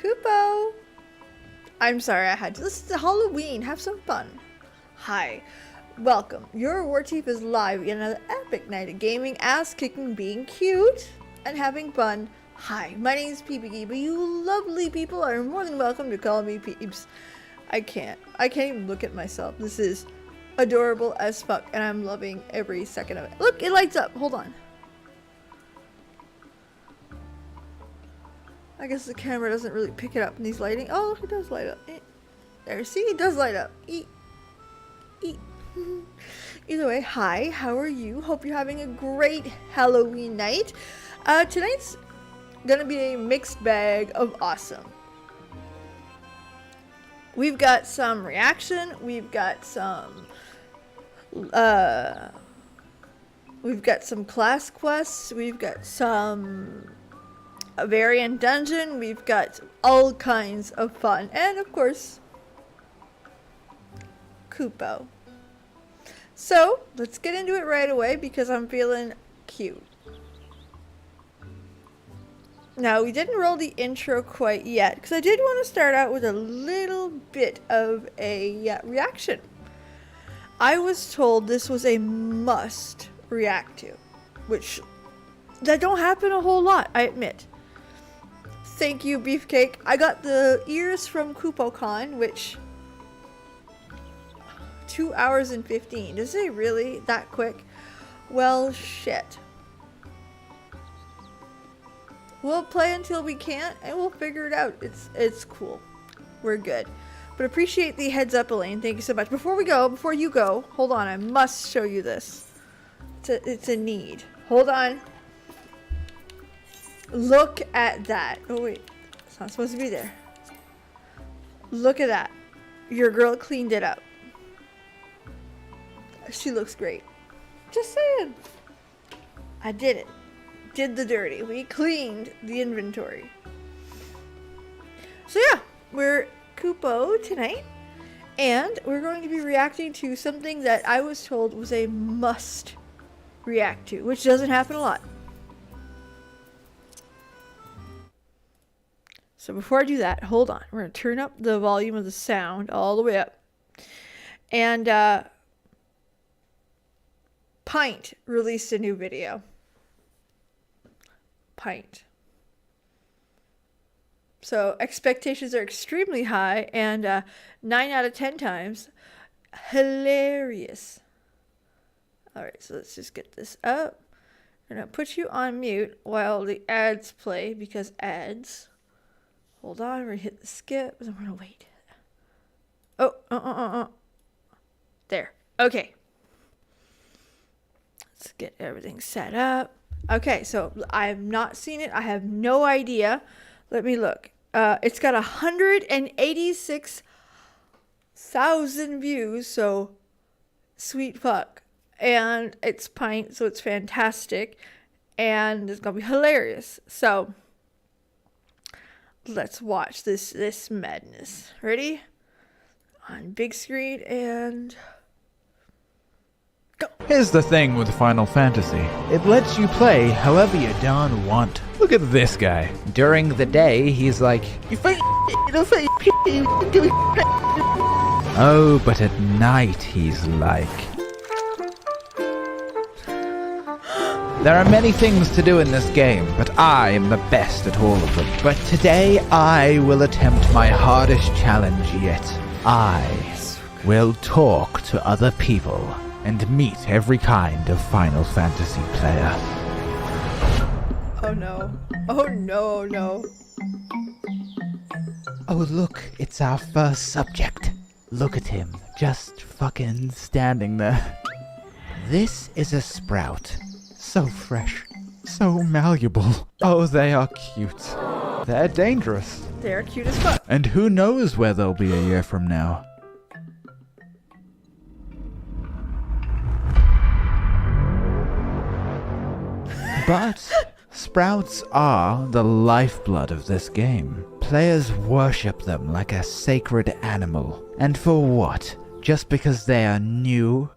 Kupo! I'm sorry I had to. This is Halloween. Have some fun. Hi. Welcome. Your Warchief is live in another epic night of gaming, ass-kicking, being cute, and having fun. Hi, my name is Peebs, but you lovely people are more than welcome to call me Peebs. I can't even look at myself. This is adorable as fuck, and I'm loving every second of it. Look, it lights up. Hold on. I guess the camera doesn't really pick it up in these lighting. Oh, look, it does light up. There, see? It does light up. Eat. Either way, hi, how are you? Hope you're having a great Halloween night. Tonight's gonna be a mixed bag of awesome. We've got some reaction, we've got some class quests, we've got a variant dungeon, we've got all kinds of fun, and of course, Kupo. So, let's get into it right away because I'm feeling cute. Now, we didn't roll the intro quite yet because I did want to start out with a little bit of a reaction. I was told this was a must react to, which that don't happen a whole lot, I admit. Thank you, Beefcake. I got the ears from KupoCon, which 2 hours and 15. Is it really that quick? Well, shit. We'll play until we can't, and we'll figure it out. It's cool. We're good. But appreciate the heads up, Elaine. Thank you so much. Before you go, hold on. I must show you this. It's a need. Hold on. Look at that. Oh, wait. It's not supposed to be there. Look at that. Your girl cleaned it up. She looks great. Just saying. I did it. Did the dirty. We cleaned the inventory. So yeah, we're Kupo tonight, and we're going to be reacting to something that I was told was a must react to, which doesn't happen a lot. So before I do that, hold on. We're going to turn up the volume of the sound all the way up. And Pint released a new video. Pint. So expectations are extremely high, and 9 out of 10 times hilarious. Alright, so let's just get this up. I'm gonna put you on mute while the ads play, because ads. Hold on, we're gonna hit the skip, and we're gonna wait. Oh, there. Okay. Let's get everything set up. Okay, so I've not seen it. I have no idea. Let me look. It's got 186,000 views, so sweet fuck. And it's Pint, so it's fantastic. And it's gonna be hilarious. So let's watch this madness. Ready? On big screen and go. Here's the thing with Final Fantasy. It lets you play however you darn want. Look at this guy. During the day, he's like, oh, but at night, he's like, there are many things to do in this game, but I am the best at all of them. But today, I will attempt my hardest challenge yet. I will talk to other people and meet every kind of Final Fantasy player. Oh no. Oh no, no. Oh look, it's our first subject. Look at him, just fucking standing there. This is a Sprout. So fresh, so malleable. Oh, they are cute. They're dangerous. They're cute as fuck. And who knows where they'll be a year from now. But Sprouts are the lifeblood of this game. Players worship them like a sacred animal. And for what? Just because they are new?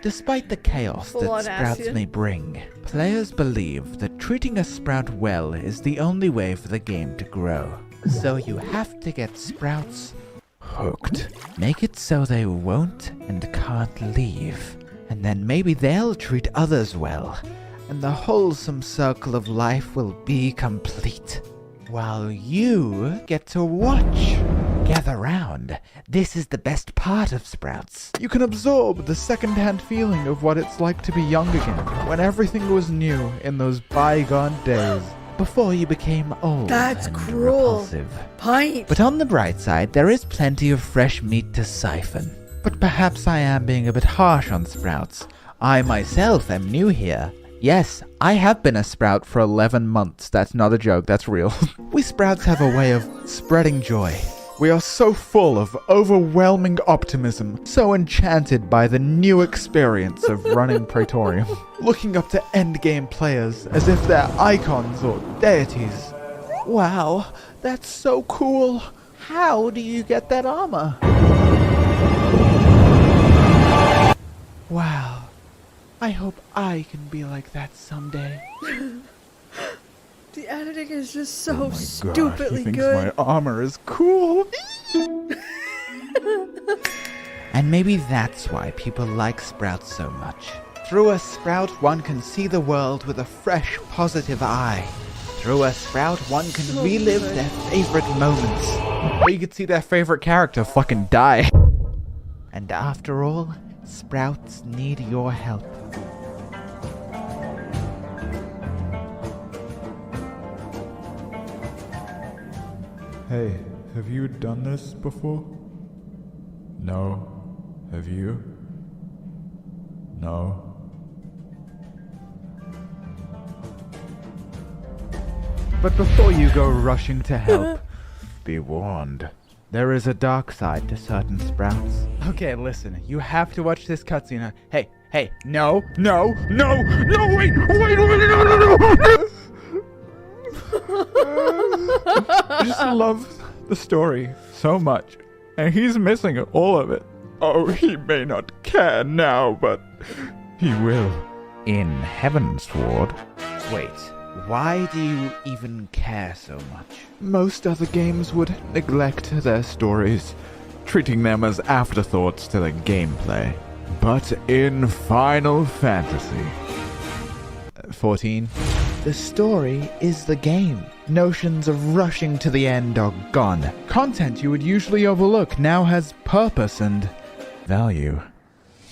Despite the chaos Full that on sprouts acid. may bring, players believe that treating a sprout well is the only way for the game to grow. So you have to get sprouts hooked. Make it so they won't and can't leave. And then maybe they'll treat others well. And the wholesome circle of life will be complete. While you get to watch. Gather round. This is the best part of Sprouts. You can absorb the second-hand feeling of what it's like to be young again, when everything was new in those bygone days, before you became old That's and cruel. repulsive. Pint. But on the bright side, there is plenty of fresh meat to siphon. But perhaps I am being a bit harsh on Sprouts. I myself am new here. Yes, I have been a Sprout for 11 months. That's not a joke, that's real. We Sprouts have a way of spreading joy. We are so full of overwhelming optimism, so enchanted by the new experience of running Praetorium, looking up to endgame players as if they're icons or deities. Wow, that's so cool. How do you get that armor? Wow, I hope I can be like that someday. The editing is just so Oh my stupidly he thinks good. my armor is cool. And maybe that's why people like Sprouts so much. Through a Sprout, one can see the world with a fresh, positive eye. Through a Sprout, one can So relive good. their favorite moments. Or you could see their favorite character fucking die. And after all, Sprouts need your help. Hey, have you done this before? No. Have you? No. But before you go rushing to help, be warned. There is a dark side to certain Sprouts. Okay, listen, you have to watch this cutscene. Hey, no, no, wait, no. I just love the story so much, and he's missing all of it. Oh, he may not care now, but he will. In Heaven's Ward. Wait, why do you even care so much? Most other games would neglect their stories, treating them as afterthoughts to the gameplay. But in Final Fantasy 14. The story is the game. Notions of rushing to the end are gone. Content you would usually overlook now has purpose and value.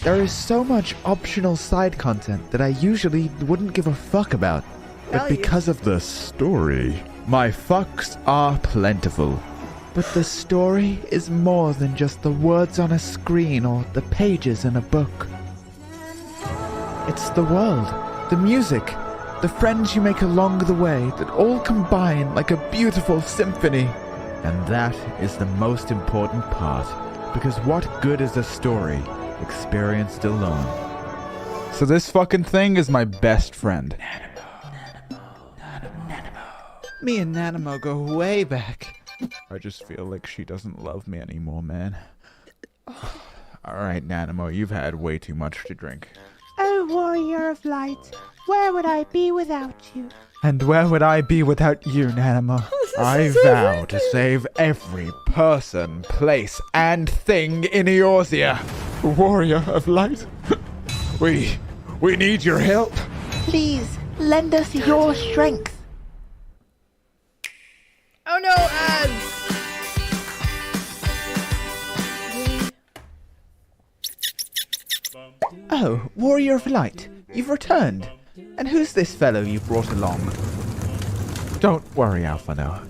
There is so much optional side content that I usually wouldn't give a fuck about. But Value. because of the story, my fucks are plentiful. But the story is more than just the words on a screen or the pages in a book. It's the world, the music, the friends you make along the way that all combine like a beautiful symphony. And that is the most important part, because what good is a story experienced alone? So this fucking thing is my best friend. Me and Nanamo go way back. I just feel like she doesn't love me anymore, man. Alright, Nanamo, you've had way too much to drink. Oh, warrior of light, where would I be without you? And where would I be without you, Nanamo? I vow to save every person, place, and thing in Eorzea. Warrior of light? We need your help. Please, lend us your strength. Oh no, ads! Oh, Warrior of Light, you've returned. And who's this fellow you brought along? Don't worry, Alphino.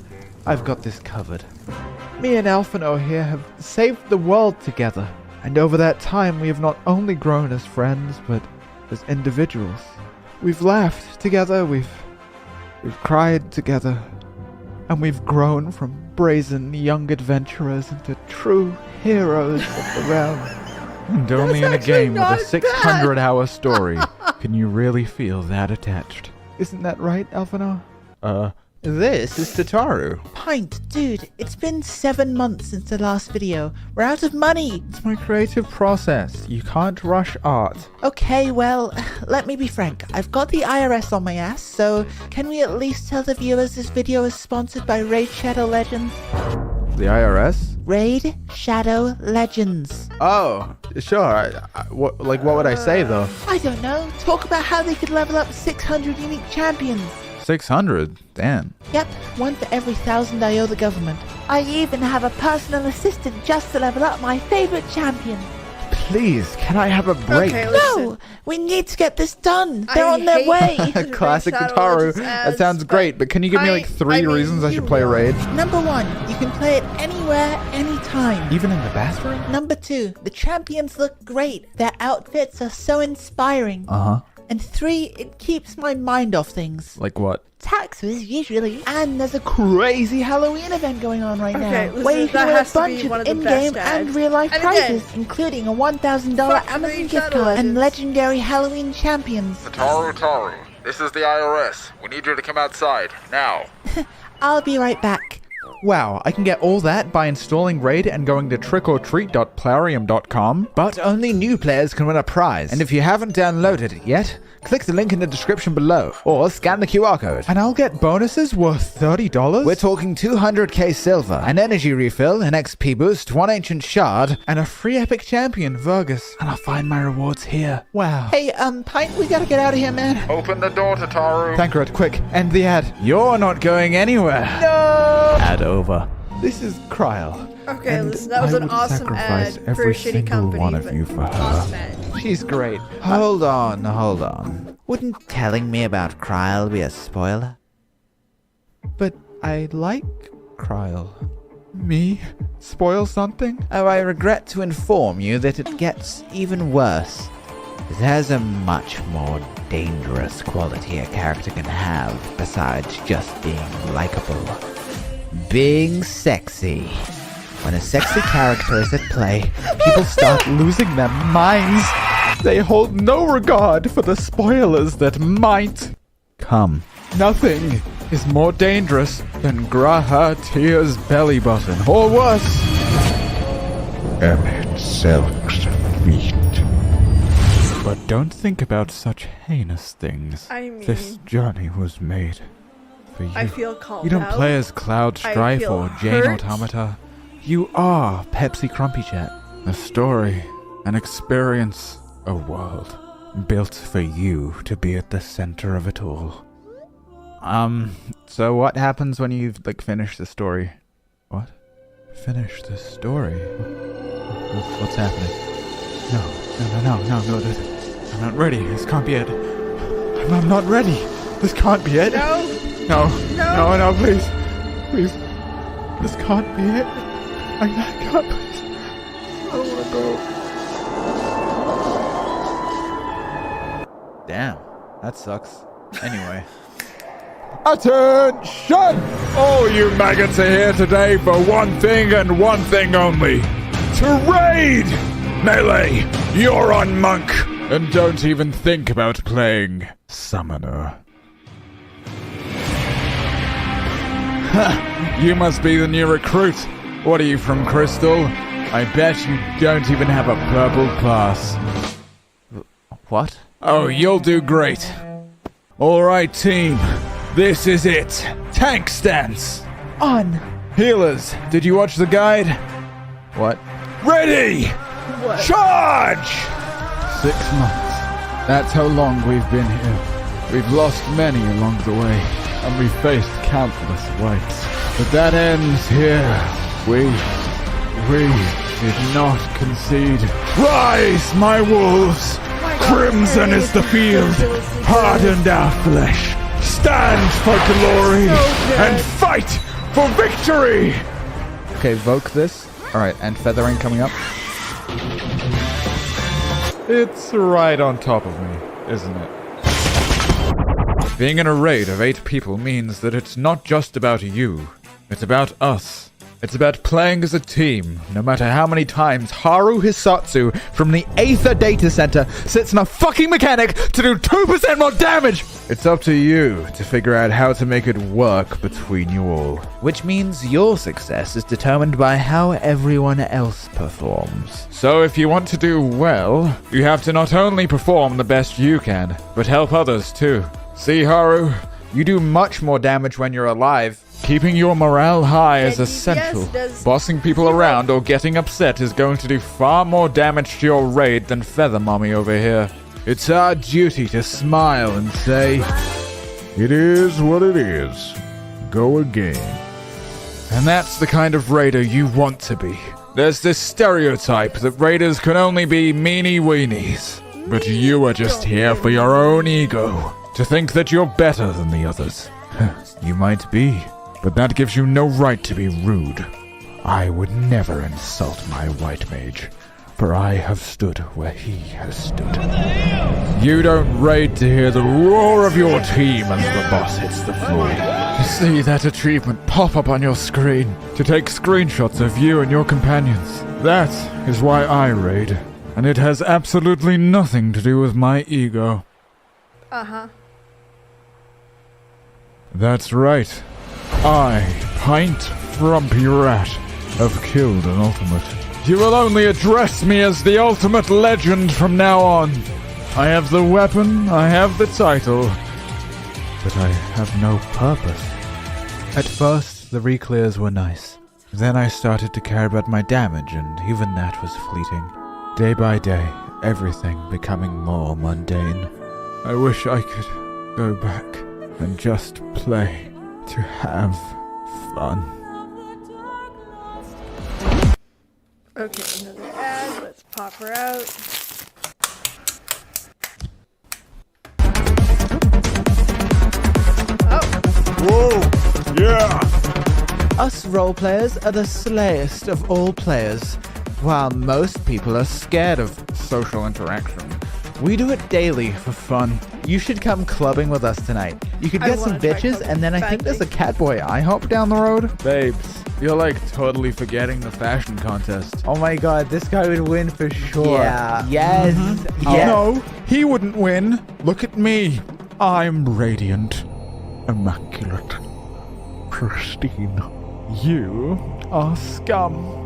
I've got this covered. Me and Alphino here have saved the world together. And over that time, we have not only grown as friends, but as individuals. We've laughed together, we've cried together, and we've grown from brazen young adventurers into true heroes of the realm. And only in a actually game with a not 600-hour story can you really feel that attached. Isn't that right, Alphino? This is Tataru. Pint, dude, it's been 7 months since the last video. We're out of money. It's my creative process. You can't rush art. Okay, well, let me be frank. I've got the IRS on my ass, so can we at least tell the viewers this video is sponsored by Raid Shadow Legends? The IRS? Raid Shadow Legends. Oh, sure. What would I say, though? I don't know. Talk about how they could level up 600 unique champions. 600? Damn. Yep, one for every 1,000 I owe the government. I even have a personal assistant just to level up my favorite champion. Please, can I have a break? Okay, listen. No! We need to get this done! They're I on their hate way! Raid Classic Shadow Tataru. Legends That ads, sounds great, but can you give me like three I mean, reasons I you should play will. Raid? Number 1, you can play it anywhere, anytime. Even in the bathroom? Number 2, the champions look great. Their outfits are so inspiring. Uh-huh. And 3, it keeps my mind off things. Like what? Taxes, usually. And there's a crazy Halloween event going on right Okay, now. listen, Where you that can win a has to be bunch one of of the in-game best ads. and real-life And again, prizes, including a $1,000 fuck Amazon Raid gift Shadow card and Legends. legendary Halloween champions. Tataru, this is the IRS. We need you to come outside, now. I'll be right back. Wow, I can get all that by installing Raid and going to trickortreat.plarium.com. But only new players can win a prize. And if you haven't downloaded it yet, click the link in the description below or scan the QR code. And I'll get bonuses worth $30? We're talking 200k silver, an energy refill, an XP boost, one ancient shard, and a free epic champion, Vergus. And I'll find my rewards here. Wow. Hey, Pint, we gotta get out of here, man. Open the door, Tataru. Thancred, quick, end the ad. You're not going anywhere. No! Ad over. This is Kryl. Okay, And listen, that was I an would awesome sacrifice ad for a every shitty single company. one of but you for her. awesome ad. She's great. Hold on. Wouldn't telling me about Kryl be a spoiler? But I like Kryl. Me? Spoil something? Oh, I regret to inform you that it gets even worse. There's a much more dangerous quality a character can have besides just being likable. Being sexy. When a sexy character is at play, people start losing their minds. They hold no regard for the spoilers that might Come. Nothing is more dangerous than Graha Tia's belly button, or worse, Emmett Selk's feet. But don't think about such heinous things. I mean, This journey was made for you. I feel called You don't out. play as Cloud I Strife feel or Jane hurt. Automata. You are Pepsi Crumpy Chat. A story, an experience, a world built for you to be at the center of it all. So what happens when you finish the story? What? Finish the story? What's happening? No. I'm not ready. This can't be it. I'm not ready. This can't be it. No. No, please. Please. This can't be it. I can't, please. I don't want to go. Damn, that sucks. Anyway. Attention! All you maggots are here today for one thing and one thing only. To raid! Melee, you're on Monk. And don't even think about playing Summoner. You must be the new recruit. What are you from, Crystal? I bet you don't even have a purple class. What? Oh, you'll do great. Alright, team. This is it. Tank stance. On. Healers, did you watch the guide? What? Ready! What? Charge! 6 months. That's how long we've been here. We've lost many along the way, and we've faced countless wipes. But that ends here. We did not concede. Rise, my wolves! Crimson is the field, hardened our flesh. Stand for glory and fight for victory! Okay, Voke this. Alright, and Feathering coming up. It's right on top of me, isn't it? Being in a raid of 8 people means that it's not just about you. It's about us. It's about playing as a team, no matter how many times Haru Hisatsu from the Aether Data Center sits in a fucking mechanic to do 2% more damage! It's up to you to figure out how to make it work between you all. Which means your success is determined by how everyone else performs. So if you want to do well, you have to not only perform the best you can, but help others too. See, Haru? You do much more damage when you're alive. Keeping your morale high is Yeah, essential. DPS does Bossing people around or getting upset is going to do far more damage to your raid than Feather Mommy over here. It's our duty to smile and say, "It is what it is. Go again." And that's the kind of raider you want to be. There's this stereotype that raiders can only be meanie weenies. But you are just here for your own ego. To think that you're better than the others. You might be, but that gives you no right to be rude. I would never insult my white mage, for I have stood where he has stood. You don't raid to hear the roar of your team as the boss hits the floor. To see that achievement pop up on your screen, to take screenshots of you and your companions. That is why I raid, and it has absolutely nothing to do with my ego. Uh-huh. That's right. I, Pint Frumpy Rat, have killed an ultimate. You will only address me as the ultimate legend from now on. I have the weapon, I have the title, but I have no purpose. At first, the reclears were nice. Then I started to care about my damage, and even that was fleeting. Day by day, everything becoming more mundane. I wish I could go back and just play to have fun. Okay, another ad. Let's pop her out. Whoa! Yeah! Us role-players are the slayest of all players. While most people are scared of social interaction, we do it daily for fun. You should come clubbing with us tonight. You could I get some wanna try bitches, clubbing and then I think badly. there's a Catboy IHOP down the road. Babes, you're like totally forgetting the fashion contest. Oh my god, this guy would win for sure. Yeah. Yes. Oh Yes. no, he wouldn't win. Look at me. I'm radiant, immaculate, pristine. You are scum.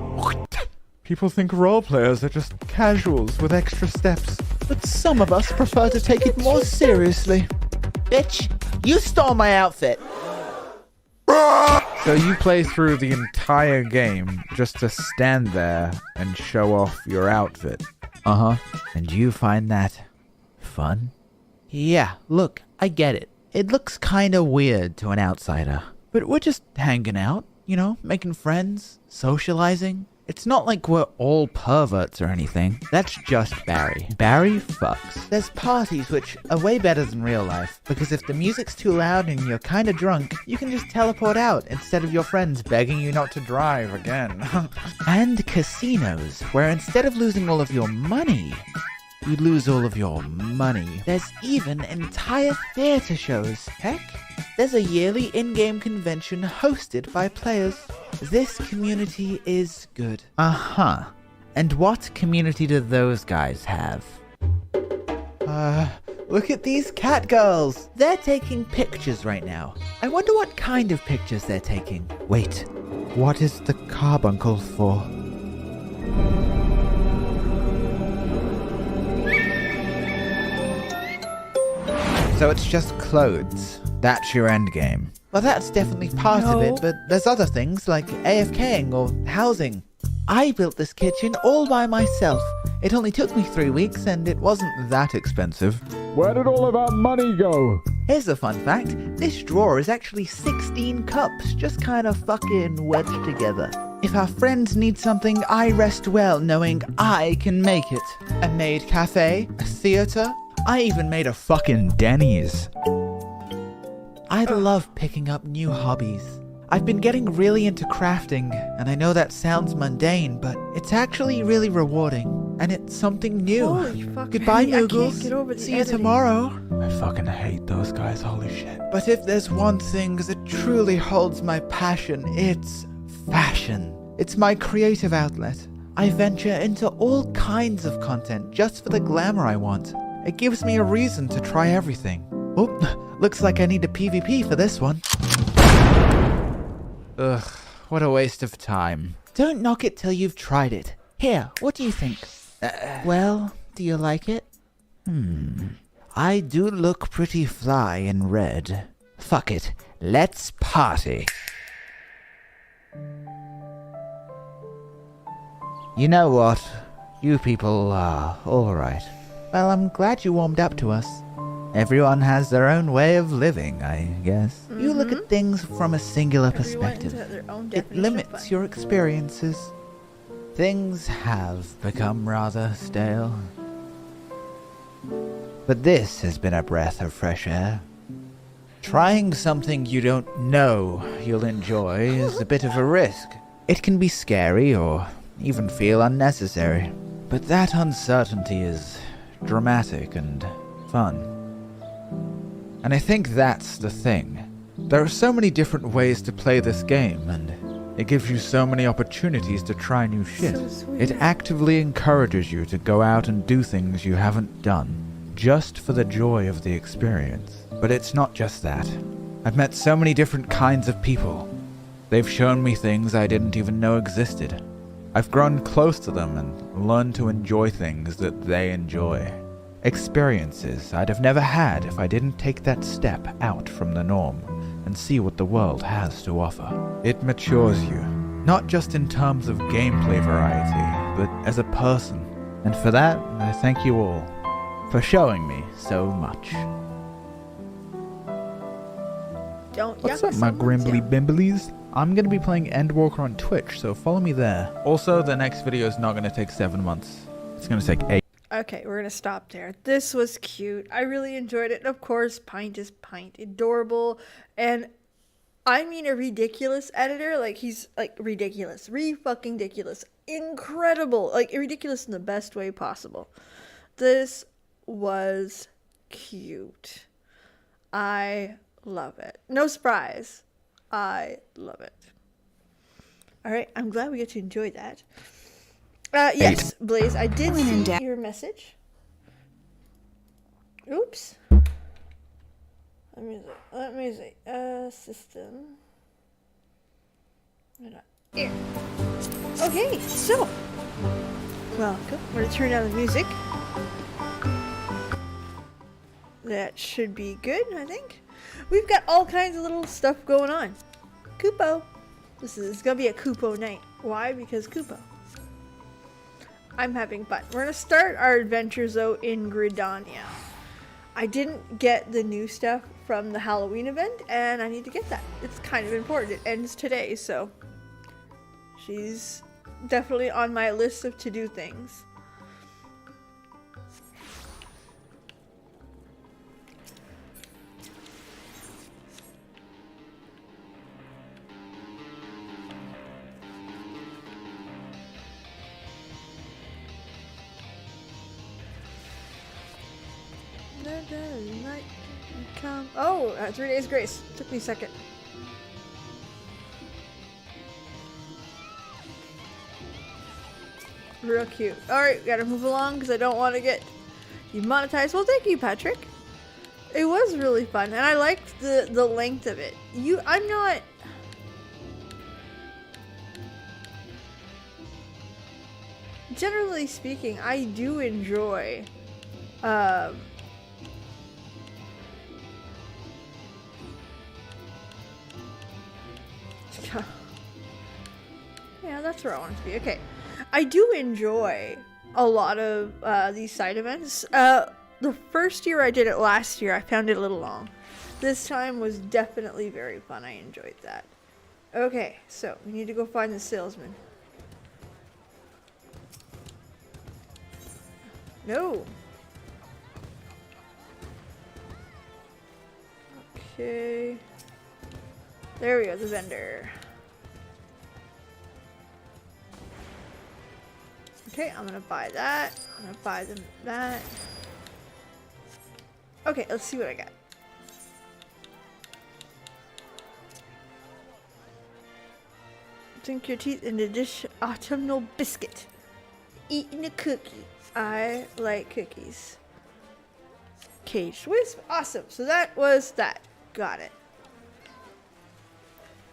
People think role players are just casuals with extra steps. But some of us prefer to take it more seriously. Bitch, you stole my outfit. So you play through the entire game just to stand there and show off your outfit. Uh-huh. And you find that fun? Yeah, look, I get it. It looks kinda weird to an outsider. But we're just hanging out, you know, making friends, socializing. It's not like we're all perverts or anything. That's just Barry. Barry fucks. There's parties which are way better than real life, because if the music's too loud and you're kinda drunk, you can just teleport out instead of your friends begging you not to drive again. And casinos, where instead of losing all of your money, you lose all of your money. There's even entire theater shows. Heck, there's a yearly in-game convention hosted by players. This community is good. Uh-huh. And what community do those guys have? Look at these cat girls. They're taking pictures right now. I wonder what kind of pictures they're taking. Wait, what is the carbuncle for? So it's just clothes. That's your end game. Well, that's definitely part of it, but there's other things like AFKing or housing. I built this kitchen all by myself. It only took me 3 weeks and it wasn't that expensive. Where did all of our money go? Here's a fun fact. This drawer is actually 16 cups, just kind of fucking wedged together. If our friends need something, I rest well knowing I can make it. A maid cafe, a theater, I even made a fucking Denny's. I love picking up new hobbies. I've been getting really into crafting, and I know that sounds mundane, but it's actually really rewarding. And it's something new. Holy fuck, Goodbye, man, I can't Moogles. get over the See you editing. tomorrow. I fucking hate those guys, holy shit. But if there's one thing that truly holds my passion, it's fashion. It's my creative outlet. I venture into all kinds of content just for the glamour I want. It gives me a reason to try everything. Oh, looks like I need a PvP for this one. Ugh, what a waste of time. Don't knock it till you've tried it. Here, what do you think? Well, do you like it? I do look pretty fly in red. Fuck it, let's party. You know what? You people are alright. Well, I'm glad you warmed up to us. Everyone has their own way of living, I guess. You look at things from a singular perspective. Everyone's got their own It definition of limits fun. your experiences. Things have become rather stale. But this has been a breath of fresh air. Trying something you don't know you'll enjoy is a bit of a risk. It can be scary or even feel unnecessary. But that uncertainty is dramatic and fun. And I think that's the thing. There are so many different ways to play this game, and it gives you so many opportunities to try new shit. So sweet. It actively encourages you to go out and do things you haven't done, just for the joy of the experience. But it's not just that. I've met so many different kinds of people. They've shown me things I didn't even know existed. I've grown close to them and learned to enjoy things that they enjoy. Experiences I'd have never had if I didn't take that step out from the norm and see what the world has to offer. It matures you, not just in terms of gameplay variety, but as a person. And for that, I thank you all for showing me so much. Don't What's yuck up, my someone's grimbly yum. bimblies? I'm going to be playing Endwalker on Twitch, so follow me there. Also, the next video is not going to take 7 months. It's going to take 8. Okay, we're gonna stop there. This was cute. I really enjoyed it. And of course, Pint is Pint. Adorable. And I mean a ridiculous editor. Like, he's like ridiculous. Fucking ridiculous. Incredible. Like, ridiculous in the best way possible. This was cute. I love it. No surprise. I love it. Alright, I'm glad we get to enjoy that. Yes, Blaze, I did see your message. Oops. Let me see. System. Here. Okay, so. Welcome. We're going to turn down the music. That should be good, I think. We've got all kinds of little stuff going on. Kupo. This is going to be a Kupo night. Why? Because Kupo. I'm having fun. We're going to start our adventures, though, in Gridania. I didn't get the new stuff from the Halloween event, and I need to get that. It's kind of important. It ends today, so she's definitely on my list of to-do things. Night come. Oh, 3 days grace. Took me a second. Real cute. Alright, gotta move along because I don't want to get demonetized. Well, thank you, Patrick. It was really fun, and I liked the length of it. I'm not... Generally speaking, I do enjoy... Yeah, that's where I want it to be. Okay. I do enjoy a lot of these side events. The first year I did it last year, I found it a little long. This time was definitely very fun. I enjoyed that. Okay, so we need to go find the salesman. No. Okay. There we go, the vendor. Okay, I'm gonna buy that. I'm gonna buy them that. Okay, let's see what I got. sink your teeth in the dish autumnal biscuit. Eating a cookie. I like cookies. Caged Wisp. Awesome. So that was that. Got it.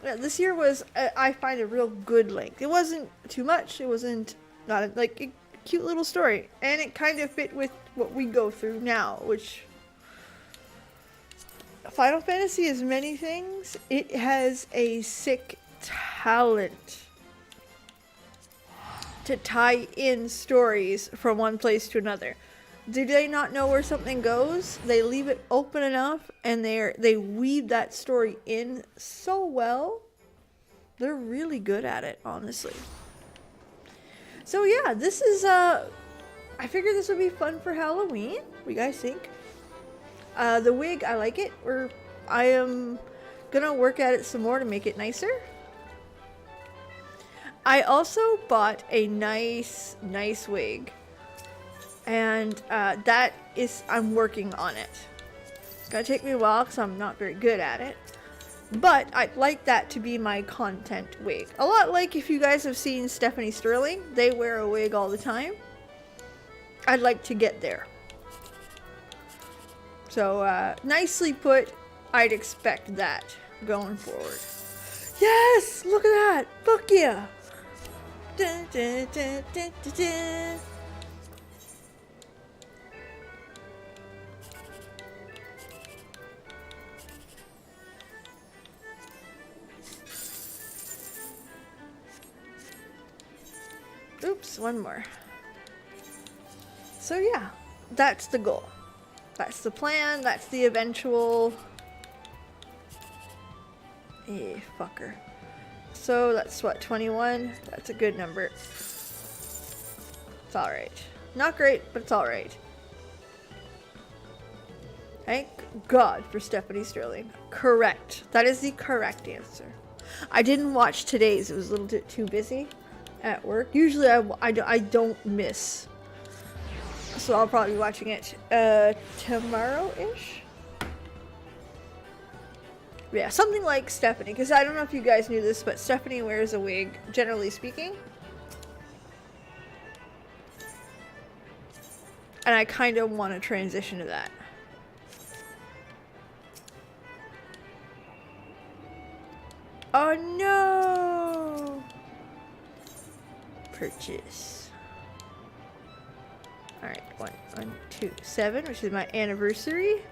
Yeah, this year was, I find, a real good length. It wasn't too much. It wasn't like a cute little story. And it kind of fit with what we go through now, which Final Fantasy is many things. It has a sick talent to tie in stories from one place to another. Do they not know where something goes? They leave it open enough, and they weave that story in so well. They're really good at it, honestly. So yeah, this is I figured this would be fun for Halloween. What do you guys think? The wig, I like it. I am gonna work at it some more to make it nicer. I also bought a nice wig. And that is, I'm working on it. It's gonna take me a while because I'm not very good at it. But I'd like that to be my content wig. A lot like if you guys have seen Stephanie Sterling, they wear a wig all the time. I'd like to get there. So nicely put. I'd expect that going forward. Yes! Look at that! Fuck yeah! Dun, dun, dun, dun, dun, dun. Oops, one more. So yeah, that's the goal. That's the plan. That's the eventual... fucker. So that's what, 21? That's a good number. It's alright. Not great, but it's alright. Thank God for Stephanie Sterling. Correct. That is the correct answer. I didn't watch today's. It was a little bit too busy at work. Usually I don't miss. So I'll probably be watching it tomorrow-ish. Yeah, something like Stephanie, because I don't know if you guys knew this, but Stephanie wears a wig, generally speaking. And I kind of want to transition to that. Oh no! Purchase. Alright, 1, 2, 7, which is my anniversary.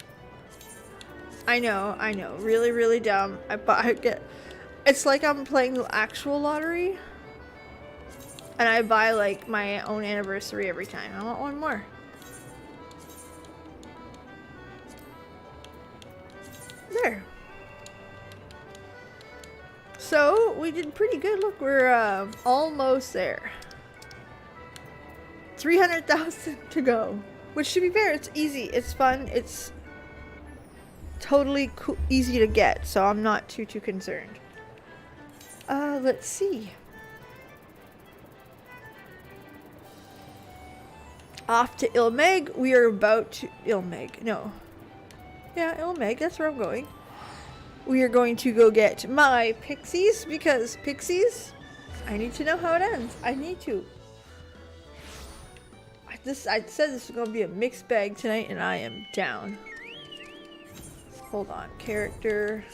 I know, really, really dumb. It's like I'm playing the actual lottery. And I buy like my own anniversary every time. I want one more. There. So, we did pretty good. Look, we're almost there. 300,000 to go. Which, to be fair, it's easy. It's fun. It's totally easy to get. So, I'm not too concerned. Let's see. Off to Ilmeg. We are about to... Ilmeg. No. Yeah, Ilmeg. That's where I'm going. We are going to go get my pixies, because pixies, I need to know how it ends. I need to. I said this was going to be a mixed bag tonight, and I am down. Hold on. Character.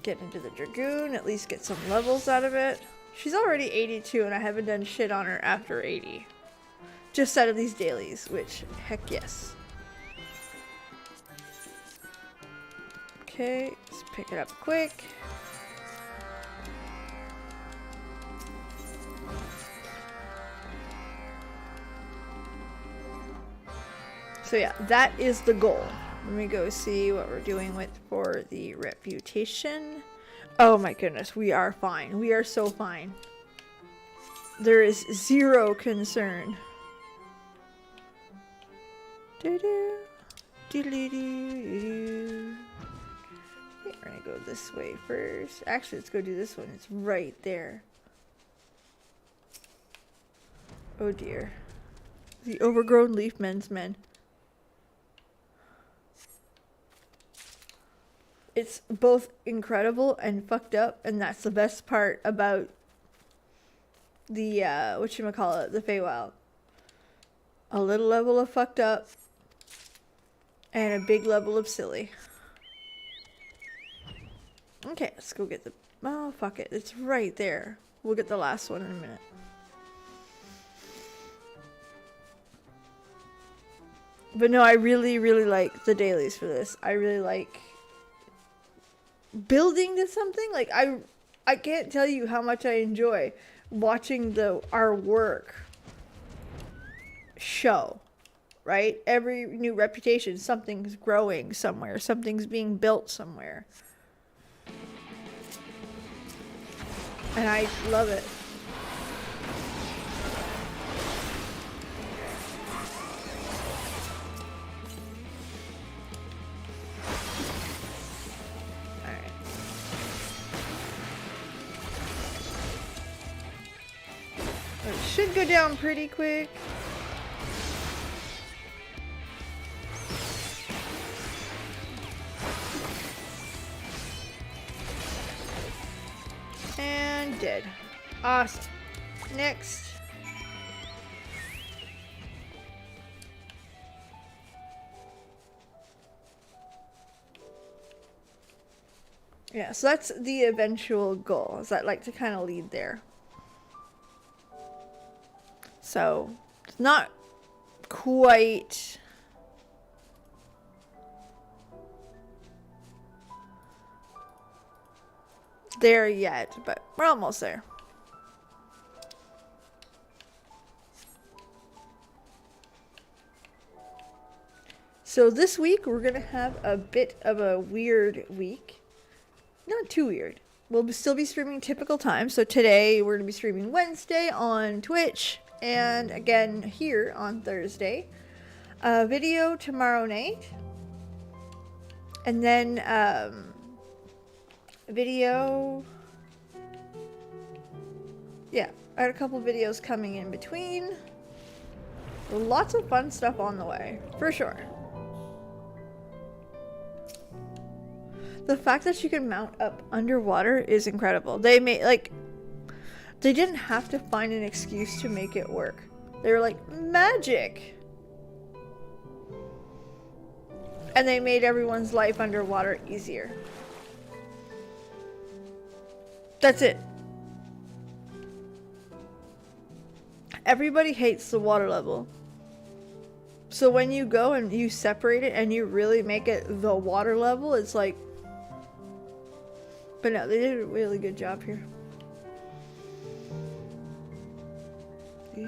Get into the Dragoon, at least get some levels out of it. She's already 82, and I haven't done shit on her after 80. Just out of these dailies, which, heck yes. Okay, let's pick it up quick. So yeah, that is the goal. Let me go see what we're doing with for the reputation. Oh my goodness, we are fine. We are so fine. There is zero concern. Doo-doo. Doo-doo-doo-doo. We're gonna go this way first. Actually, let's go do this one. It's right there. Oh dear. The overgrown leaf men's men. it's both incredible and fucked up, and that's the best part about the whatchamacallit, the Feywild. A little level of fucked up and a big level of silly. Okay, let's go get the... Oh, fuck it. It's right there. We'll get the last one in a minute. But no, I really, really like the dailies for this. I really like building to something. Like, I can't tell you how much I enjoy watching our work show, right? Every new reputation, something's growing somewhere. Something's being built somewhere. And I love it. Alright. It should go down pretty quick. And dead. Awesome. Next. Yeah, so that's the eventual goal, is I'd like to kind of lead there. So, it's not quite... there yet, but we're almost there. So this week we're gonna have a bit of a weird week. Not too weird. We'll still be streaming typical time. So today we're gonna be streaming Wednesday on Twitch, and again here on Thursday. Video tomorrow night, and then video, yeah, I had a couple videos coming in between. Lots of fun stuff on the way, for sure. The fact that you can mount up underwater is incredible. They made, like, they didn't have to find an excuse to make it work. They were like, magic! And they made everyone's life underwater easier. That's it. Everybody hates the water level. So when you go and you separate it and you really make it the water level, it's like... But no, they did a really good job here. See?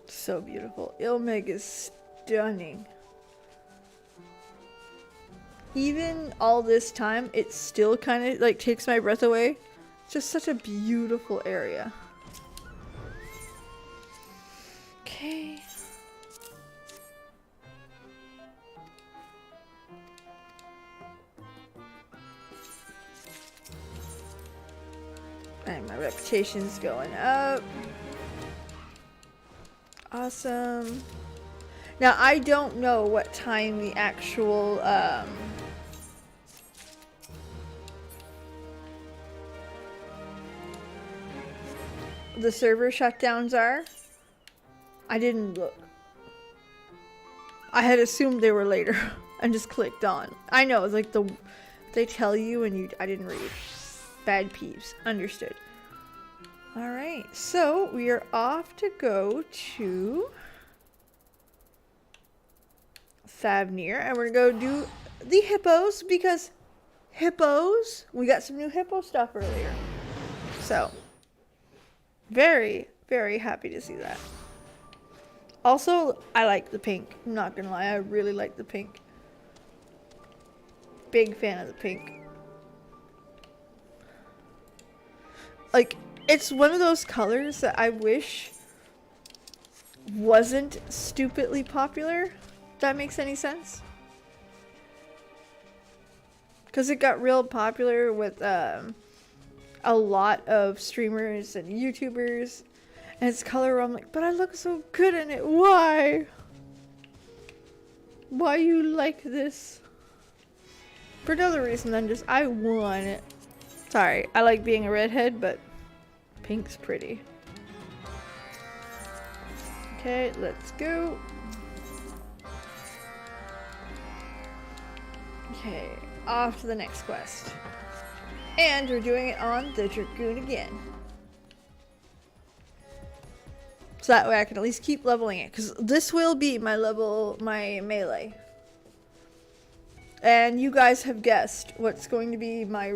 So beautiful. Ilmig is stunning. Even all this time, it still kind of like takes my breath away. It's just such a beautiful area. Okay. And my reputation's going up. Awesome. Now, I don't know what time the actual, the server shutdowns are. I didn't look. I had assumed they were later and just clicked on. I know, it's like they tell you and I didn't read. Bad peeves. Understood. Alright, so we are off to go to Thavnir, and we're gonna go do the hippos, because hippos, we got some new hippo stuff earlier. So, very, very happy to see that. Also, I like the pink. I'm not gonna lie, I really like the pink. Big fan of the pink. Like, it's one of those colors that I wish wasn't stupidly popular, if that makes any sense. Because it got real popular with a lot of streamers and YouTubers. And it's color, I'm like, but I look so good in it. Why? Why you like this? For another reason than just, I want it. Sorry, I like being a redhead, but pink's pretty. Okay, let's go. Okay, off to the next quest. And we're doing it on the Dragoon again. So that way I can at least keep leveling it. Because this will be my melee. And you guys have guessed what's going to be my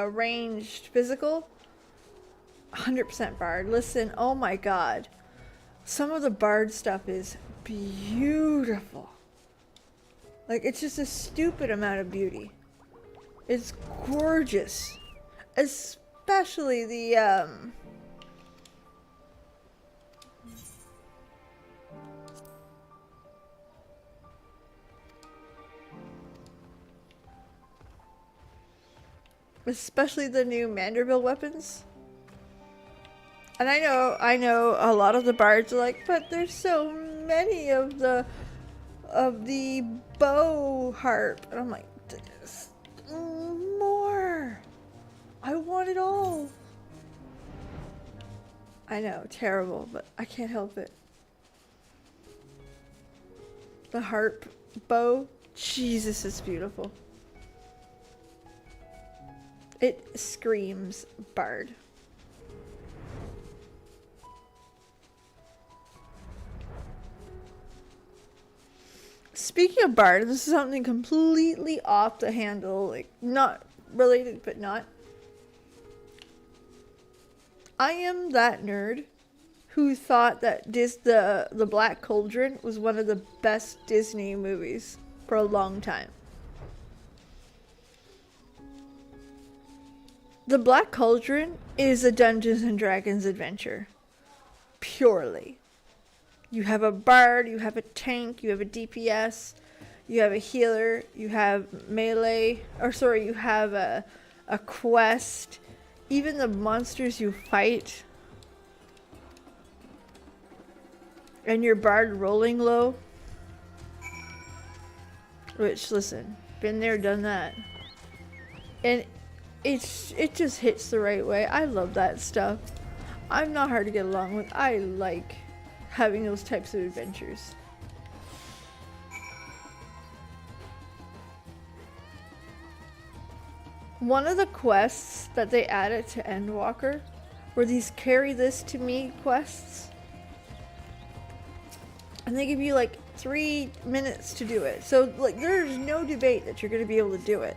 ranged physical. 100% Bard. Listen, oh my god. Some of the Bard stuff is beautiful. Like, it's just a stupid amount of beauty. It's gorgeous. Especially the, especially the new Manderville weapons. And I know a lot of the bards are like, but there's so many of the bow harp. And I'm like, there's more. I want it all. I know, terrible, but I can't help it. The harp bow, Jesus, it's beautiful. It screams bard. Speaking of bard, this is something completely off the handle, like not related, but not. I am that nerd who thought that the Black Cauldron was one of the best Disney movies for a long time. The Black Cauldron is a Dungeons and Dragons adventure. Purely. You have a bard, you have a tank, you have a DPS, you have a healer, you have melee, you have a quest. Even the monsters you fight. And your bard rolling low. Which, listen, been there, done that. And it just hits the right way. I love that stuff. I'm not hard to get along with. I like having those types of adventures. One of the quests that they added to Endwalker were these carry this to me quests. And they give you like 3 minutes to do it. So like there's no debate that you're going to be able to do it.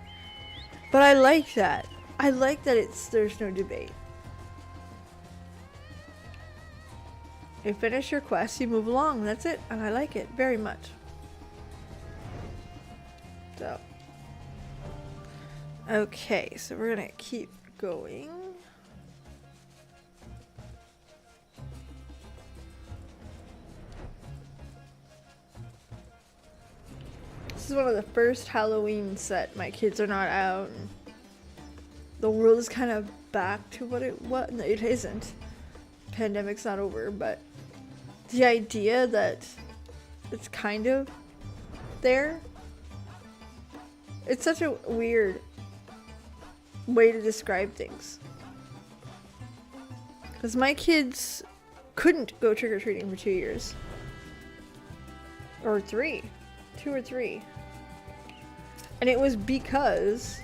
But I like that. I like that there's no debate. You finish your quest, you move along, that's it. And I like it very much. So. Okay, so we're gonna keep going. This is one of the first Halloween set. My kids are not out. And the world is kind of back to what it was. No, it isn't. Pandemic's not over, but the idea that it's kind of there. It's such a weird way to describe things. Because my kids couldn't go trick-or-treating for 2 years. Or 3. 2 or 3. And it was because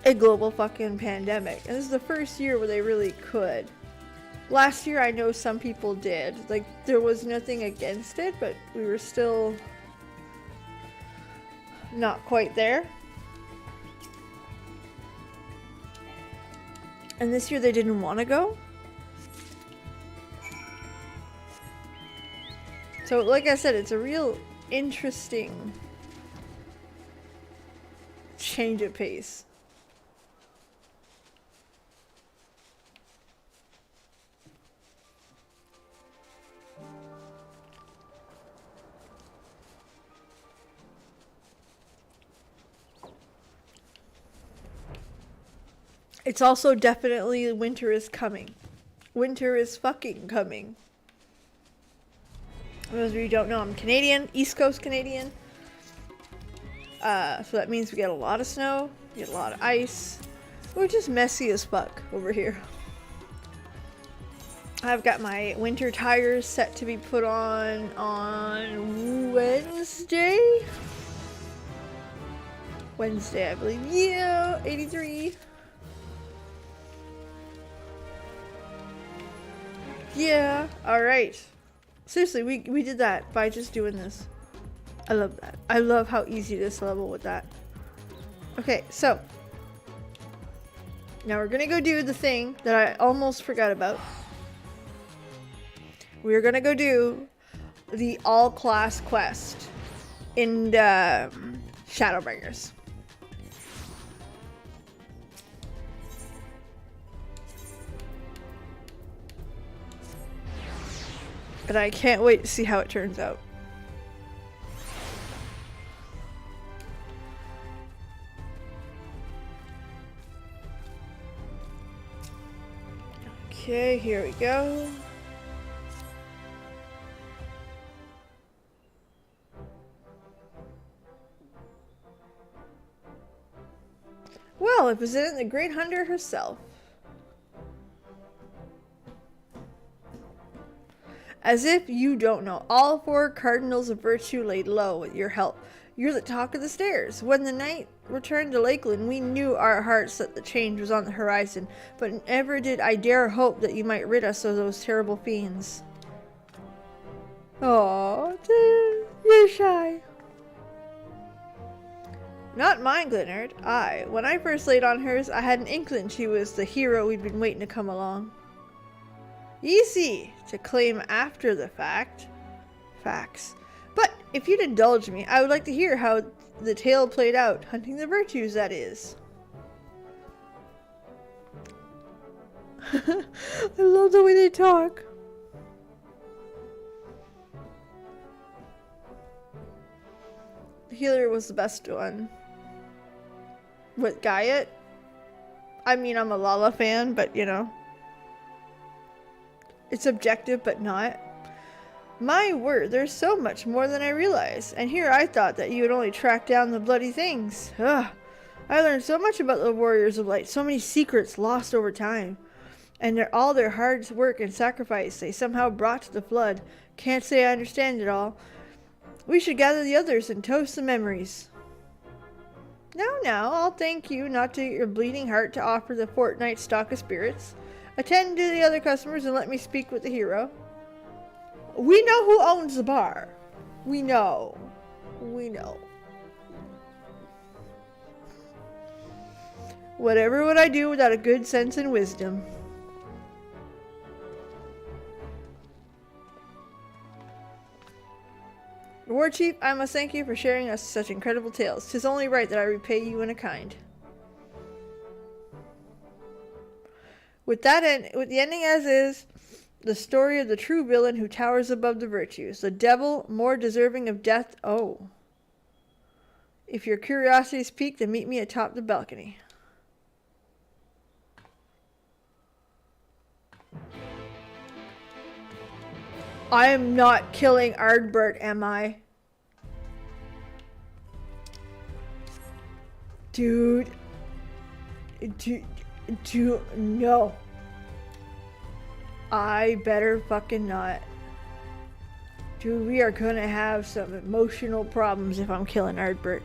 a global fucking pandemic. And this is the first year where they really could. Last year I know some people did. Like, there was nothing against it, but we were still not quite there. And this year they didn't want to go. So like I said, it's a real interesting change of pace. It's also definitely winter is coming. winter is fucking coming. For those of you who don't know, I'm Canadian, East Coast Canadian. So that means we get a lot of snow, we get a lot of ice. We're just messy as fuck over here. I've got my winter tires set to be put on Wednesday. Wednesday, I believe. Yeah, 83. Yeah, alright. Seriously, we did that by just doing this. I love that. I love how easy this level with that. Okay, so. Now we're gonna go do the thing that I almost forgot about. We're gonna go do the all-class quest in Shadowbringers. And I can't wait to see how it turns out. Okay, here we go. Well, it was in the Great Hunter herself. As if you don't know, all 4 cardinals of virtue laid low with your help. You're the talk of the stairs. When the night returned to Lakeland, we knew our hearts that the change was on the horizon, but never did I dare hope that you might rid us of those terrible fiends. Aww, you're shy. Not mine, Glenard. When I first laid on hers, I had an inkling she was the hero we'd been waiting to come along. Easy to claim after the fact. Facts. But if you'd indulge me, I would like to hear how the tale played out. Hunting the virtues, that is. I love the way they talk. The healer was the best one. With Gaiet? I mean, I'm a Lala fan, but you know. It's objective, but not. My word, there's so much more than I realized. And here I thought that you would only track down the bloody things. Ugh. I learned so much about the Warriors of Light. So many secrets lost over time. And all their hard work and sacrifice they somehow brought to the flood. Can't say I understand it all. We should gather the others and toast the memories. Now, I'll thank you not to your bleeding heart to offer the fortnight's stock of spirits. Attend to the other customers and let me speak with the hero. We know who owns the bar. We know. Whatever would I do without a good sense and wisdom? Warchief, I must thank you for sharing us such incredible tales. 'Tis only right that I repay you in a kind. With the ending as is, the story of the true villain who towers above the virtues, the devil more deserving of death. Oh. If your curiosity is piqued, then meet me atop the balcony. I am not killing Ardbert, am I? Dude, no. I better fucking not. Dude, we are gonna have some emotional problems if I'm killing Ardbert.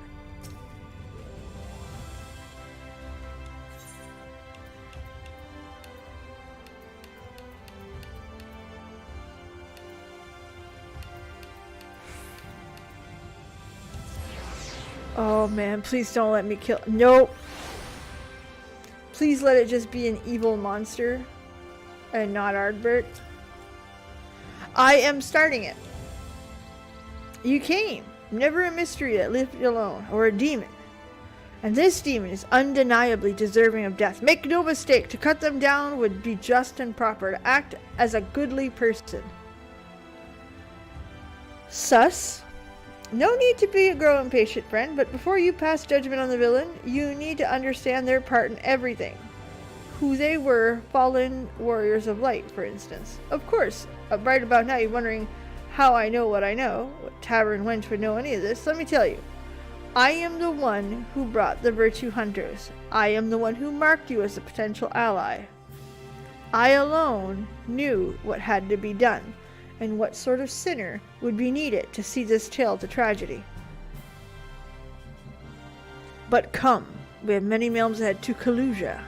Oh man, please don't let me kill. Nope. Please let it just be an evil monster and not Ardbert. I am starting it. You came. Never a mystery that lived alone, or a demon. And this demon is undeniably deserving of death. Make no mistake, to cut them down would be just and proper, to act as a goodly person. Sus? No need to grow impatient, friend, but before you pass judgment on the villain, you need to understand their part in everything. who they were, fallen warriors of light, for instance. Of course, right about now you're wondering how I know what I know. What tavern wench would know any of this? Let me tell you. I am the one who brought the Virtue Hunters. I am the one who marked you as a potential ally. I alone knew what had to be done, and what sort of sinner would be needed to see this tale to tragedy. But come, we have many realms ahead to Kaluja.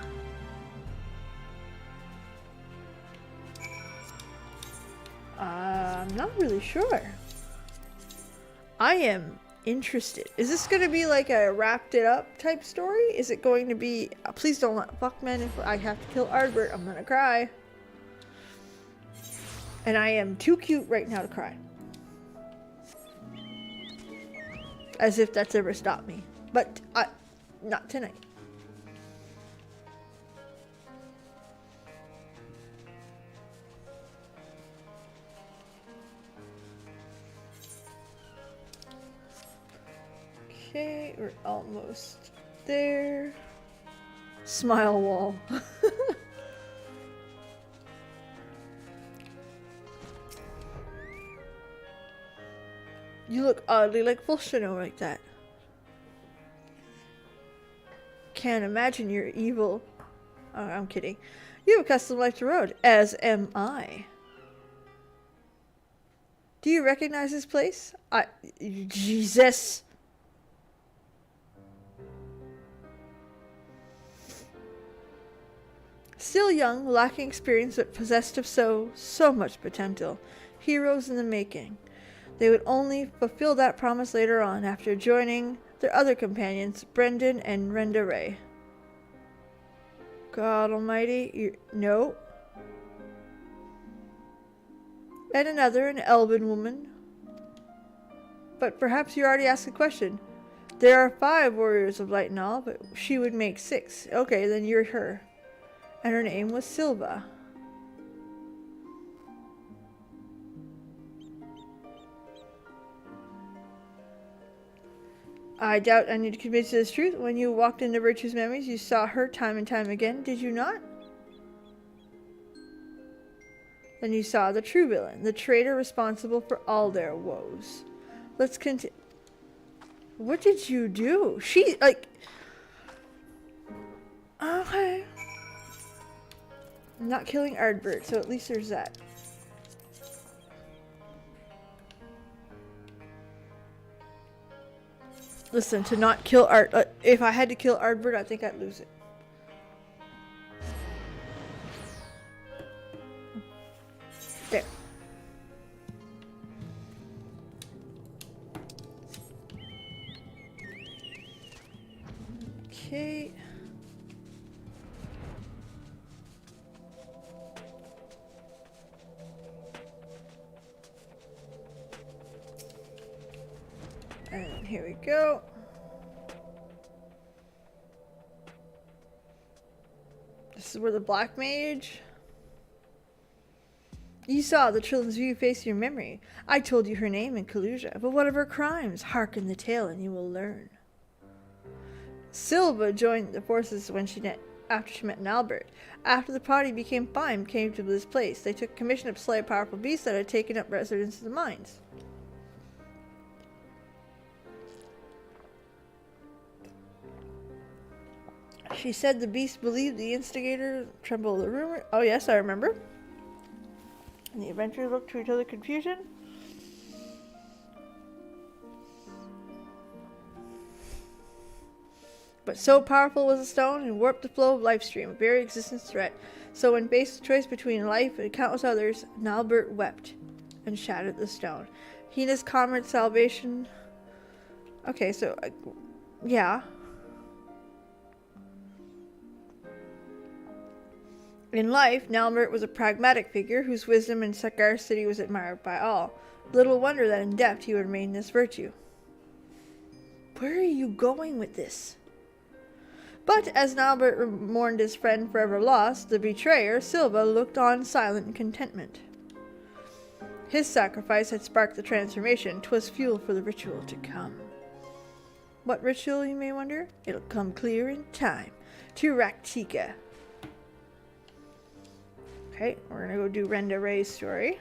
I'm not really sure. I am interested. Is this going to be like a wrapped it up type story? Is it going to be, please don't let, fuck man, if I have to kill Ardbert, I'm gonna cry. And I am too cute right now to cry. As if that's ever stopped me. But, not tonight. Okay, we're almost there. Smile wall. You look oddly like Volshino like that. Can't imagine you're evil. Oh, I'm kidding. You have a custom life to road, as am I. Do you recognize this place? Jesus. Still young, lacking experience, but possessed of so much potential. Heroes in the making. They would only fulfill that promise later on, after joining their other companions, Brendan and Renda Ray. God almighty, no. And another, an Elven woman. But perhaps you already asked the question. There are 5 warriors of light and all, but she would make 6. Okay, then you're her. And her name was Silva. I doubt I need to convince you of this truth. When you walked into Virtue's memories, you saw her time and time again, did you not? Then you saw the true villain, the traitor responsible for all their woes. Let's continue. What did you do? She, like... Okay. I'm not killing Ardbert, so at least there's that. Listen, to not kill if I had to kill Ardbert, I think I'd lose it. There. Okay. And here we go. This is where the Black Mage. You saw the children's view face your memory. I told you her name in Kaluja, but what of her crimes? Hearken the tale and you will learn. Silva joined the forces when after she met Albert. After the party became fine, came to this place. They took commission to slay a powerful beast that had taken up residence in the mines. She said the beast believed the instigator, trembled the rumor. Oh yes, I remember. And the adventurers looked to each other in confusion. But so powerful was the stone and warped the flow of livestream, a very existence threat. So when faced with the choice between life and countless others, Nalbert wept and shattered the stone. He and his comrade's salvation. Okay, so yeah. In life, Nalbert was a pragmatic figure whose wisdom and sagacity was admired by all. Little wonder that in depth he would remain this virtue. Where are you going with this? But as Nalbert mourned his friend forever lost, the betrayer, Silva, looked on silent in contentment. His sacrifice had sparked the transformation. 'Twas fuel for the ritual to come. What ritual, you may wonder? It'll come clear in time. To Raktika. Okay, we're gonna go do Renda Ray's story.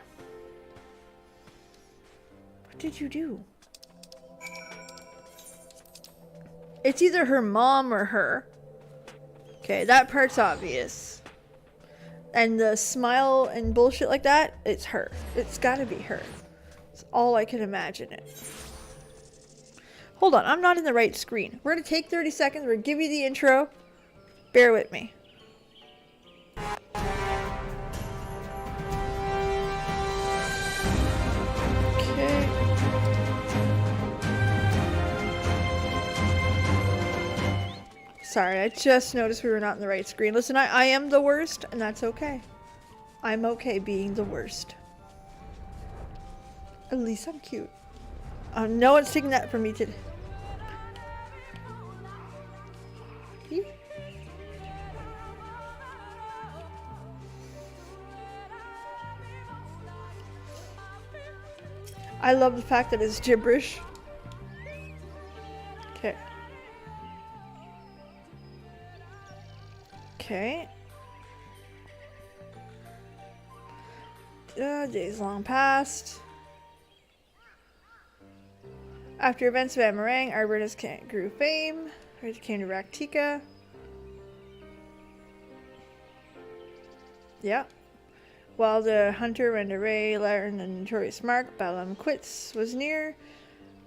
What did you do? It's either her mom or her. Okay, that part's obvious. And the smile and bullshit like that, it's her. It's gotta be her. It's all I can imagine it. Hold on, I'm not in the right screen. We're gonna take 30 seconds, we're gonna give you the intro. Bear with me. Okay. Sorry, I just noticed we were not in the right screen. Listen, I am the worst, and that's okay. I'm okay being the worst. At least I'm cute. No one's taking that from me today. I love the fact that it's gibberish. Okay. Okay. Days long past. After events of Amarang, Arbertus grew fame. He came to Raktika. Yeah. While the hunter Renda Ray learned the notorious mark, Balam Quits was near.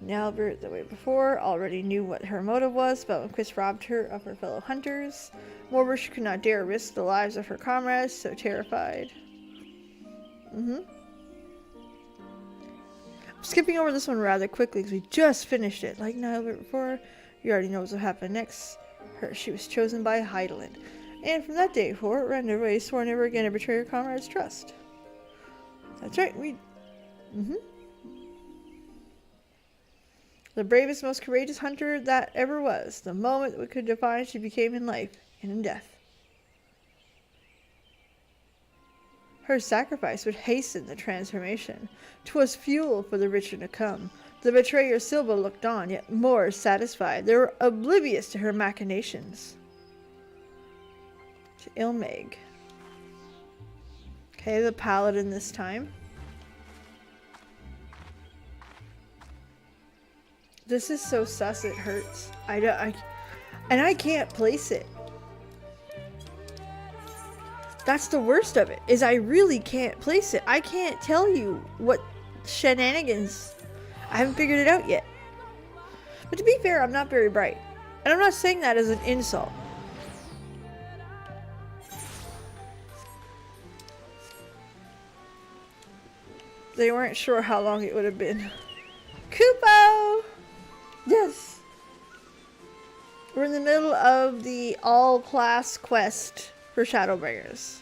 Nalbert, the way before, already knew what her motive was. Balam Quits robbed her of her fellow hunters. Moreover, she could not dare risk the lives of her comrades, so terrified. I'm skipping over this one rather quickly because we just finished it. Like Nalbert before, you already know what will happen next. She was chosen by Heideland. And from that day forward, Renda Ray swore never again to betray her comrade's trust. That's right, The bravest, most courageous hunter that ever was. The moment we could define she became in life and in death. Her sacrifice would hasten the transformation. 'Twas fuel for the richer to come. The betrayer Silva looked on, yet more satisfied. They were oblivious to her machinations. To Ilmeg. Okay, the paladin this time. This is so sus it hurts. And I can't place it. That's the worst of it, is I really can't place it. I can't tell you what shenanigans. I haven't figured it out yet. But to be fair, I'm not very bright. And I'm not saying that as an insult. They weren't sure how long it would have been. Kupo! Yes! We're in the middle of the all-class quest for Shadowbringers.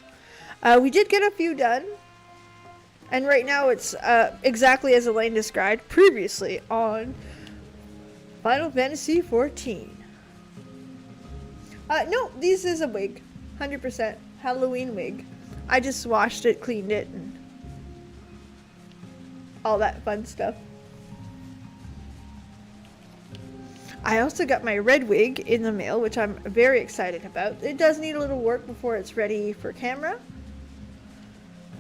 We did get a few done. And right now it's exactly as Elaine described previously on Final Fantasy XIV. No, this is a wig. 100% Halloween wig. I just washed it, cleaned it, and all that fun stuff. I also got my red wig in the mail, which I'm very excited about. It does need a little work before it's ready for camera,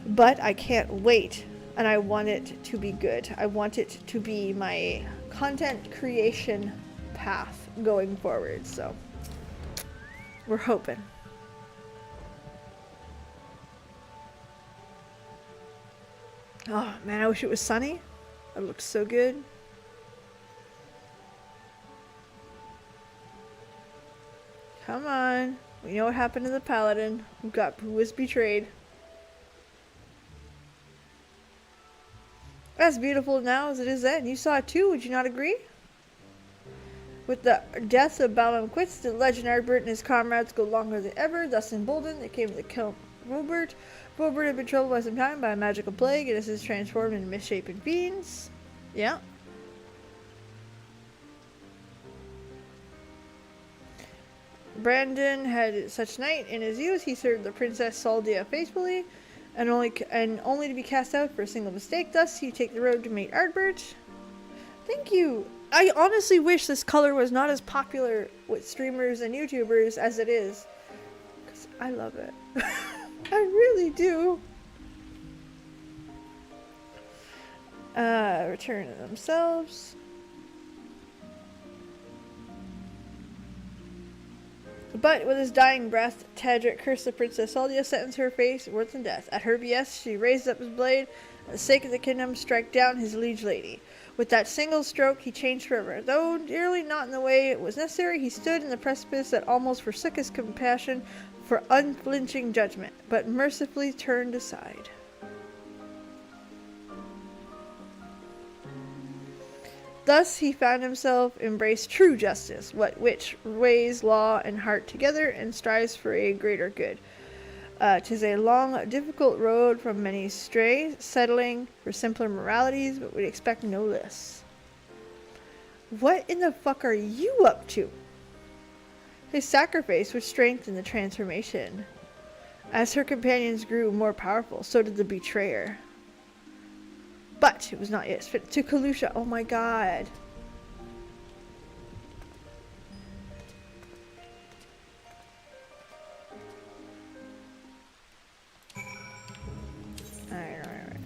but I can't wait, and I want it to be good. I want it to be my content creation path going forward, so we're hoping. Oh man, I wish it was sunny. It looks so good. Come on. We know what happened to the paladin who was betrayed. As beautiful now as it is then. You saw it too, would you not agree? With the death of Balam Quits, the legend Ardbert and his comrades go longer than ever. Thus emboldened, they came to kill Robert. Robert had been troubled by some time by a magical plague, and is transformed into misshapen fiends. Yeah. Brandon had such night in his youth. He served the Princess Saldia faithfully, and only to be cast out for a single mistake. Thus, he take the road to meet Ardbert. Thank you. I honestly wish this color was not as popular with streamers and YouTubers as it is, because I love it. I really do. Return to themselves. But with his dying breath, Tadric cursed the princess. Saldia sentenced her face worse than death. At her behest, she raised up his blade, for the sake of the kingdom, strike down his liege lady. With that single stroke, he changed forever. Though nearly not in the way it was necessary, he stood in the precipice that almost forsook his compassion for unflinching judgment, but mercifully turned aside. Thus he found himself embrace true justice, which weighs law and heart together and strives for a greater good. 'Tis a long, difficult road from many stray, settling for simpler moralities, but we'd expect no less. What in the fuck are you up to? His sacrifice would strengthen the transformation. As her companions grew more powerful, so did the betrayer. But it was not yet fit to Kalusha. Oh my god. Alright.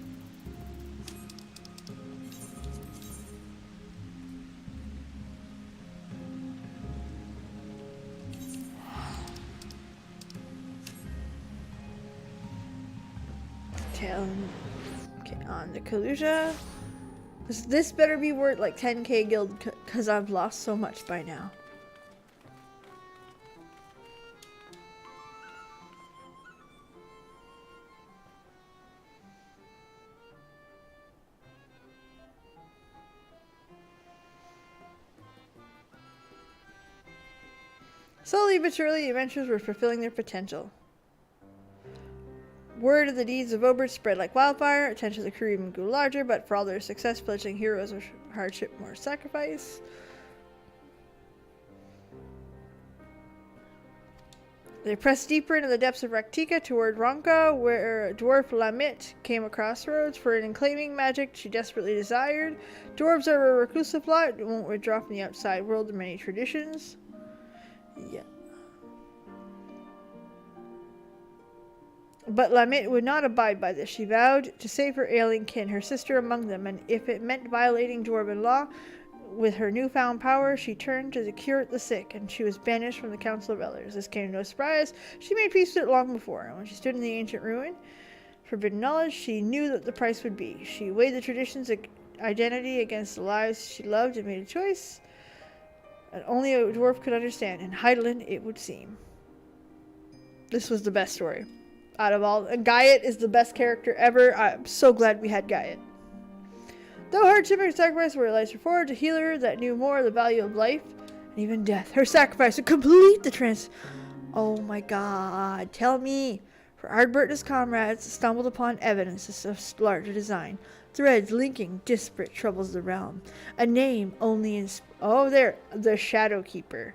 Tell him. Okay, on the Kalusha. This better be worth like 10k guild because I've lost so much by now. Slowly but surely, the adventurers were fulfilling their potential. Word of the deeds of Obert spread like wildfire. Attention to the crew even grew larger, but for all their success, pledging heroes of hardship, more sacrifice. They pressed deeper into the depths of Raktika toward Ronka, where dwarf Lamit came a crossroads for an enclaiming magic she desperately desired. Dwarves are a reclusive lot and won't withdraw from the outside world of many traditions. Yeah. But Lamit would not abide by this. She vowed to save her ailing kin, her sister among them, and if it meant violating dwarven law, with her newfound power, she turned to cure the sick, and she was banished from the Council of Elders. This came no surprise. She made peace with it long before, and when she stood in the ancient ruin, forbidden knowledge, she knew that the price would be. She weighed the tradition's identity against the lives she loved and made a choice that only a dwarf could understand. In Heidelin, it would seem. This was the best story. Out of all, and Gaiet is the best character ever. I'm so glad we had Gaiet. Though hardship and sacrifice were lives forward, a healer that knew more of the value of life and even death. Her sacrifice would complete the Oh my god, tell me. For Ardbert and his comrades stumbled upon evidences of larger design. Threads linking disparate troubles of the realm. A name only in... Oh, there. The Shadowkeeper.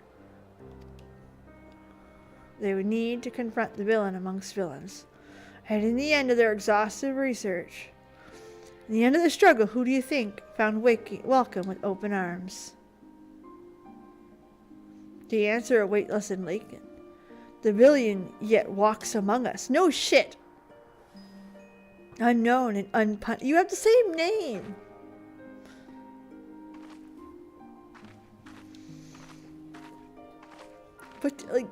They would need to confront the villain amongst villains. And in the end of their exhaustive research, in the end of the struggle, who do you think found welcome with open arms? The answer a weightless in Laken. The villain yet walks among us. No shit! Unknown and unpunished. You have the same name! But, like...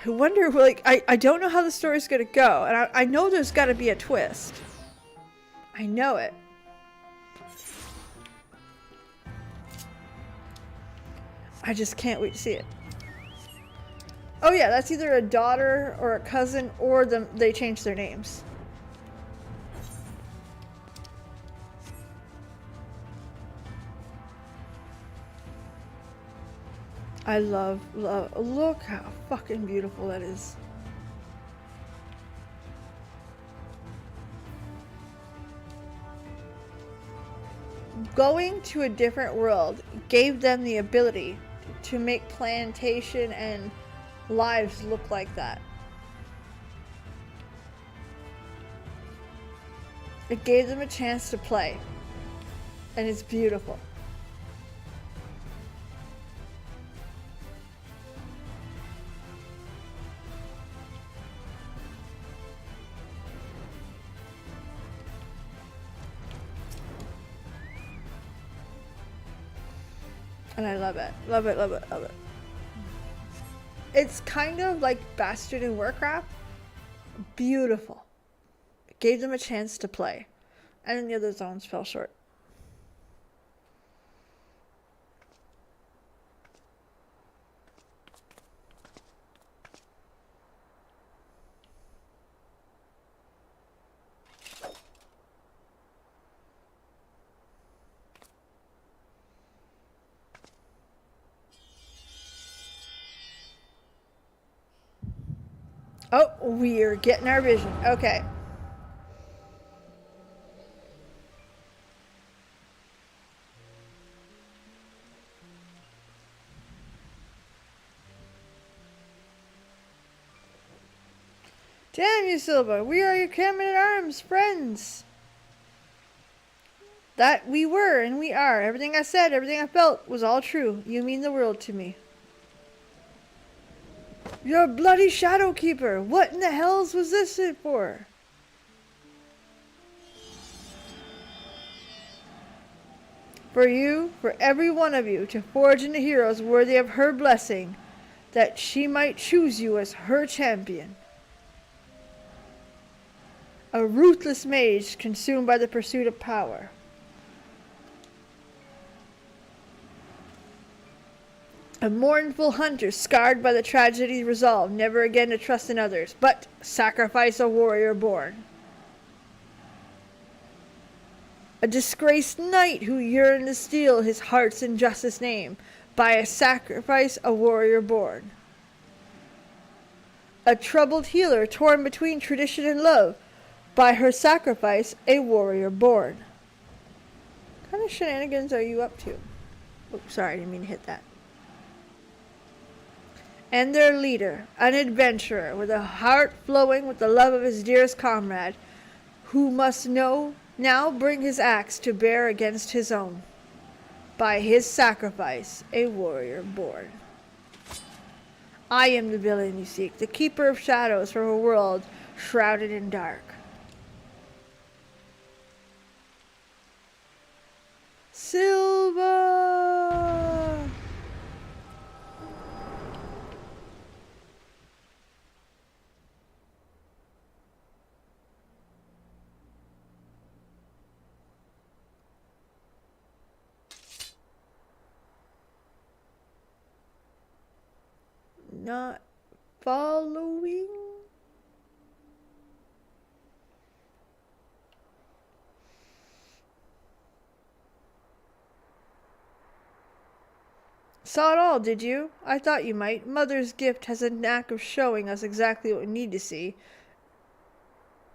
I wonder, like, I don't know how the story's gonna go, and I know there's gotta be a twist. I know it. I just can't wait to see it. Oh yeah, that's either a daughter or a cousin, or they changed their names. I love, look how fucking beautiful that is. Going to a different world gave them the ability to make plantation and lives look like that. It gave them a chance to play. And it's beautiful. And I love it. Love it, love it, love it. It's kind of like Bastard in Warcraft. Beautiful. Gave them a chance to play. And then the other zones fell short. Oh, we're getting our vision. Okay. Damn you, Silva. We are your Cameron at Arms friends. That we were and we are. Everything I said, everything I felt was all true. You mean the world to me. You're a bloody Shadow Keeper. What in the hells was this for? For you, for every one of you, to forge into heroes worthy of her blessing, that she might choose you as her champion. A ruthless mage consumed by the pursuit of power. A mournful hunter scarred by the tragedy resolved never again to trust in others, but sacrifice a warrior born. A disgraced knight who yearned to steal his heart's injustice name, by a sacrifice a warrior born. A troubled healer torn between tradition and love, by her sacrifice a warrior born. What kind of shenanigans are you up to? Oh, sorry, I didn't mean to hit that. And their leader, an adventurer with a heart flowing with the love of his dearest comrade, who must now bring his axe to bear against his own. By his sacrifice, a warrior born. I am the villain you seek, the keeper of shadows from a world shrouded in dark. Silva! Not following. Saw it all, did you? I thought you might. Mother's gift has a knack of showing us exactly what we need to see,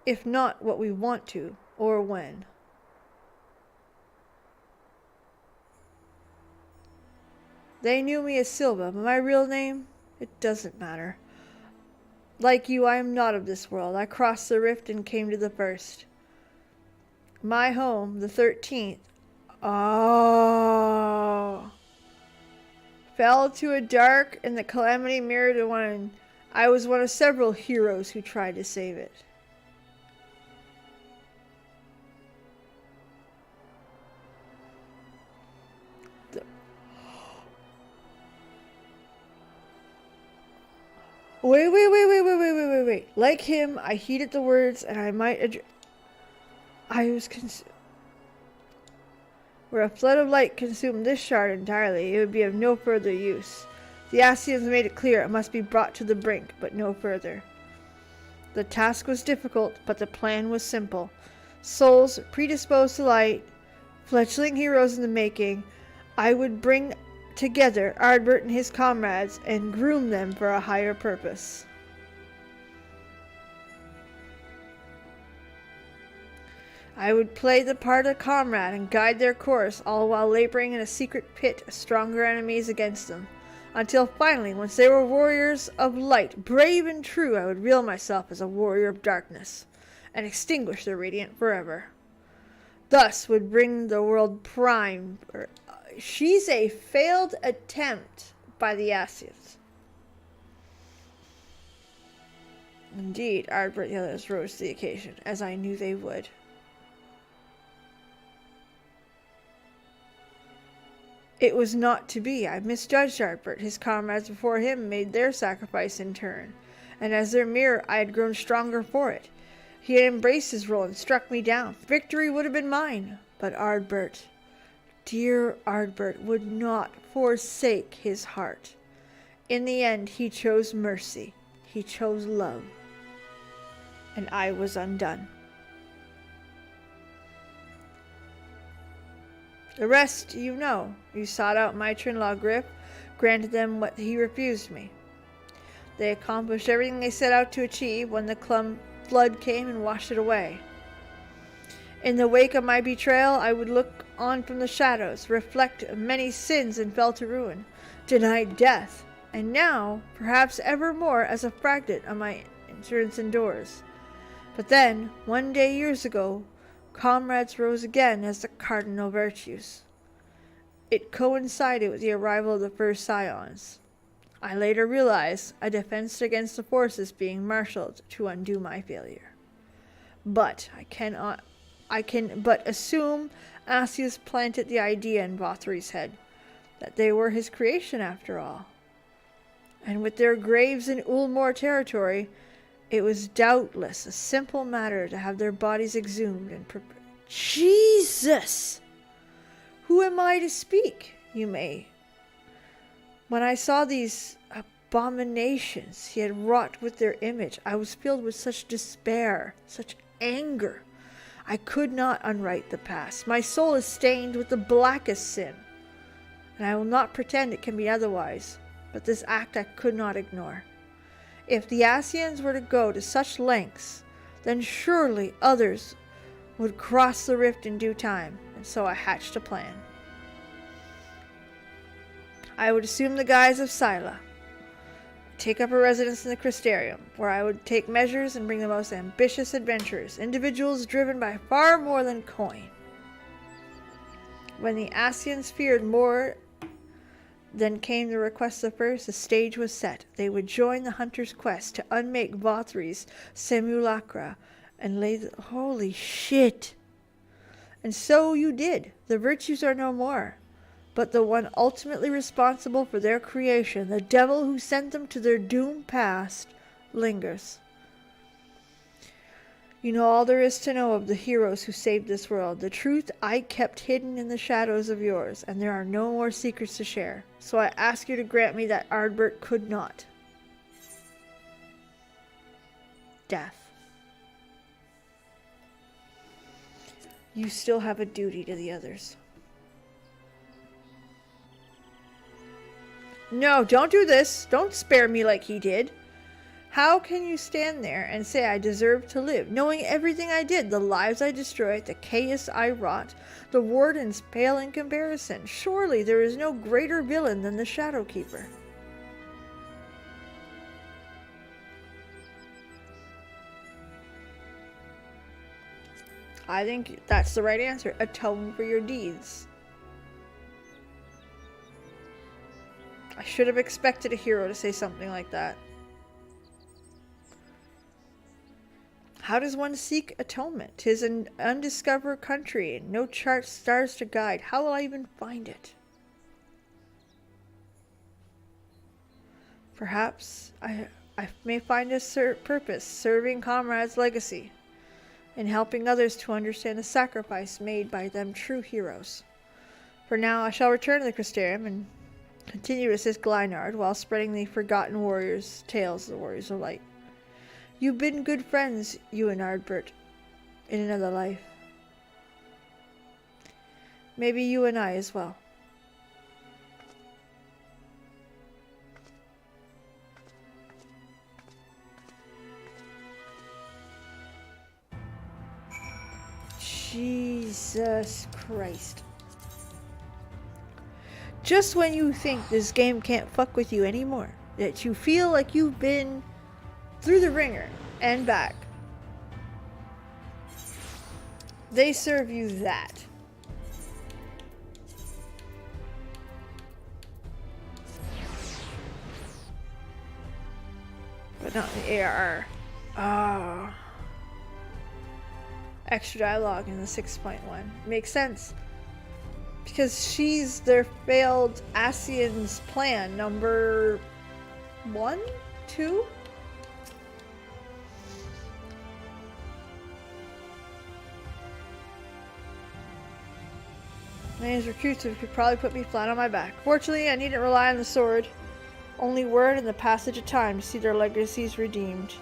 if not what we want to, or when. They knew me as Silva, but my real name? It doesn't matter. Like you, I am not of this world. I crossed the rift and came to the first. My home, the 13th. Oh. Fell to a dark and the calamity mirrored one. I was one of several heroes who tried to save it. Wait. Like him, I heeded the words, and I might where a flood of light consumed this shard entirely, it would be of no further use. The Ascians made it clear it must be brought to the brink, but no further. The task was difficult, but the plan was simple. Souls predisposed to light, fledgling heroes in the making, I would bring together Ardbert and his comrades and groom them for a higher purpose. I would play the part of comrade and guide their course, all while laboring in a secret pit of stronger enemies against them. Until finally, once they were warriors of light, brave and true, I would reel myself as a warrior of darkness, and extinguish their radiance forever. thus would bring the world prime. She's a failed attempt by the Asians. Indeed, Ardbert and the others rose to the occasion, as I knew they would. It was not to be. I misjudged Ardbert. His comrades before him made their sacrifice in turn, and as their mirror, I had grown stronger for it. He had embraced his role and struck me down. Victory would have been mine, but Ardbert, dear Ardbert, would not forsake his heart. In the end, he chose mercy. He chose love. And I was undone. The rest you know. You sought out my Trinlaw Griff, granted them what he refused me. They accomplished everything they set out to achieve when the flood came and washed it away. In the wake of my betrayal, I would look on from the shadows, reflect many sins and fell to ruin, denied death, and now, perhaps evermore, as a fragment of my endurance endures. But then, one day years ago, comrades rose again as the cardinal virtues. It coincided with the arrival of the first scions. I later realized a defense against the forces being marshaled to undo my failure. But I can but assume Asius planted the idea in Vothri's head that they were his creation after all. And with their graves in Ulmor territory, it was doubtless a simple matter to have their bodies exhumed and Jesus! Who am I to speak, you may? When I saw these abominations he had wrought with their image, I was filled with such despair, such anger. I could not unwrite the past. My soul is stained with the blackest sin, and I will not pretend it can be otherwise, but this act I could not ignore. If the Asians were to go to such lengths, then surely others would cross the rift in due time, and so I hatched a plan. I would assume the guise of Scylla, take up a residence in the Crystarium, where I would take measures and bring the most ambitious adventurers, individuals driven by far more than coin. When the Asians feared more than came the request of first, the stage was set. They would join the hunter's quest to unmake Vothri's simulacra and lay the... Holy shit! And so you did. The virtues are no more. But the one ultimately responsible for their creation, the devil who sent them to their doomed past, lingers. You know all there is to know of the heroes who saved this world. The truth I kept hidden in the shadows of yours, and there are no more secrets to share. So I ask you to grant me that Ardbert could not. Death. You still have a duty to the others. No, don't do this. Don't spare me like he did. How can you stand there and say I deserve to live, knowing everything I did, the lives I destroyed, the chaos I wrought? The wardens pale in comparison. Surely there is no greater villain than the Shadowkeeper. I think that's the right answer. Atone for your deeds. I should have expected a hero to say something like that. How does one seek atonement? 'Tis an undiscovered country, and no chart stars to guide. How will I even find it? Perhaps I may find a purpose serving comrades' legacy, and helping others to understand the sacrifice made by them true heroes. For now, I shall return to the Crystarium and continue to assist Glynard while spreading the forgotten warriors' tales of the Warriors of Light. You've been good friends, you and Ardbert, in another life. Maybe you and I as well. Jesus Christ. Just when you think this game can't fuck with you anymore, that you feel like you've been through the ringer and back, They serve you that. But not the ARR. Oh. Extra dialogue in the 6.1. Makes sense. Because she's their failed Asian's plan number 1? 2? These recruits could probably put me flat on my back. Fortunately, I needn't rely on the sword. Only word and the passage of time to see their legacies redeemed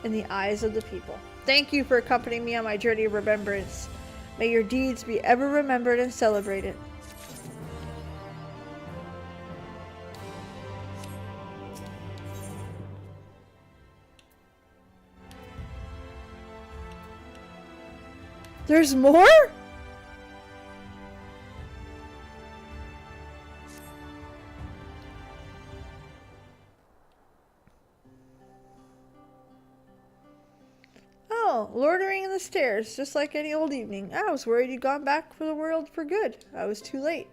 in the eyes of the people. Thank you for accompanying me on my journey of remembrance. May your deeds be ever remembered and celebrated. There's more? Oh, loitering in the stairs, just like any old evening. I was worried you'd gone back for the world for good. I was too late.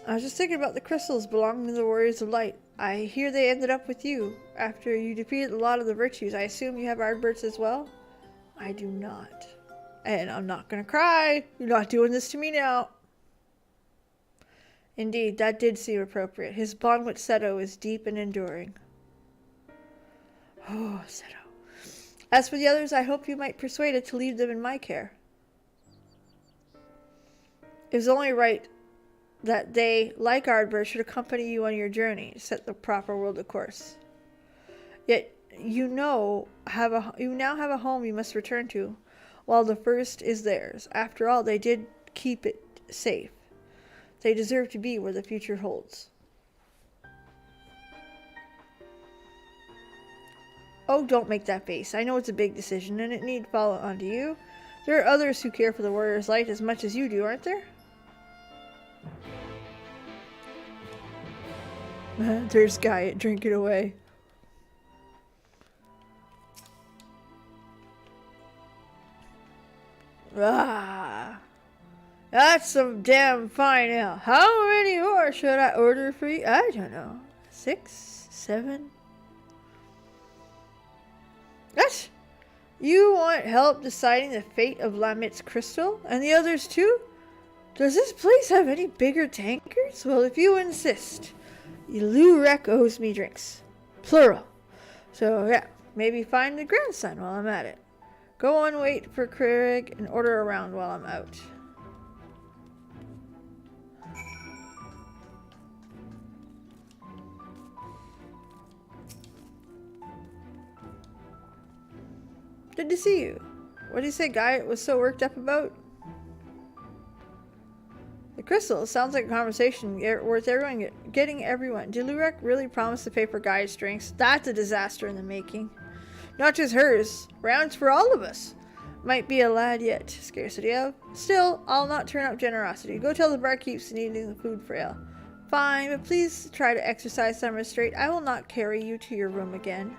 I was just thinking about the crystals belonging to the Warriors of Light. I hear they ended up with you. After you defeated a lot of the virtues, I assume you have Ardberts as well? I do not. And I'm not gonna cry. You're not doing this to me now. Indeed, that did seem appropriate. His bond with Seto is deep and enduring. Oh, Seto. As for the others, I hope you might persuade it to leave them in my care. It was only right that they, like Ardbert, should accompany you on your journey to set the proper world a course. Yet, you now have a home you must return to, while the first is theirs. After all, they did keep it safe. They deserve to be where the future holds. Oh, don't make that face. I know it's a big decision, and it need fall onto you. There are others who care for the Warrior's Light as much as you do, aren't there? There's Guy, drink it away. Ah, that's some damn fine ale. How many more should I order for you? I don't know. 6, 7. What? You want help deciding the fate of Lamit's crystal? And the others too? Does this place have any bigger tankers? Well, if you insist. Lurek owes me drinks. Plural. So, yeah, maybe find the grandson while I'm at it. Go on, wait for Craig, and order around while I'm out. Good to see you. What did you say Guy was so worked up about? The crystal sounds like a conversation worth getting everyone. Did Lurek really promise to pay for Guy's drinks? That's a disaster in the making. Not just hers. Rounds for all of us. Might be a lad yet. Scarcity of. Still, I'll not turn up generosity. Go tell the barkeeps needing the food for ale. Fine, but please try to exercise some restraint. I will not carry you to your room again.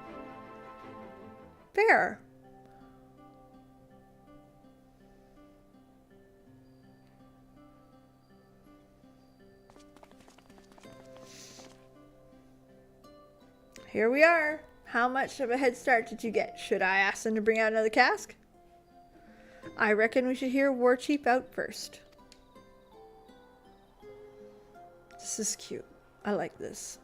Fair. Here we are. How much of a head start did you get? Should I ask them to bring out another cask? I reckon we should hear Warchief out first. This is cute. I like this.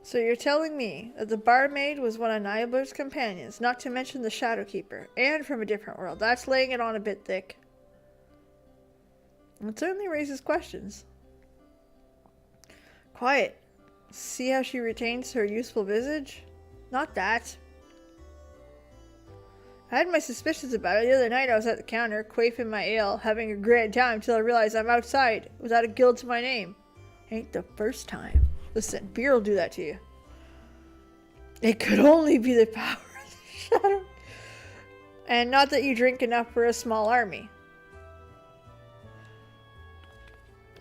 So you're telling me that the barmaid was one of Nibler's companions, not to mention the Shadowkeeper, and from a different world. That's laying it on a bit thick. It certainly raises questions. Quiet. See how she retains her useful visage? Not that. I had my suspicions about it. The other night I was at the counter, quaffing my ale, having a grand time till I realized I'm outside, without a guild to my name. Ain't the first time. Listen, beer will do that to you. It could only be the power of the shadow. And not that you drink enough for a small army.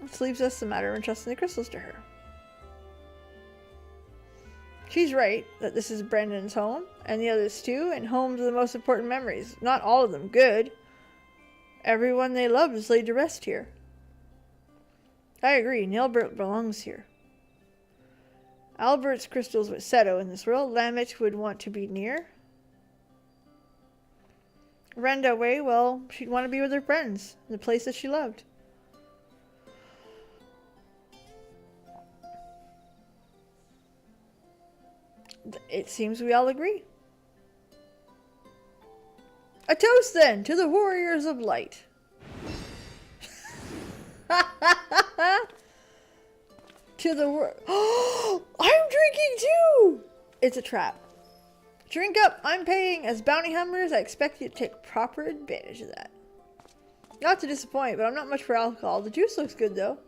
Which leaves us the matter of entrusting the crystals to her. She's right that this is Brendan's home, and the others too, and homes are the most important memories. Not all of them good. Everyone they loved is laid to rest here. I agree, Nilbert belongs here. Albert's crystals with Seto in this world. Lamech would want to be near. Renda Way, well, she'd want to be with her friends, in the place that she loved. It seems we all agree. A toast then to the warriors of light. To the Oh, I'm drinking too! It's a trap. Drink up, I'm paying. As bounty hunters, I expect you to take proper advantage of that. Not to disappoint, but I'm not much for alcohol. The juice looks good though.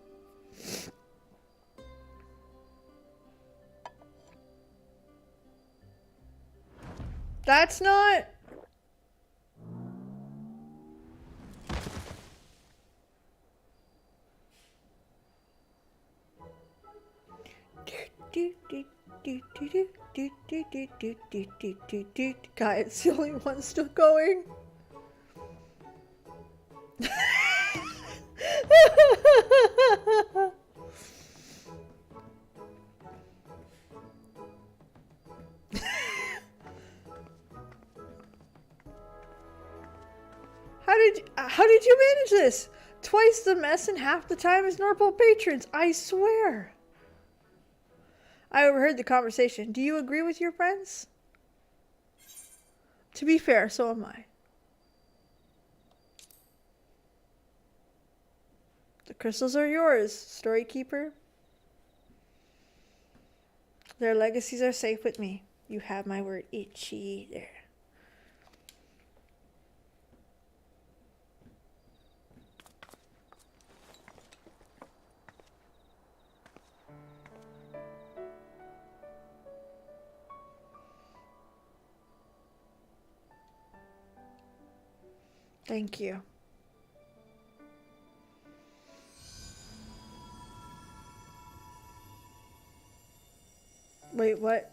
That's not... Guy, it's the only one still going. How did you manage this? Twice the mess and half the time as Norpal patrons, I swear. I overheard the conversation. Do you agree with your friends? To be fair, so am I. The crystals are yours, Storykeeper. Their legacies are safe with me. You have my word. Itchy there. Thank you. Wait, what?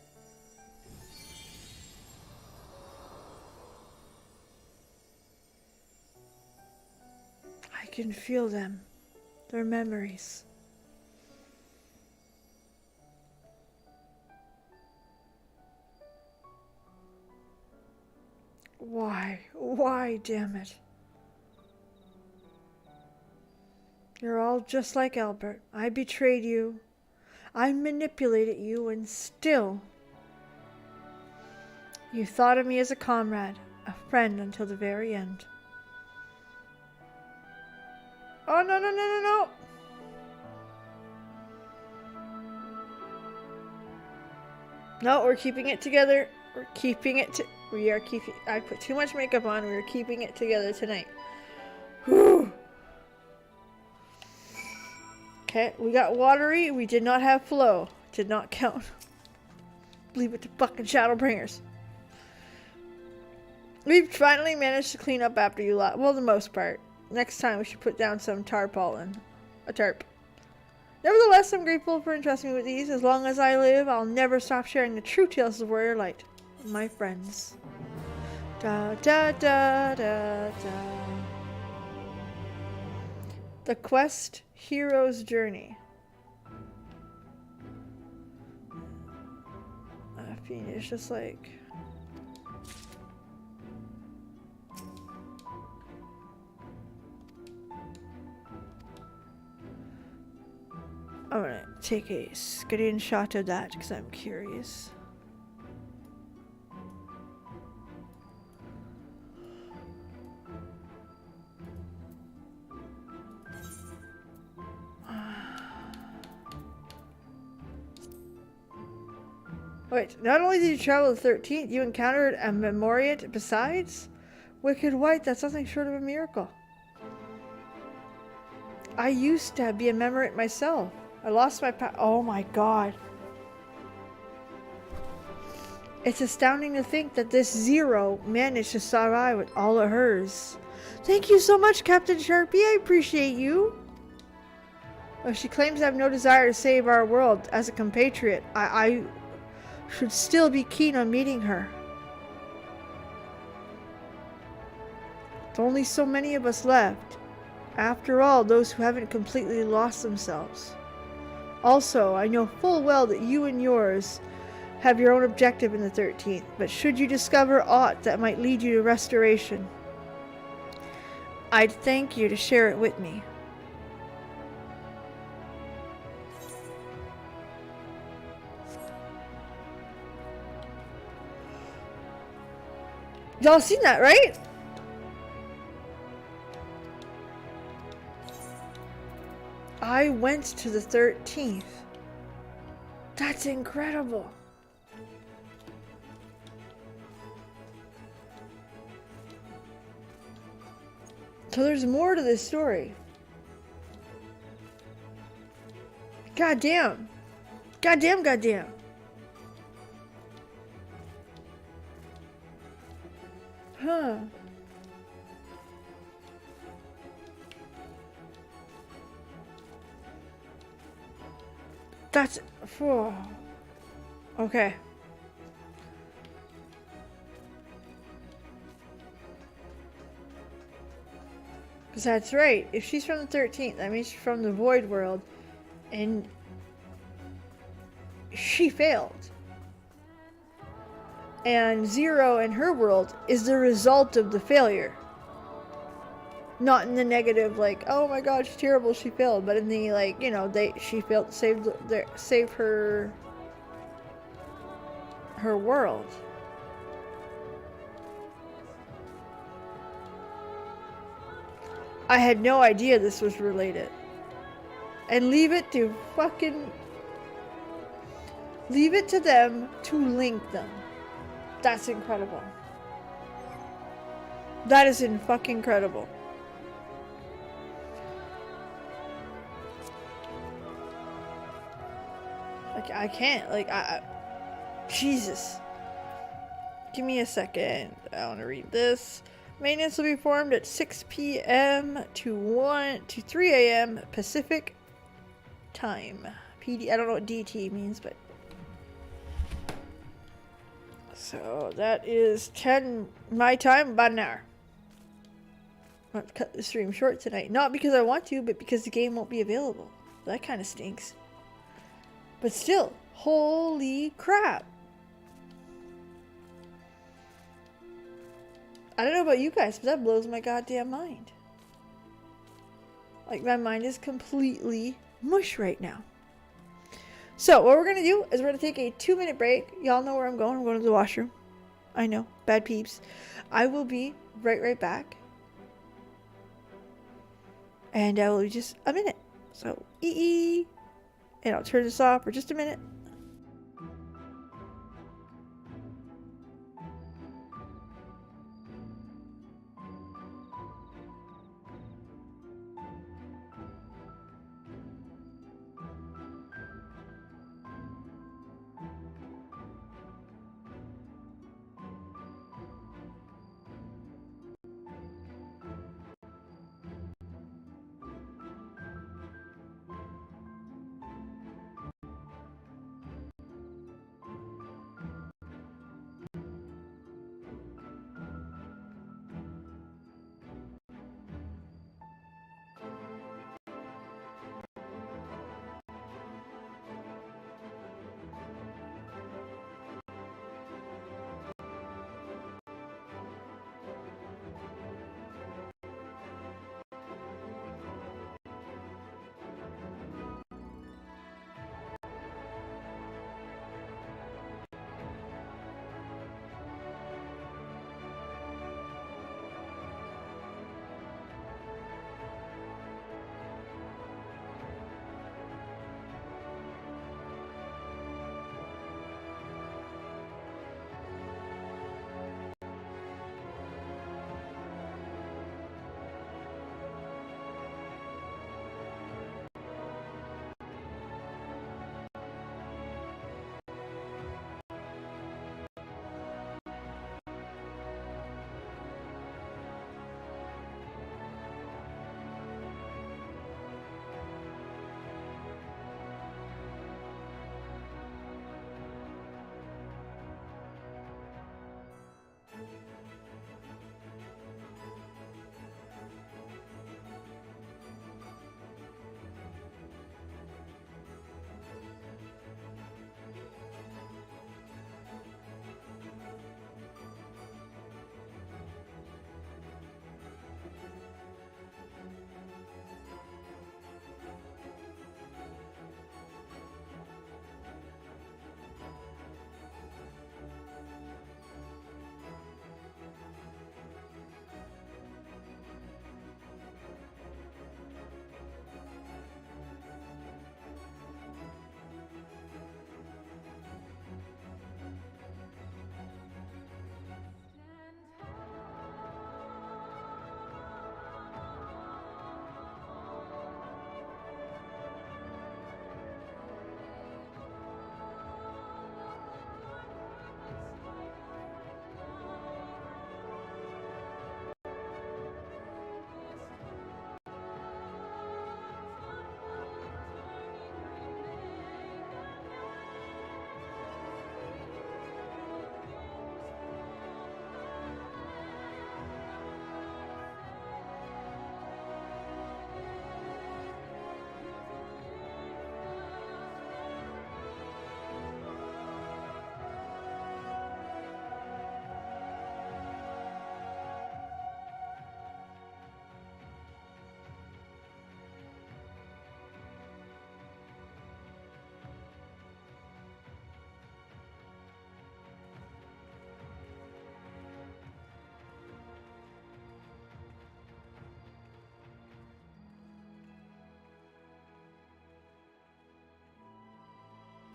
I can feel them. Their memories. Why? Why, damn it? You're all just like Albert. I betrayed you. I manipulated you, and still you thought of me as a comrade, a friend until the very end. Oh, no, no, no, no, no! No, we're keeping it together. We're keeping it we are keeping... I put too much makeup on. We're keeping it together tonight. Whew. Okay, we got watery. We did not have flow. Did not count. Leave it to fucking Shadowbringers. We've finally managed to clean up after you lot. Well, the most part. Next time we should put down some tarpaulin. A tarp. Nevertheless, I'm grateful for entrusting me with these. As long as I live, I'll never stop sharing the true tales of Warrior Light with my friends. Da da da da da. The quest hero's journey. It's just like... I'm gonna take a screenshot of that because I'm curious. Wait, not only did you travel the 13th, you encountered a Memoriat besides? Wicked White, that's nothing short of a miracle. I used to be a Memoriat myself. I lost my oh my god. It's astounding to think that this Zero managed to survive with all of hers. Thank you so much, Captain Sharpie. I appreciate you. Well, she claims I have no desire to save our world. As a compatriot, I should still be keen on meeting her. There's only so many of us left. After all, those who haven't completely lost themselves. Also, I know full well that you and yours have your own objective in the 13th, but should you discover aught that might lead you to restoration, I'd thank you to share it with me. Y'all seen that, right? I went to the 13th. That's incredible. So there's more to this story. Goddamn. Goddamn. Huh. That's... Whoa. Okay. Because that's right. If she's from the 13th, that means she's from the Void World. And... she failed. And Zero and her world is the result of the failure. Not in the negative, like, oh my god, she's terrible, she failed, but in the, like, you know, she failed to save her world. I had no idea this was related. And leave it to them to link them. That's incredible. That is fucking incredible. Like, I can't, like, Jesus. Give me a second. I want to read this. Maintenance will be formed at 6 p.m. to 3 a.m. Pacific time. PD, I don't know what DT means, but... So, that is 10 my time, about an hour. I want to cut the stream short tonight. Not because I want to, but because the game won't be available. That kind of stinks. But still, holy crap. I don't know about you guys, but that blows my goddamn mind. Like, my mind is completely mush right now. So, what we're going to do is we're going to take a 2-minute break. Y'all know where I'm going. I'm going to the washroom. I know. Bad peeps. I will be right back. And I will be just a minute. So, and I'll turn this off for just a minute.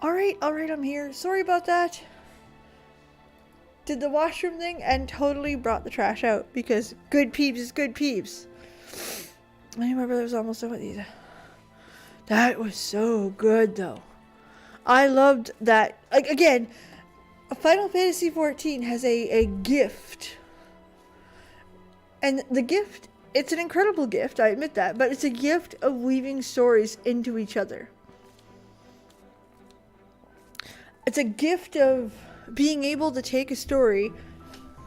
Alright, I'm here. Sorry about that. Did the washroom thing and totally brought the trash out because good Peebs is good Peebs. I remember there was almost done with these. That was so good though. I loved that. Like, again, Final Fantasy XIV has a gift. And the gift, it's an incredible gift, I admit that, but it's a gift of weaving stories into each other. It's a gift of being able to take a story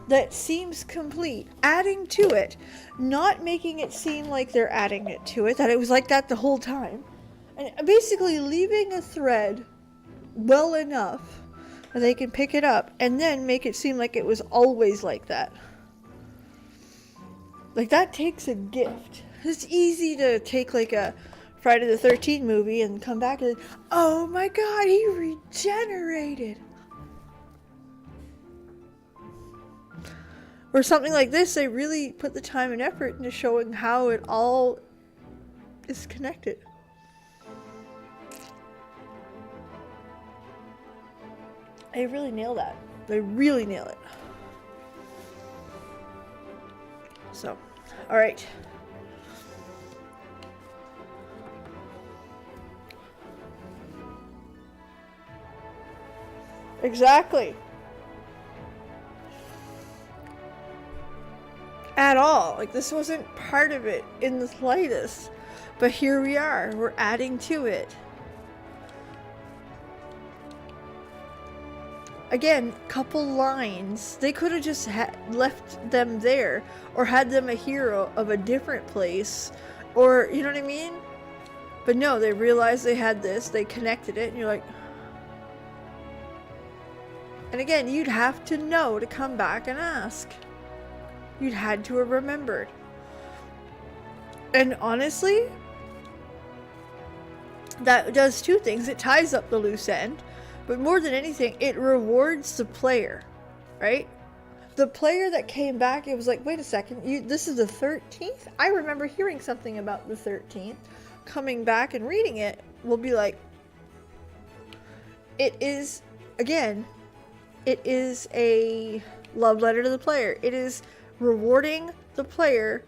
that seems complete, adding to it, not making it seem like they're adding it to it, that it was like that the whole time, and basically leaving a thread well enough that they can pick it up and then make it seem like it was always like that. Like, that takes a gift. It's easy to take like a Friday the 13th movie and come back and, oh my god, he regenerated. Or something like this, they really put the time and effort into showing how it all is connected. They really nail that. They really nail it. So, alright. Exactly. At all. Like, this wasn't part of it in the slightest. But here we are. We're adding to it. Again, couple lines. They could have just left them there. Or had them a hero of a different place. Or, you know what I mean? But no, they realized they had this. They connected it. And you're like... And again, you'd have to know to come back and ask. You'd had to have remembered. And honestly, that does two things. It ties up the loose end, but more than anything, it rewards the player, right? The player that came back, it was like, wait a second, this is the 13th? I remember hearing something about the 13th. Coming back and reading it will be like, it is, again, it is a love letter to the player. It is rewarding the player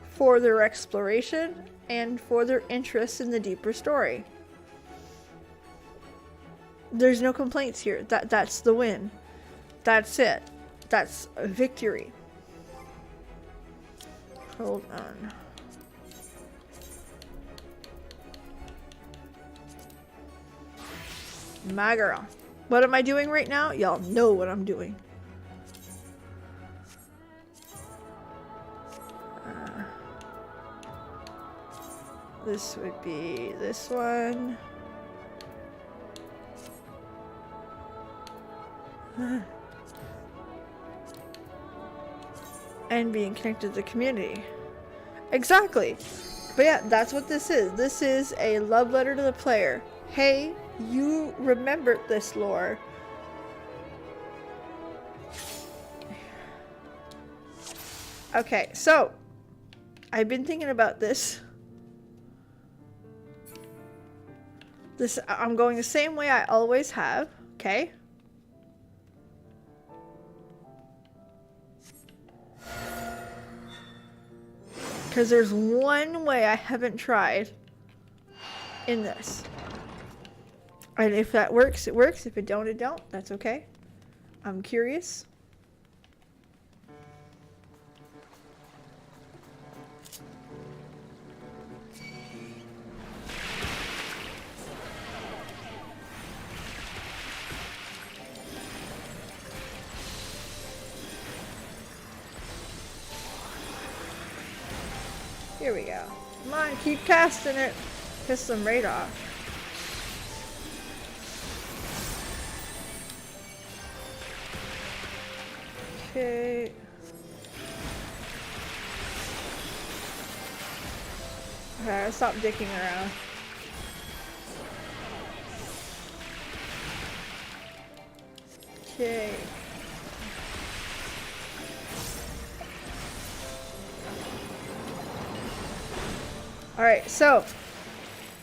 for their exploration and for their interest in the deeper story. There's no complaints here. That's the win. That's it. That's a victory. Hold on. My girl. What am I doing right now? Y'all know what I'm doing. This would be this one. And being connected to the community. Exactly. But yeah, that's what this is. This is a love letter to the player. Hey, you remembered this lore. Okay, so I've been thinking about this. I'm going the same way I always have, okay? Because there's one way I haven't tried in this. And if that works, it works. If it don't, it don't. That's okay. I'm curious. Here we go. Come on, keep casting it. Piss them right off. Okay. Okay, I'll stop dicking around. Okay. Alright, so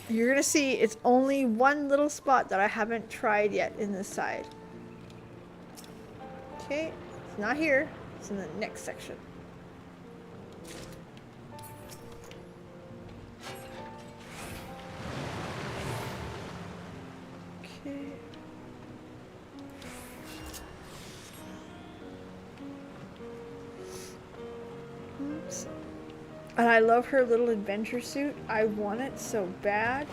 You're gonna see it's only one little spot that I haven't tried yet in this side. Okay, it's not here. It's in the next section. Okay. Oops. And I love her little adventure suit. I want it so bad.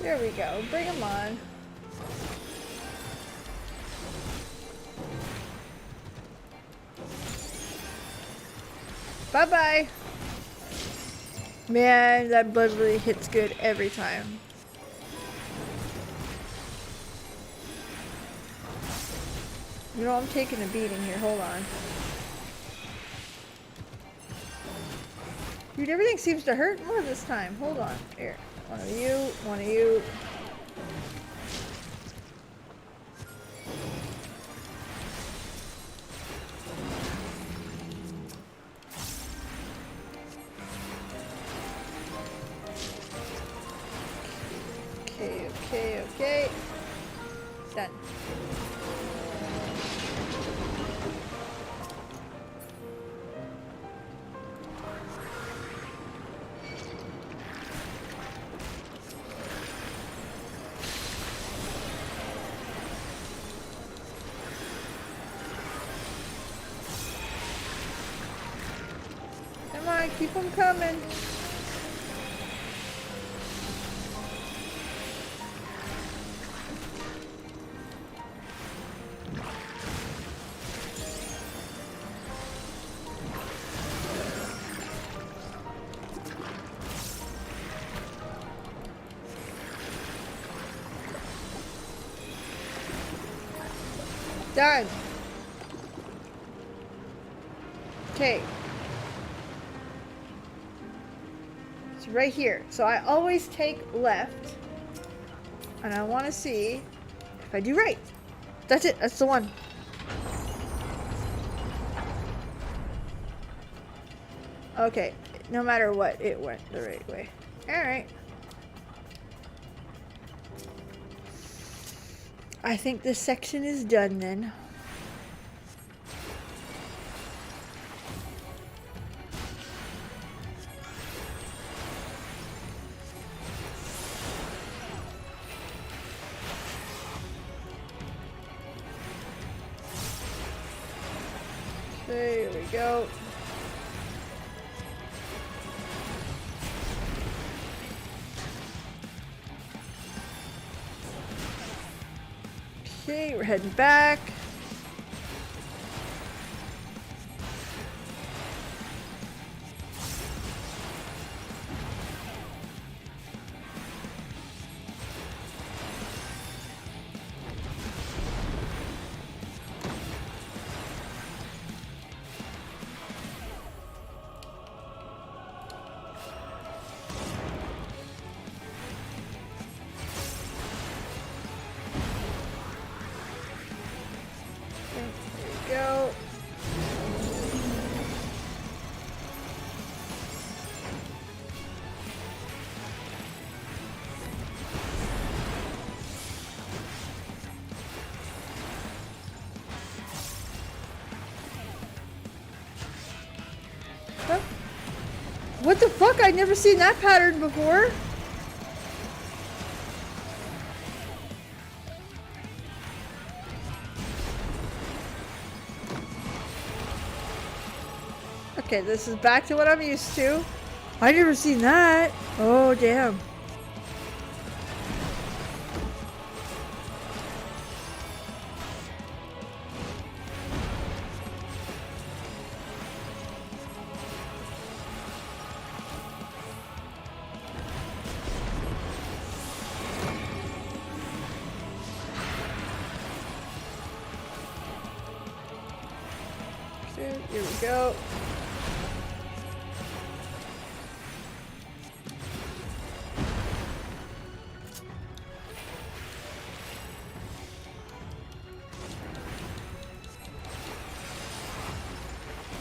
There we go. Bring them on. Bye-bye. Man, that blood really hits good every time. You know, I'm taking a beating here. Hold on. Dude, everything seems to hurt more this time. Hold on. Here. One of you. One of you. Okay. Done. Come on, keep them coming. Done. Okay. It's right here. So I always take left. And I want to see if I do right. That's it. That's the one. Okay. No matter what, it went the right way. Alright. I think this section is done then. There we go. Okay, we're heading back. Go. Huh? What the fuck? I'd never seen that pattern before. Okay, this is back to what I'm used to. I never seen that. Oh, damn. Here we go.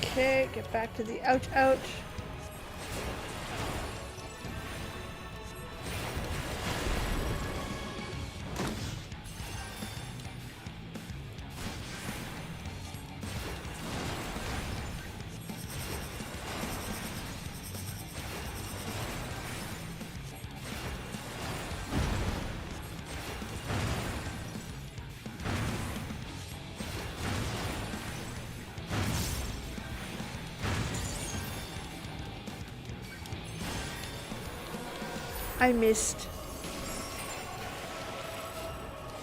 Okay, get back to the ouch ouch. I missed.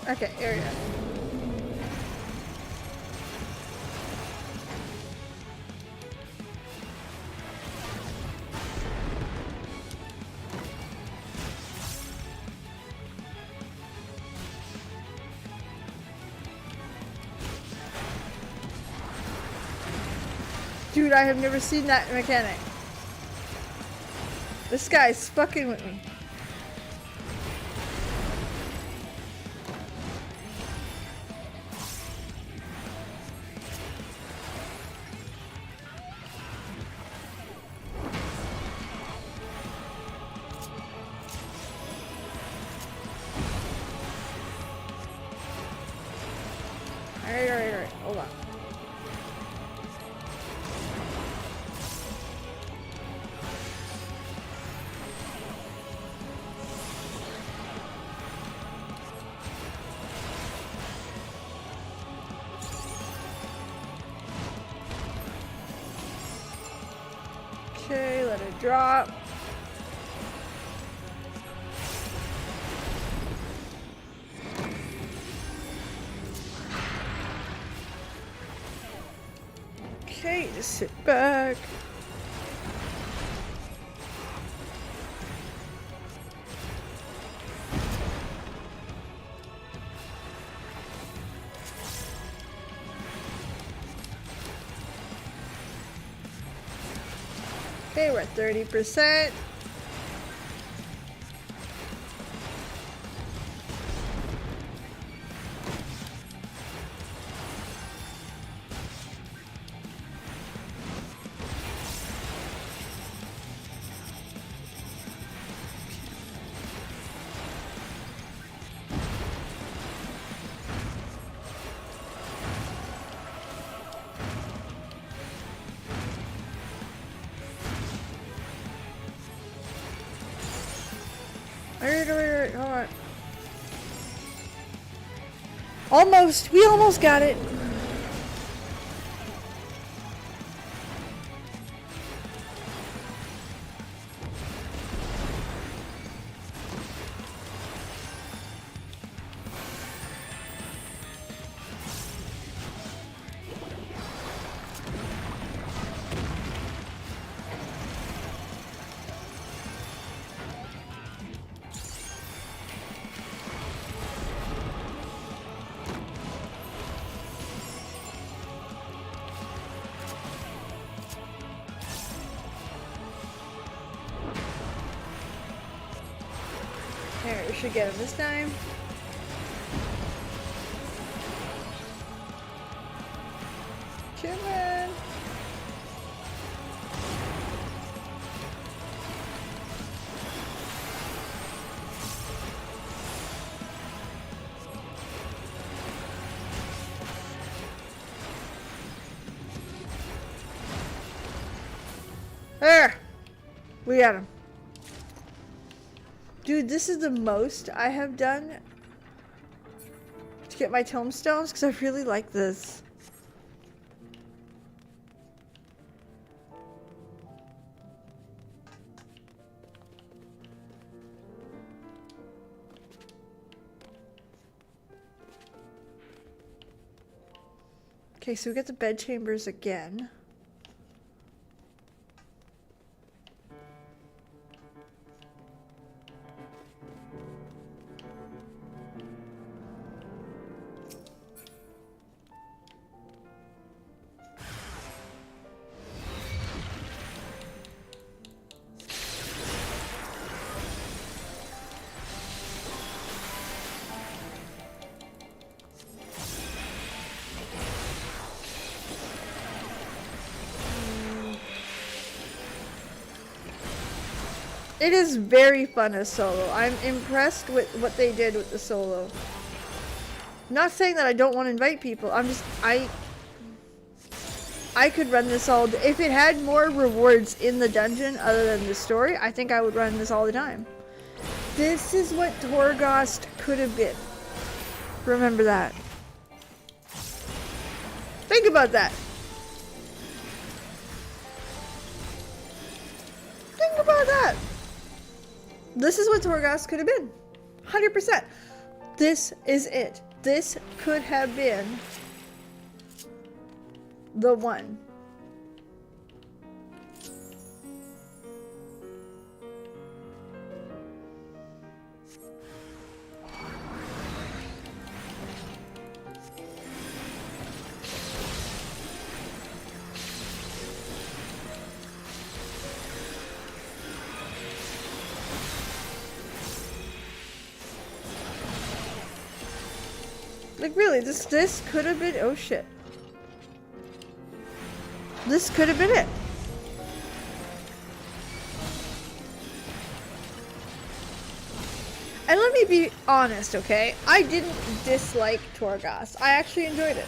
Okay, here we go. Dude, I have never seen that mechanic. This guy's fucking with me. Alright, hold on. Okay, let it drop. Okay, just sit back. Okay, we're at 30%. Alright, hold on. Almost! We almost got it! Alright, we should get him this time. Come on. There! We got him. Dude, this is the most I have done to get my tombstones because I really like this. Okay, so we get the bed chambers again. It is very fun as solo. I'm impressed with what they did with the solo. Not saying that I don't want to invite people. I'm just, I could run this all day. If it had more rewards in the dungeon other than the story, I think I would run this all the time. This is what Torghast could have been. Remember that. Think about that. Think about that. This is what Torghast could have been. 100%. This is it. This could have been the one. Like really, this could have been, oh shit. This could have been it. And let me be honest, okay? I didn't dislike Torghast. I actually enjoyed it.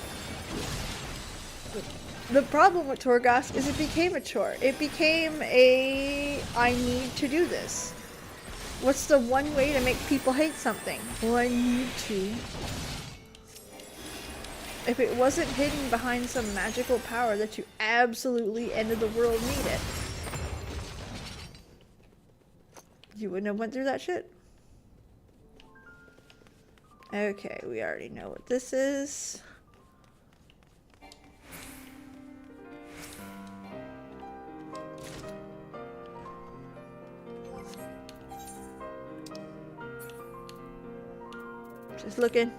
The problem with Torghast is it became a chore. It became a, I need to do this. What's the one way to make people hate something? Well, I need to. If it wasn't hidden behind some magical power that you absolutely end of the world needed, you wouldn't have went through that shit. Okay, we already know what this is. Just looking.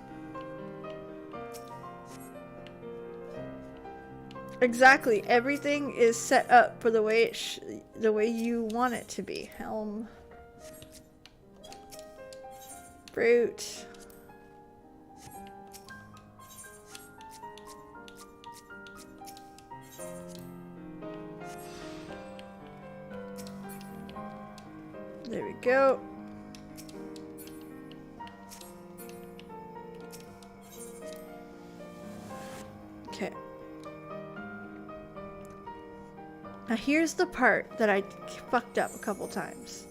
Exactly. Everything is set up for the way the way you want it to be. Helm. Brute. There we go. Okay. Now here's the part that I fucked up a couple times.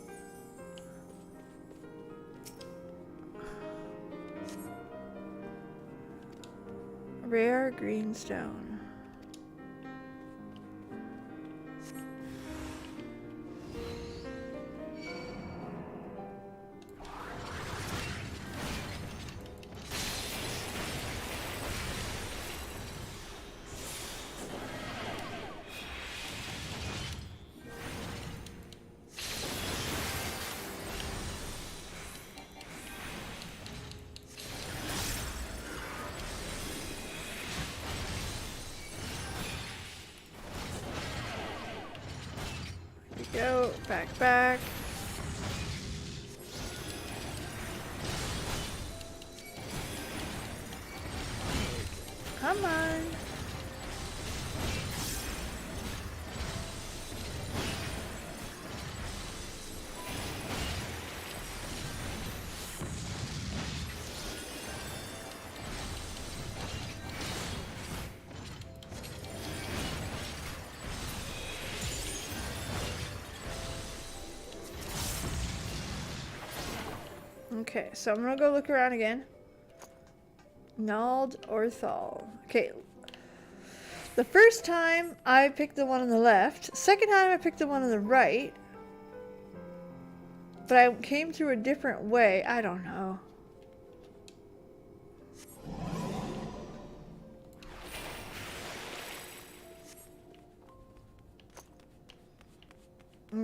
Rare greenstone. Go back. Come on. Okay, so I'm gonna go look around again. Nald or Thal. Okay. The first time I picked the one on the left. Second time I picked the one on the right. But I came through a different way. I don't know.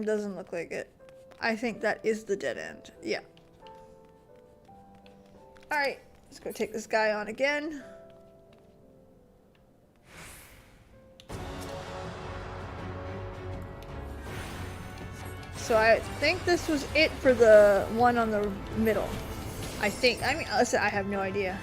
Doesn't look like it. I think that is the dead end. Yeah. Alright, let's go take this guy on again. So I think this was it for the one on the middle. I think. I mean, listen, I have no idea.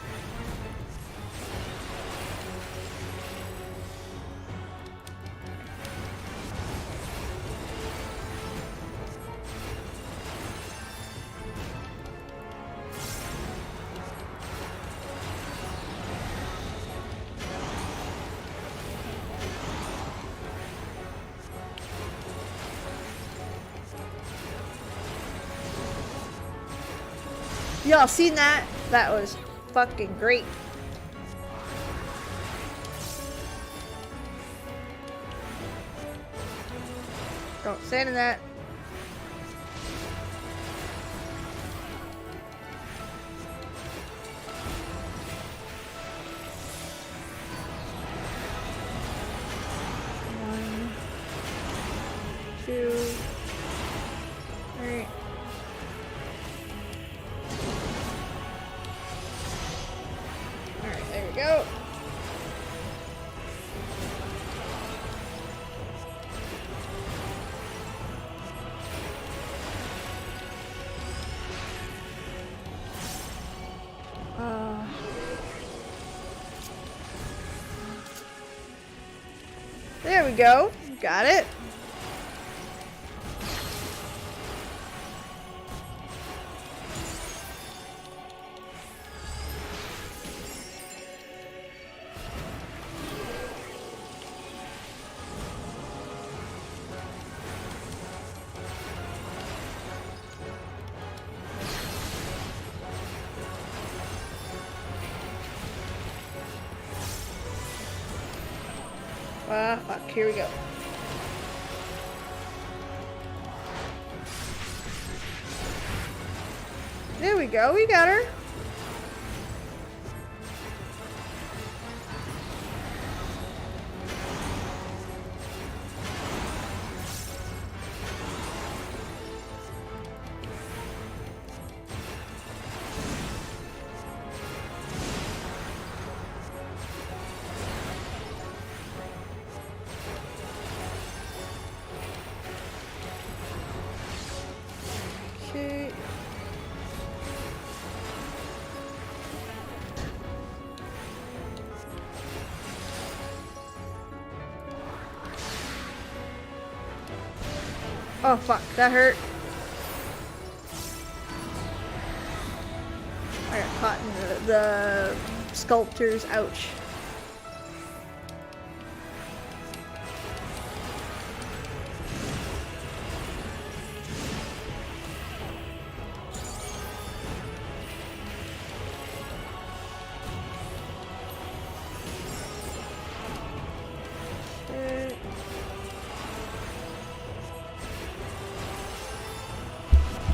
Y'all seen that? That was fucking great. Don't stand in that. One, two, three. Alright, there we go. There we go. Got it. Fuck, here we go. There we go, we got her. Okay. Oh fuck, that hurt. I got caught in the sculptors, ouch.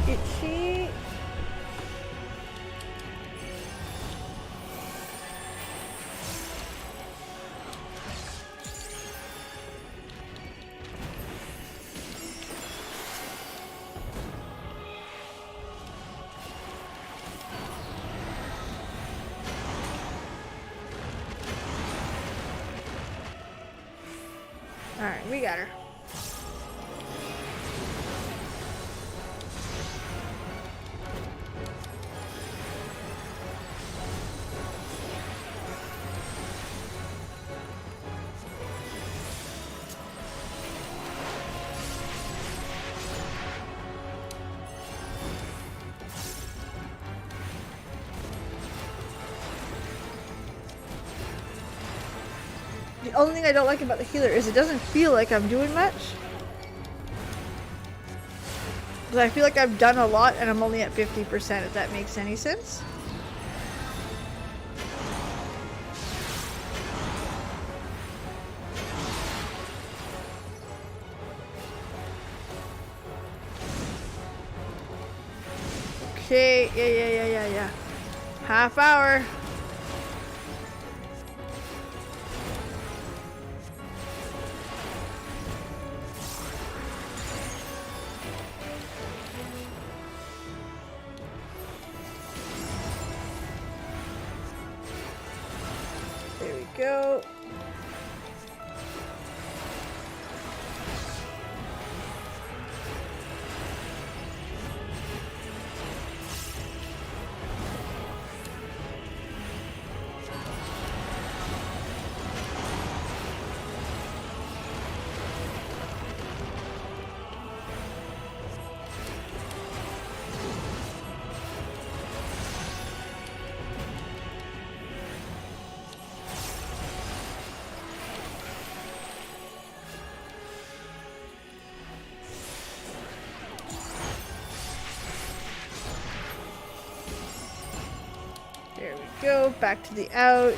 Itchy. All right, we got her. The only thing I don't like about the healer is it doesn't feel like I'm doing much. But I feel like I've done a lot and I'm only at 50%, if that makes any sense. Okay, yeah. Half hour. There we go. go. Back to the ouch.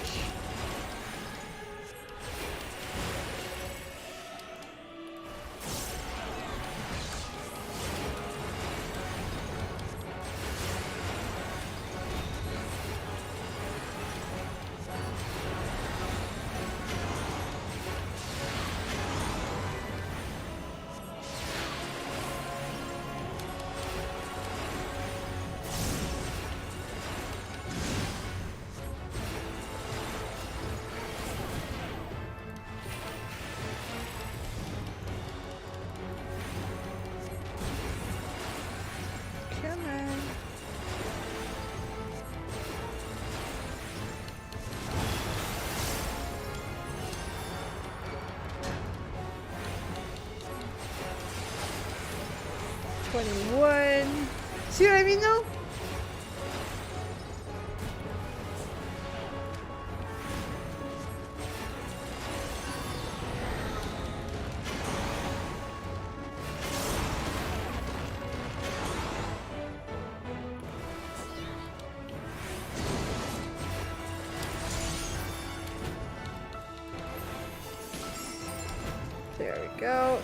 Come on. $21. See what I mean though? There we go.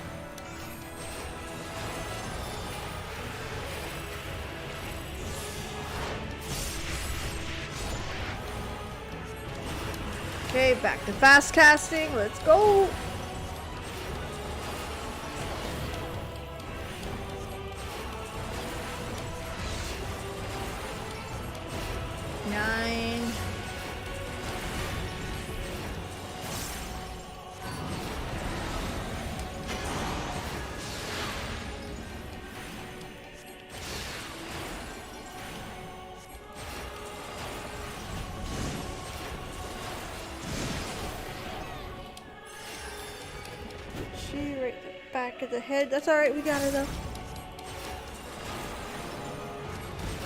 Okay, back to fast casting. Let's go. Nine. She right at the back of the head. That's alright, we got it though.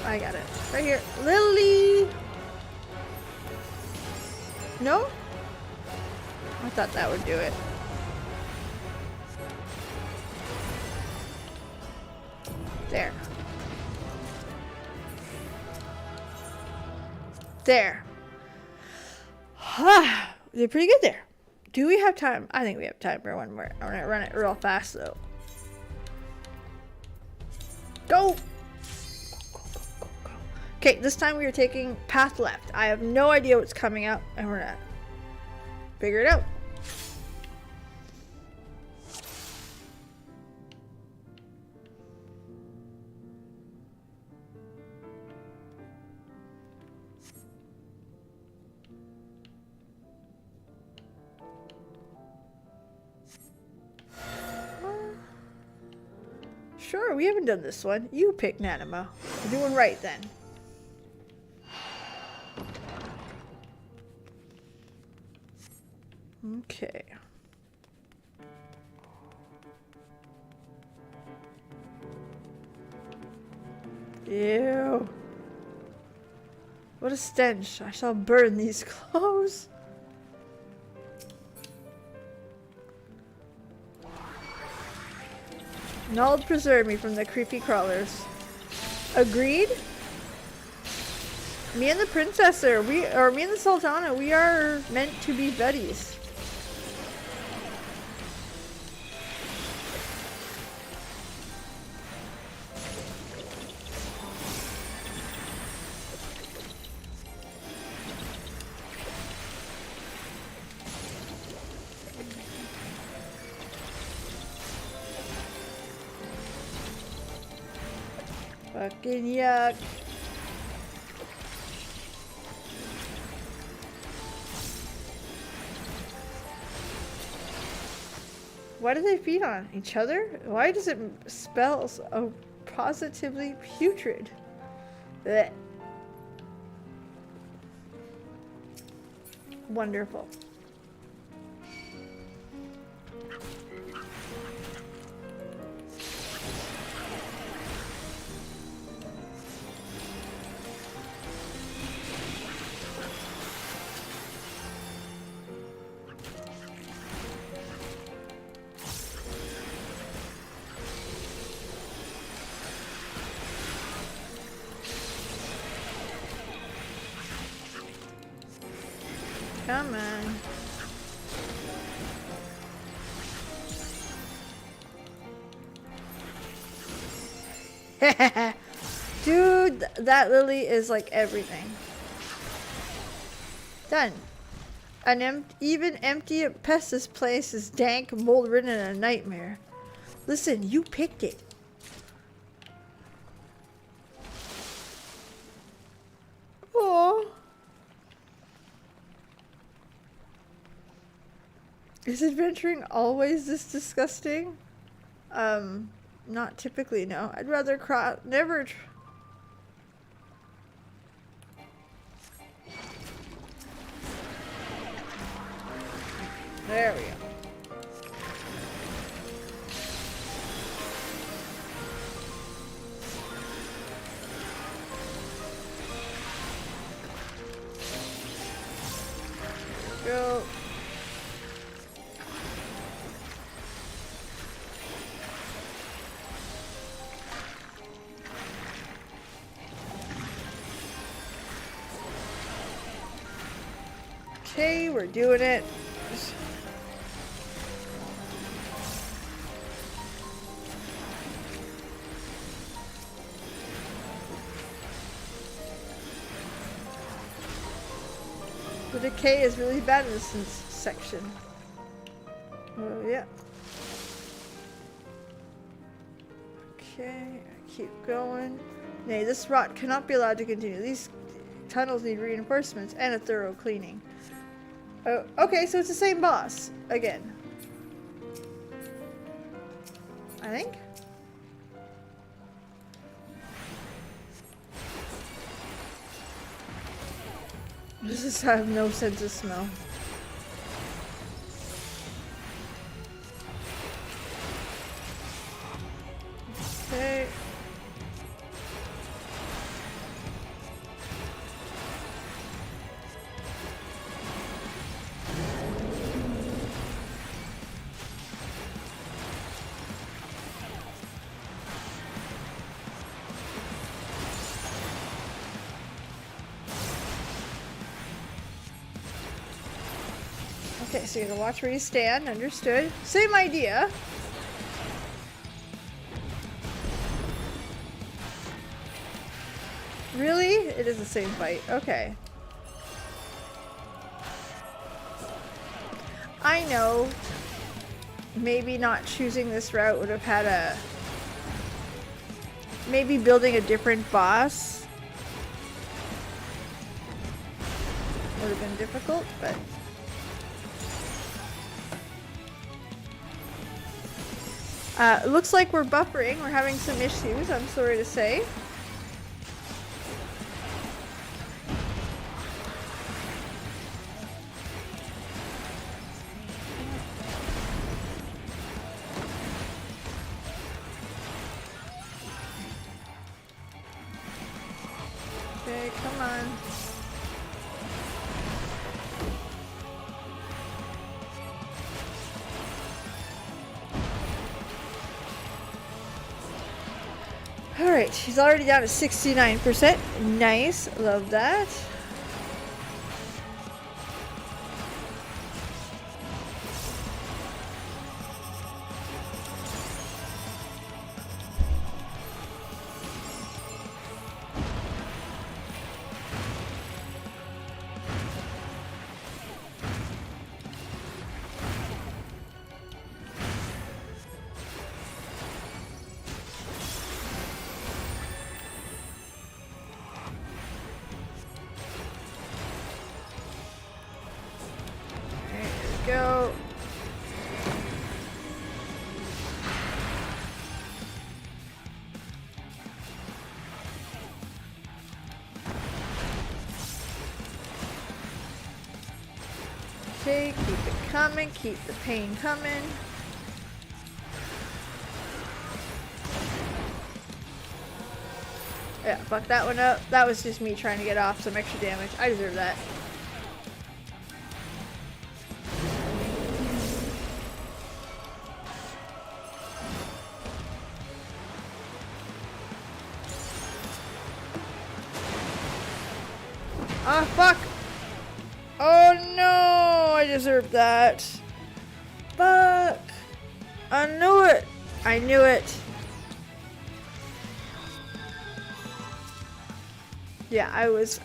I got it. Right here. Lily! No? I thought that would do it. There. There. They're pretty good there. Do we have time? I think we have time for one more. I'm gonna run it real fast though. Go! Okay, this time we are taking path left. I have no idea what's coming up, and we're gonna figure it out. Sure, we haven't done this one. You pick Nanima. We're doing right then. Okay. Ew. What a stench. I shall burn these clothes. Null preserve me from the creepy crawlers. Agreed? Me and the princess are, me and the sultana, we are meant to be buddies. Fucking yuck. Why do they feed on each other? Why does it smell so positively putrid? Blech. Wonderful. Come on. Dude, that lily is like everything. Done. Even empty at best, this place is dank, mold-ridden, and a nightmare. Listen, you picked it. Oh. Is adventuring always this disgusting? Not typically, no. I'd rather never. There we go. Go. Okay, we're doing it. The decay is really bad in this section. Oh, yeah. Okay, keep going. Nay, this rot cannot be allowed to continue. These tunnels need reinforcements and a thorough cleaning. Oh, okay, so it's the same boss again. I think. This is have no sense of smell. Okay. Okay, so you gotta watch where you stand, understood. Same idea. Really? It is the same fight. Okay. I know maybe not choosing this route would have had a... Maybe building a different boss would have been difficult, but... it looks like we're buffering. We're having some issues, I'm sorry to say. Okay, come on. Alright, she's already down to 69%. Nice, love that. Go. Okay, keep it coming, keep the pain coming. Yeah, fuck that one up. That was just me trying to get off some extra damage. I deserve that. Ah, fuck! Oh no, I deserved that. Fuck. I knew it. I knew it. Yeah, I was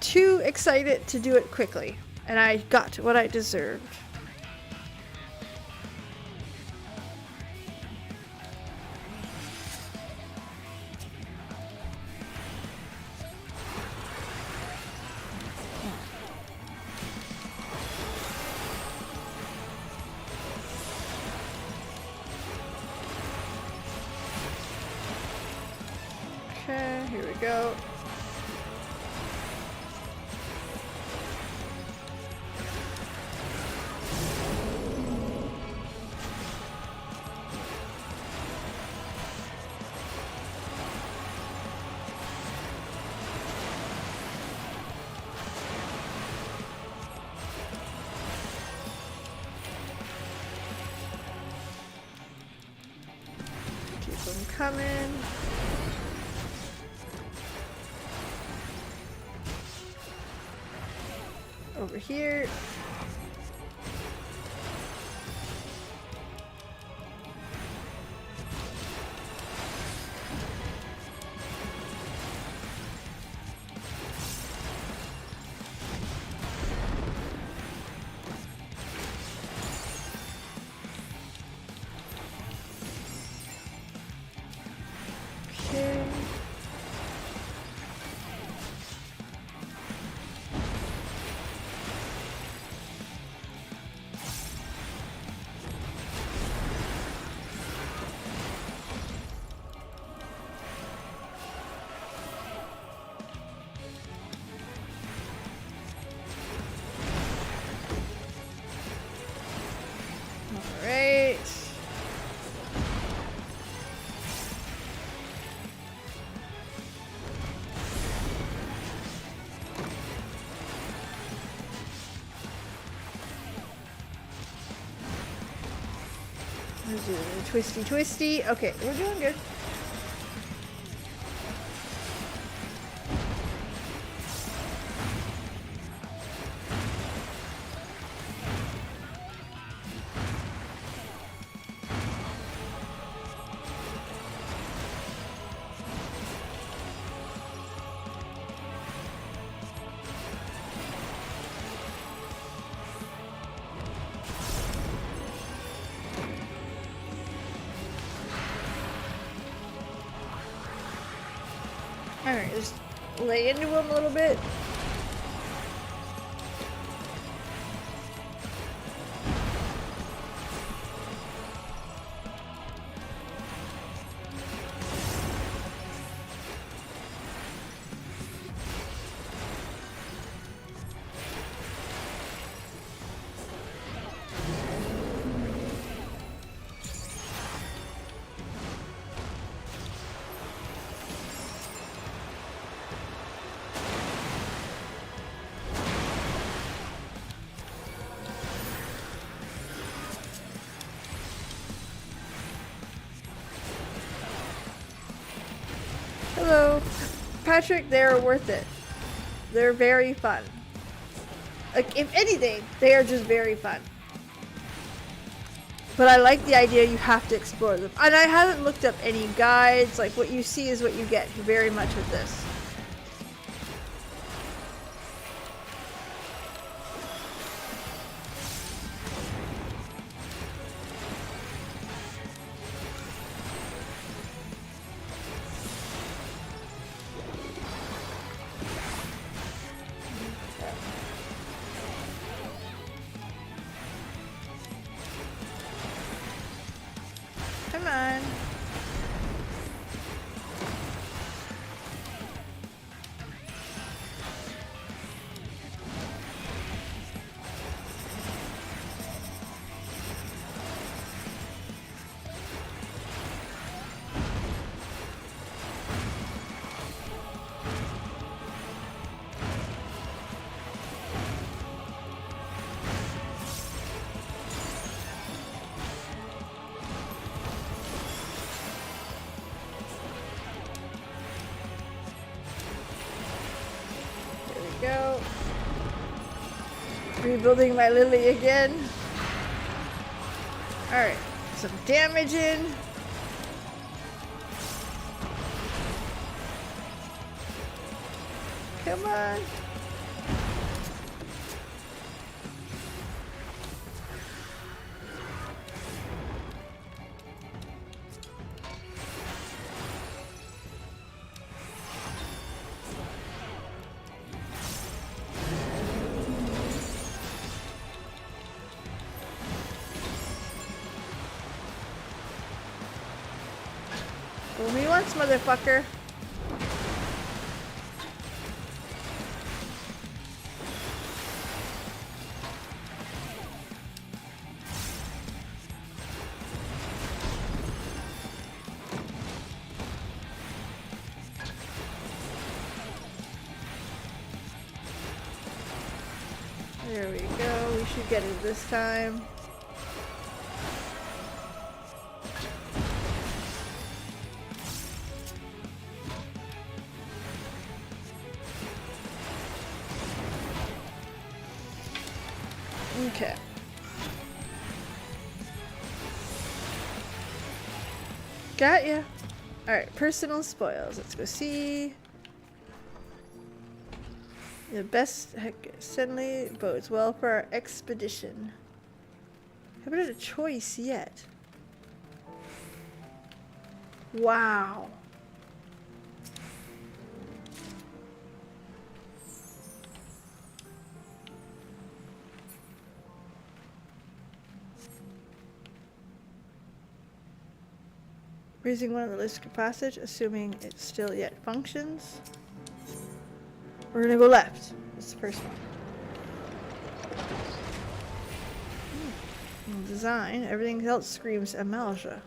too excited to do it quickly, and I got what I deserved. Okay, here we go. Keep them coming. Over here. Okay. All right. Let's do a twisty twisty. Okay, we're doing good. Alright, just lay into him a little bit. Hello. Patrick, they're worth it. They're very fun. Like, if anything, they are just very fun. But I like the idea you have to explore them. And I haven't looked up any guides. Like, what you see is what you get very much with this. Come on. Go. Rebuilding my lily again. Alright, some damage in. Come on. Fool me once, motherfucker. There we go. We should get it this time. Okay. Got ya. Alright, personal spoils. Let's go see. The best suddenly bodes well for our expedition. Haven't had a choice yet. Wow. Raising one of the list of passage, assuming it still yet functions. We're gonna go left. It's the first one. Design. Everything else screams Amalja.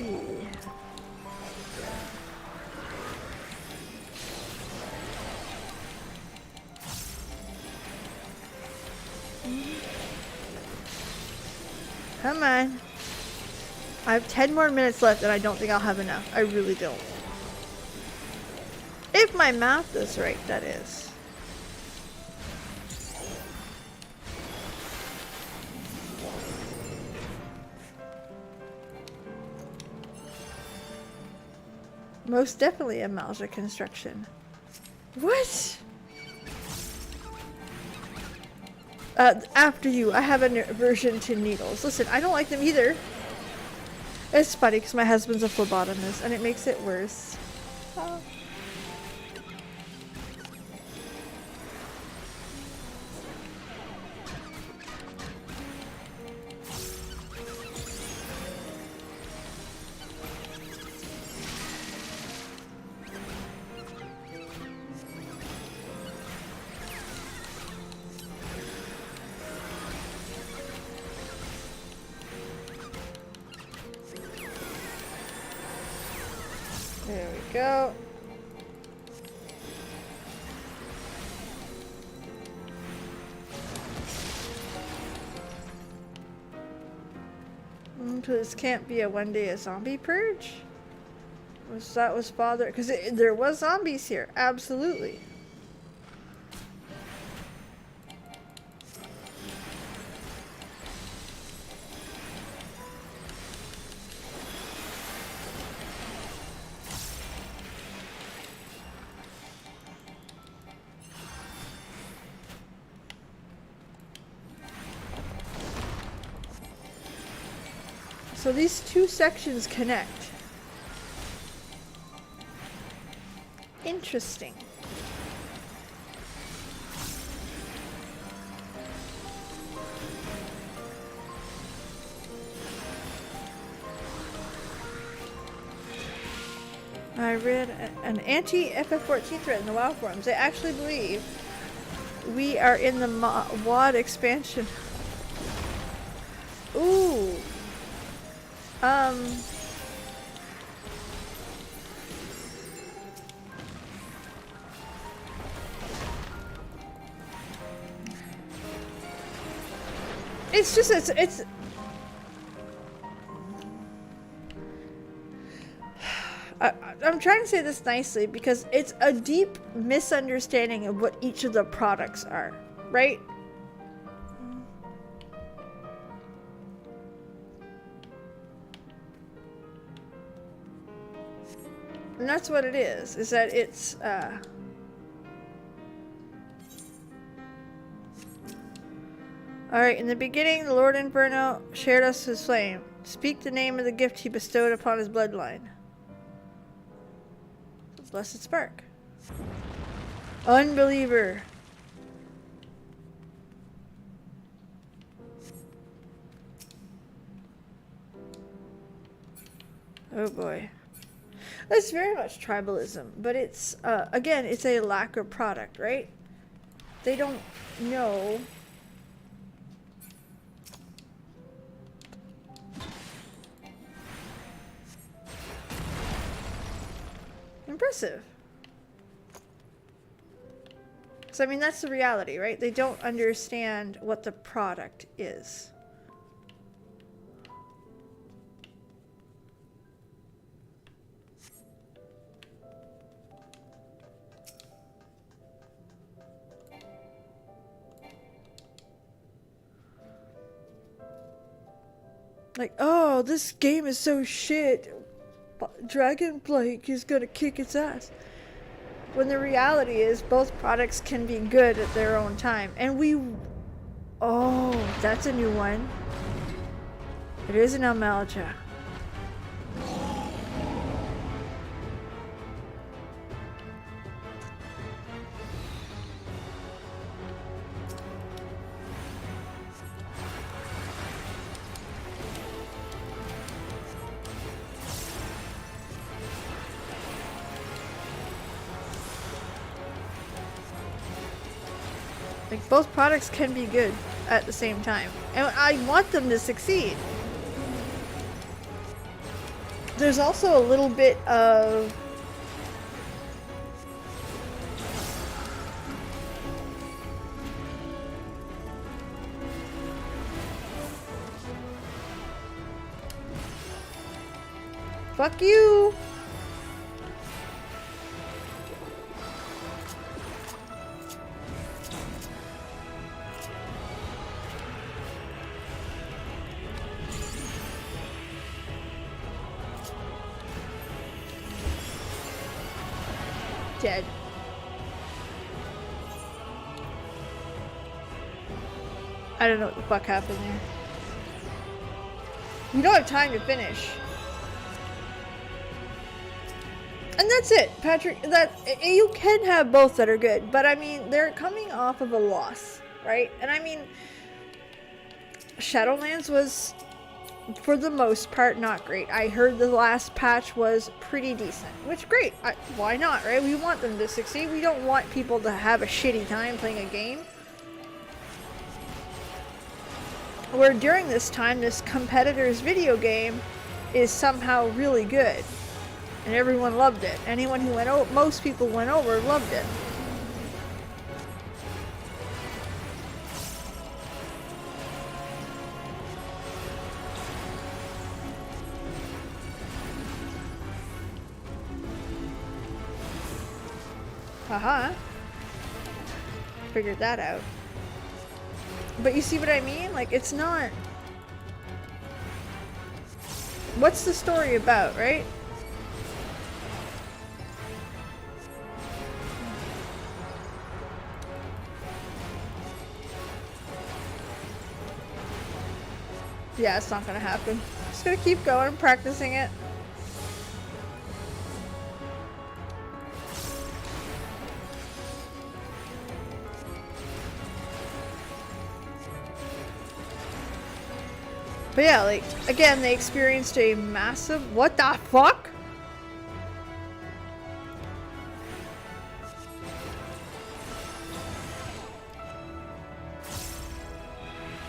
Ooh. Come on. I have 10 more minutes left and I don't think I'll have enough. I really don't. If my math is right, that is. Most definitely a Mauser construction. What? After you, I have an aversion to needles. Listen, I don't like them either. It's funny because my husband's a phlebotomist and it makes it worse. Oh. There we go. This can't be a one day a zombie purge. That was father, because there was zombies here. Absolutely. So these two sections connect. Interesting. I read an anti-FF14 thread in the WoW forums. They actually believe we are in the WoD expansion. Ooh. It's just, it's I'm trying to say this nicely because it's a deep misunderstanding of what each of the products are, right? And that's what it is that it's, Alright, in the beginning, the Lord Inferno shared us his flame. Speak the name of the gift he bestowed upon his bloodline. Blessed spark. Unbeliever. Oh boy. It's very much tribalism, but it's, again, it's a lack of product, right? They don't know. Impressive. So, I mean, that's the reality, right? They don't understand what the product is. Like, oh, this game is so shit. Dragon Blake is gonna kick its ass. When the reality is both products can be good at their own time. And we... Oh, that's a new one. It is an Amalja. Like, both products can be good at the same time. And I want them to succeed. There's also a little bit of... Fuck you! Dead. I don't know what the fuck happened there. You don't have time to finish. And that's it, Patrick. That you can have both that are good, but I mean, they're coming off of a loss, right? And I mean, Shadowlands was, for the most part, not great. I heard the last patch was pretty decent, which great. Why not, right? We want them to succeed. We don't want people to have a shitty time playing a game. Where during this time, this competitor's video game is somehow really good. And everyone loved it. Anyone who went over, most people went over, loved it. Haha. Figured that out. But you see what I mean? Like, it's not... What's the story about, right? Yeah, it's not gonna happen. Just gonna keep going, practicing it. But yeah, like, again, they experienced a massive... What the fuck?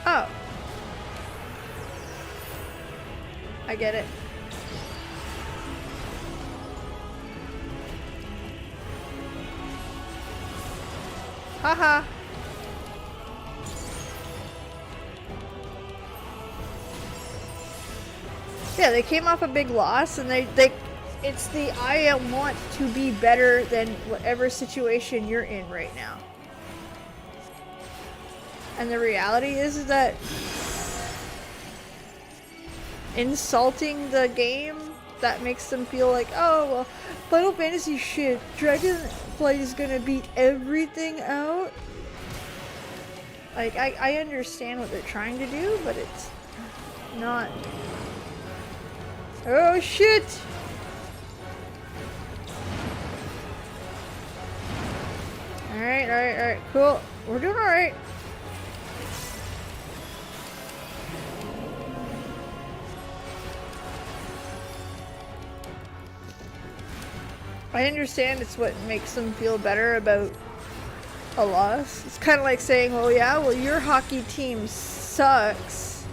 Oh. I get it. Haha. Yeah, they came off a big loss, and they It's the I want to be better than whatever situation you're in right now. And the reality is that insulting the game, that makes them feel like, oh, well, Final Fantasy shit, Dragonflight is gonna beat everything out. Like, I understand what they're trying to do, but it's not. Oh, shit! Alright, cool. We're doing alright. I understand it's what makes them feel better about a loss. It's kind of like saying, oh yeah, well your hockey team sucks.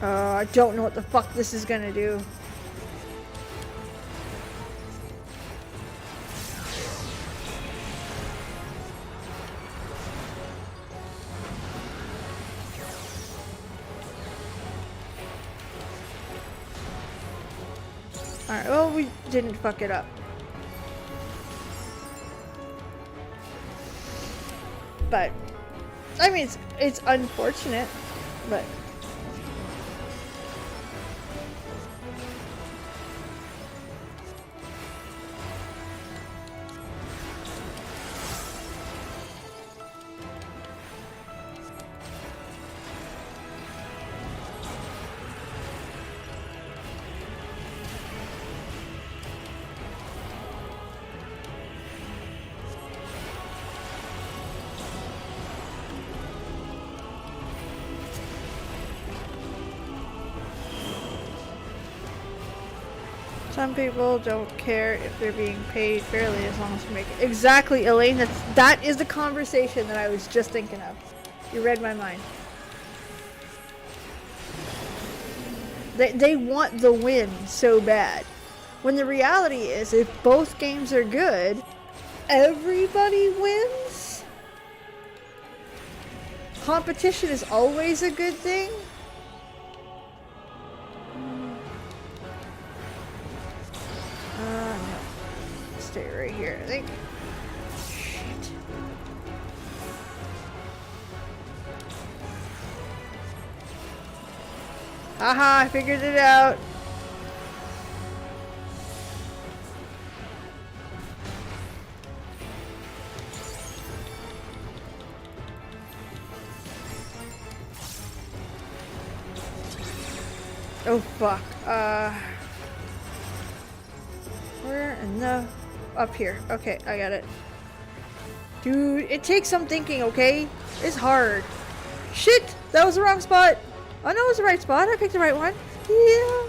I don't know what the fuck this is gonna do. Alright, well, we didn't fuck it up. But, I mean, it's unfortunate, but... Some people don't care if they're being paid fairly as long as you make it. Exactly, Elaine. That is the conversation that I was just thinking of. You read my mind. They want the win so bad. When the reality is, if both games are good, everybody wins. Competition is always a good thing. No. Stay right here, I think. Shit. Haha, I figured it out. Oh fuck. Where in the... Up here. Okay, I got it. Dude, it takes some thinking, okay? It's hard. Shit! That was the wrong spot! Oh no, it was the right spot. I picked the right one. Yeah.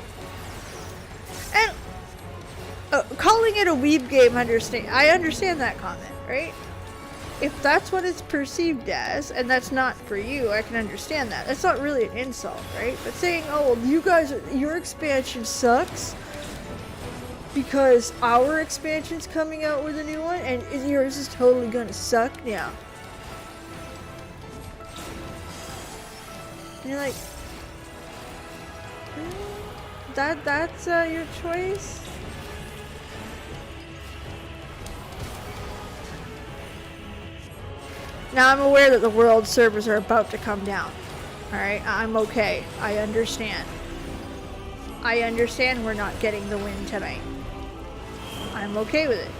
And... calling it a weeb game, I understand that comment, right? If that's what it's perceived as, and that's not for you, I can understand that. That's not really an insult, right? But saying, oh, well, you guys, your expansion sucks because our expansion's coming out with a new one, and yours is totally gonna suck now. And you're like, that's your choice? Now I'm aware that the world servers are about to come down. Alright, I'm okay. I understand. I understand we're not getting the win tonight. I'm okay with it.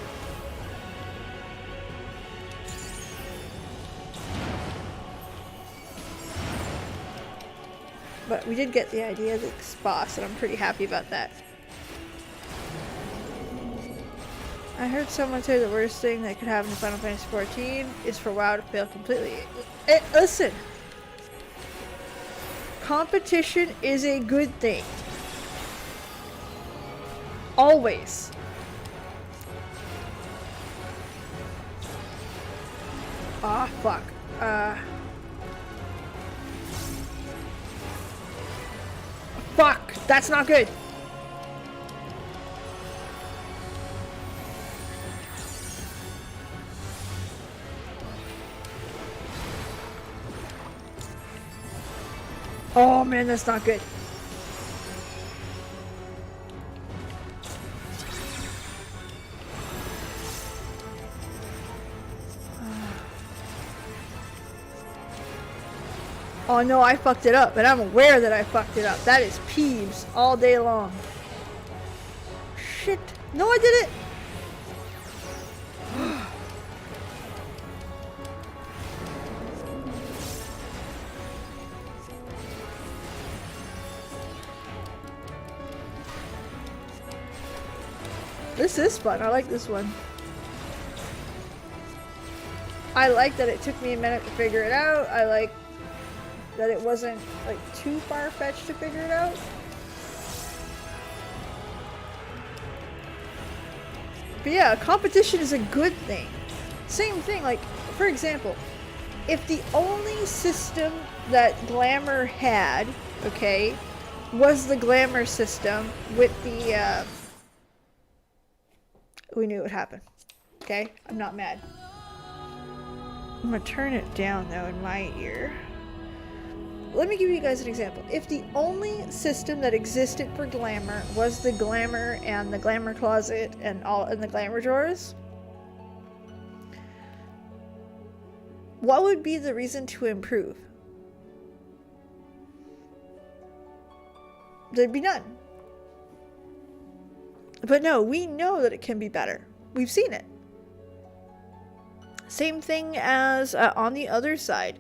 But we did get the idea of this boss, and I'm pretty happy about that. I heard someone say the worst thing that could happen to Final Fantasy XIV is for WoW to fail completely. Listen! Competition is a good thing. Always. Ah, fuck. Fuck! That's not good! Oh man, that's not good. Oh no, I fucked it up, and I'm aware that I fucked it up. That is Peebs all day long. Shit. No, I did it! This is fun. I like this one. I like that it took me a minute to figure it out. I like that it wasn't like too far-fetched to figure it out. But yeah, competition is a good thing. Same thing, like, for example, if the only system that Glamour had, okay, was the Glamour system with the, we knew it would happen. Okay? I'm not mad. I'm gonna turn it down though in my ear. Let me give you guys an example. If the only system that existed for Glamour was the Glamour and the Glamour closet and all in the Glamour drawers, what would be the reason to improve? There'd be none. But no, we know that it can be better. We've seen it. Same thing as on the other side.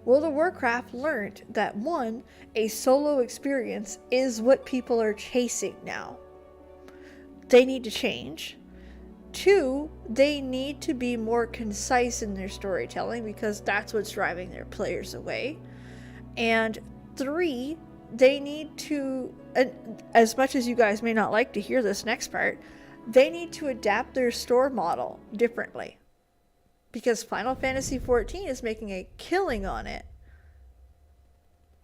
World of Warcraft learned that one, a solo experience is what people are chasing now. They need to change. Two, they need to be more concise in their storytelling because that's what's driving their players away. And three, they need to, and as much as you guys may not like to hear this next part, they need to adapt their store model differently. Because Final Fantasy XIV is making a killing on it.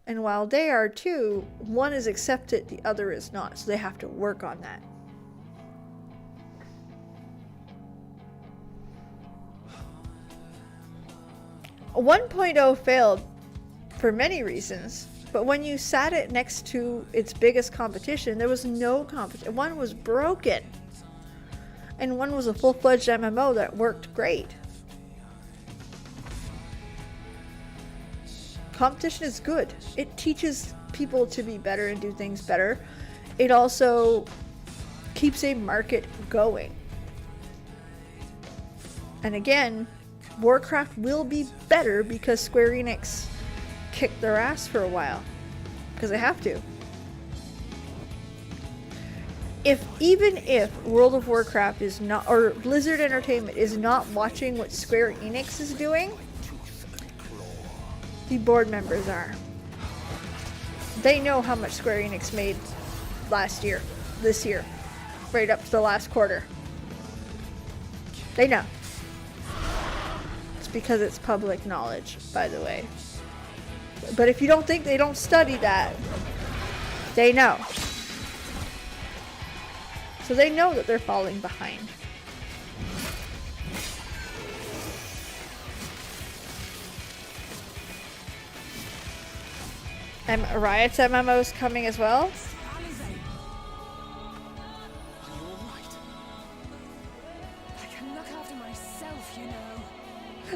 And while they are too, one is accepted, the other is not. So they have to work on that. A 1.0 failed for many reasons. But when you sat it next to its biggest competition, there was no competition. One was broken. And one was a full-fledged MMO that worked great. Competition is good. It teaches people to be better and do things better. It also keeps a market going. And again, Warcraft will be better because Square Enix kicked their ass for a while. Because they have to. Even if World of Warcraft is not, or Blizzard Entertainment is not watching what Square Enix is doing, the board members are. They know how much Square Enix made last year, this year, right up to the last quarter. They know. It's because it's public knowledge, by the way. But if you don't think they don't study that, they know. So they know that they're falling behind. And Riot's MMO is coming as well.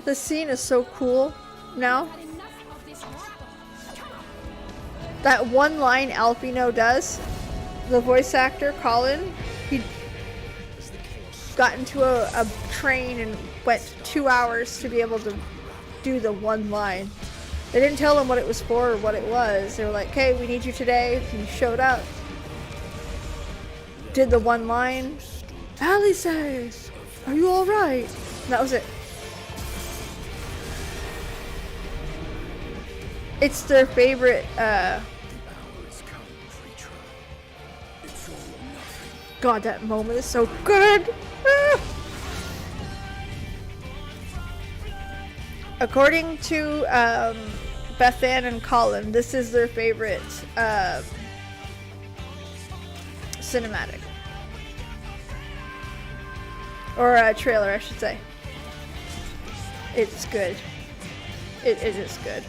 The scene is so cool now. That one line Alfino does, the voice actor Colin, he got into a train and went 2 hours to be able to do the one line. They didn't tell him what it was for or what it was. They were like, "Okay, we need you today." He showed up, did the one line, "Alice, are you all right?" And that was it. It's their favorite, God, that moment is so good! Ah! According to Beth Ann and Colin, this is their favorite cinematic. Or trailer, I should say. It's good. It is good.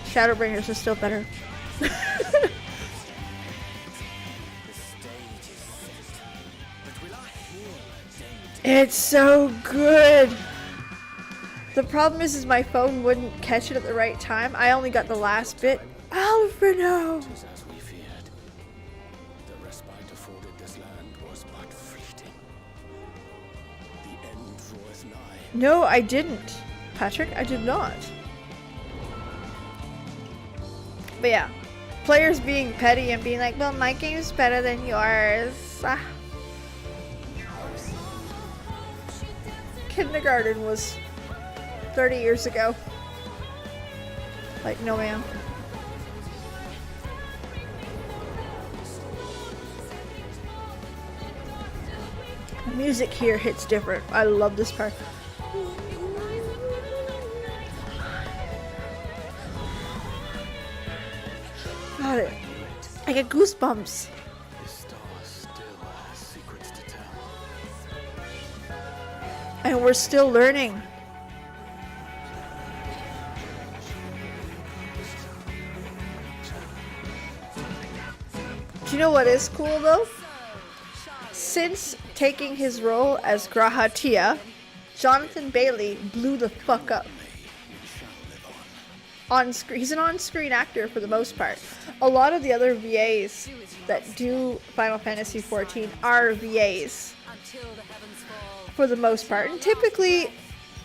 Shadowbringers is still better. It's so good. The problem is my phone wouldn't catch it at the right time. I only got the last bit. Alfredo! As we feared, the respite afforded this land was but fleeting. The end draweth nigh. No, I didn't. Patrick, I did not. But yeah, players being petty and being like, well, my game's better than yours. Ah. Kindergarten was 30 years ago. Like, no ma'am. The music here hits different. I love this part. Got it. I get goosebumps. This star still has secrets to tell. And we're still learning. Do you know what is cool though? Since taking his role as Grahatia, Jonathan Bailey blew the fuck up. On screen, he's an on-screen actor for the most part. A lot of the other VAs that do Final Fantasy XIV are VAs for the most part. And typically,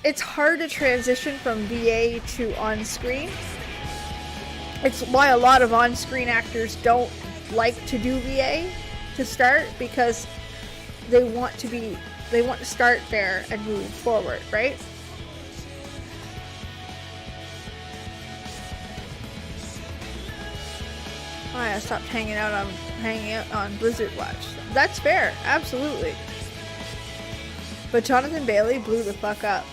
it's hard to transition from VA to on-screen. It's why a lot of on-screen actors don't like to do VA to start, because they want to start there and move forward, right? Oh, I stopped hanging out on Blizzard Watch. That's fair, absolutely. But Jonathan Bailey blew the fuck up.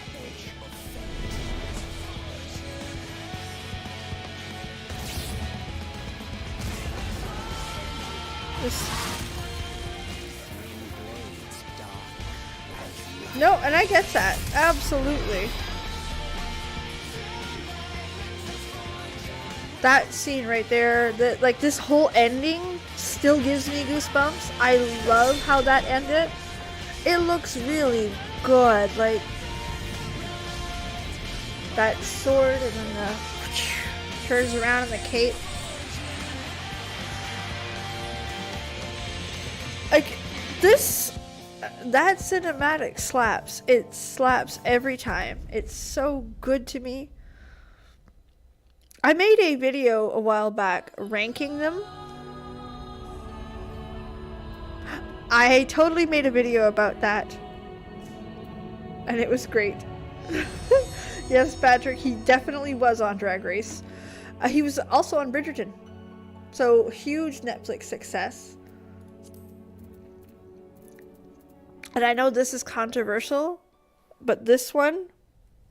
No, and I get that. Absolutely. That scene right there, like this whole ending still gives me goosebumps. I love how that ended. It looks really good. Like that sword and then the turns around in the cape. Like this, that cinematic slaps. It slaps every time. It's so good to me. I made a video a while back ranking them. I totally made a video about that. And it was great. Yes, Patrick, he definitely was on Drag Race. He was also on Bridgerton. So, huge Netflix success. And I know this is controversial, but this one,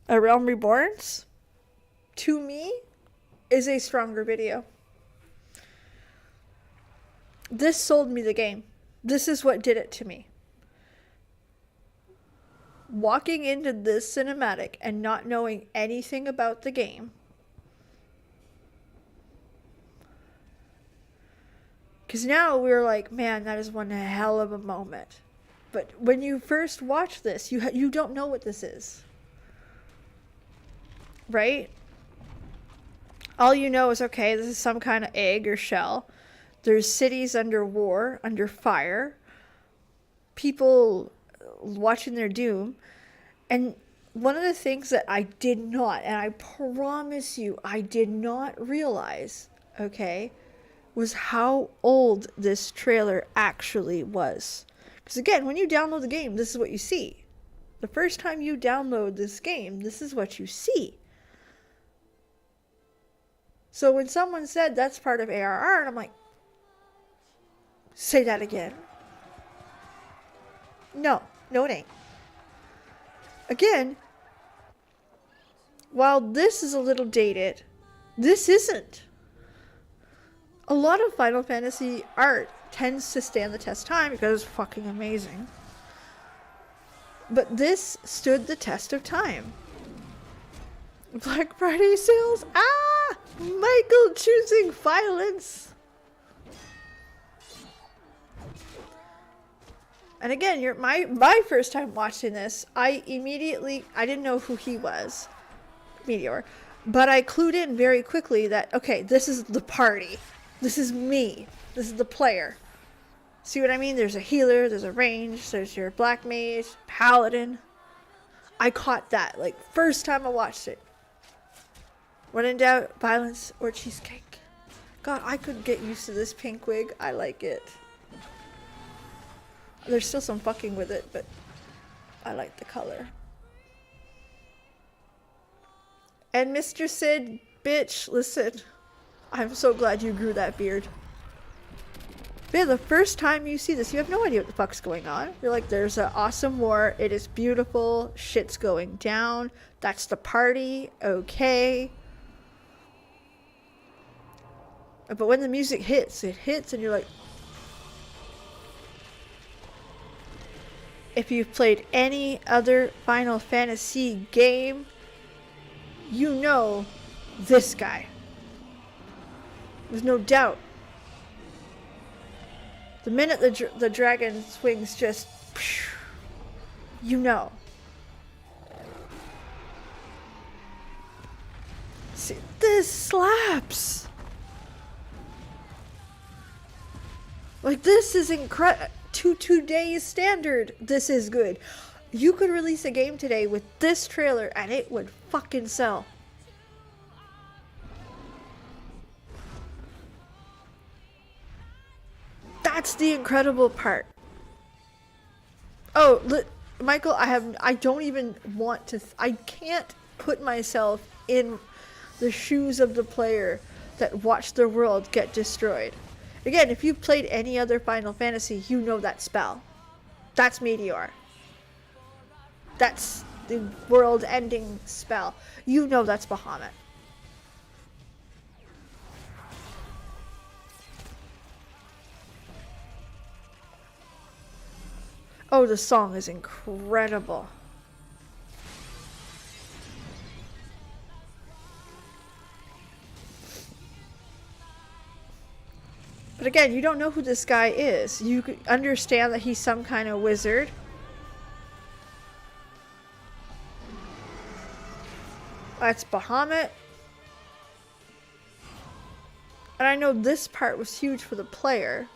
A Realm Reborn's, to me, is a stronger video. This sold me the game. This is what did it to me. Walking into this cinematic and not knowing anything about the game. Because now we're like, man, that is one hell of a moment. But when you first watch this, you don't know what this is. Right? All you know is, okay, this is some kind of egg or shell. There's cities under war, under fire. People watching their doom. And one of the things that I did not, and I promise you, I did not realize, okay, was how old this trailer actually was. Because again, when you download the game, this is what you see. The first time you download this game, this is what you see. So when someone said that's part of ARR, and I'm like, say that again. No, it ain't. Again, while this is a little dated, this isn't. A lot of Final Fantasy art tends to stand the test of time because it's fucking amazing. But this stood the test of time. Black Friday sales? Ah! Michael choosing violence! And again, my first time watching this, I didn't know who he was. Meteor. But I clued in very quickly that, okay, this is the party. This is me. This is the player. See what I mean? There's a healer, there's a range, there's your black mage, paladin. I caught that, like, first time I watched it. When in doubt, violence or cheesecake. God, I could get used to this pink wig. I like it. There's still some fucking with it, but I like the color. And Mr. Sid, bitch, listen. I'm so glad you grew that beard. But yeah, the first time you see this, you have no idea what the fuck's going on. You're like, there's an awesome war. It is beautiful. Shit's going down. That's the party. Okay. But when the music hits, it hits and you're like... If you've played any other Final Fantasy game, you know this guy. There's no doubt. The minute the dragon's wings just... You know. See, this slaps! Like, this is incredible. Today's standard, this is good. You could release a game today with this trailer and it would fucking sell. That's the incredible part. Oh, Michael, I don't even want to, I can't put myself in the shoes of the player that watched their world get destroyed. Again, if you've played any other Final Fantasy, you know that spell. That's Meteor. That's the world-ending spell. You know that's Bahamut. Oh, the song is incredible. But again, you don't know who this guy is. You understand that he's some kind of wizard. That's Bahamut. And I know this part was huge for the player.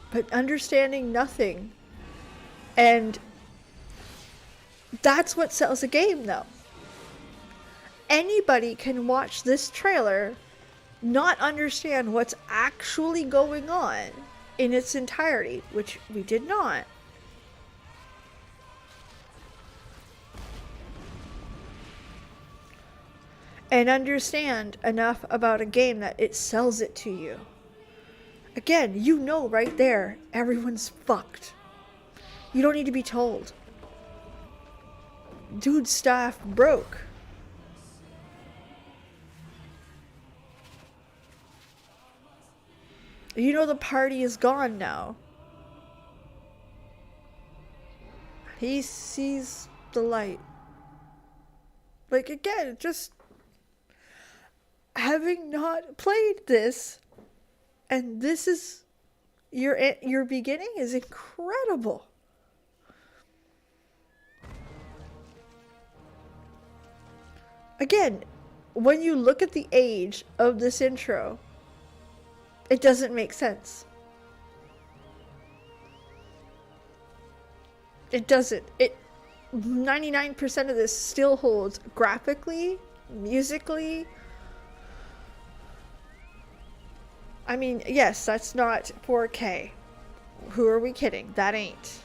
But understanding nothing. And that's what sells a game, though. Anybody can watch this trailer, not understand what's actually going on in its entirety, which we did not. And understand enough about a game that it sells it to you. Again, you know right there, everyone's fucked. You don't need to be told. Dude's staff broke. You know the party is gone now. He sees the light. Like, again, just having not played this, and this is your beginning is incredible. Again, when you look at the age of this intro, it doesn't make sense. It doesn't. 99% of this still holds graphically, musically. I mean, yes, that's not 4K. Who are we kidding? That ain't.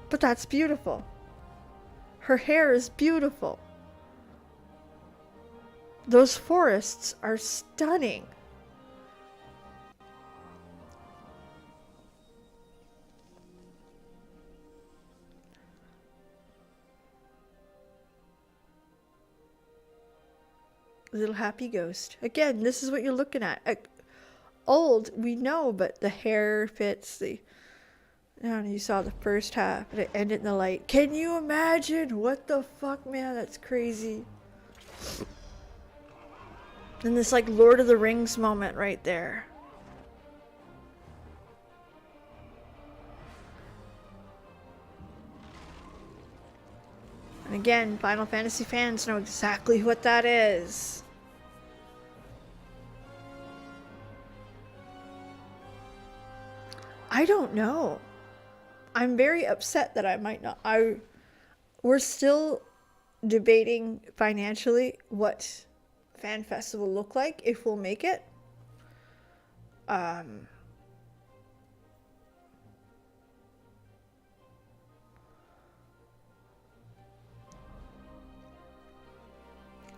But that's beautiful. Her hair is beautiful. Those forests are stunning. Little happy ghost. Again, this is what you're looking at. Old, we know, but the hair fits the... And you saw the first half, and it ended in the light. Can you imagine? What the fuck, man? That's crazy. And this, like, Lord of the Rings moment right there. And again, Final Fantasy fans know exactly what that is. I don't know. I'm very upset that I might not. We're still debating financially what Fan Fest will look like, if we'll make it.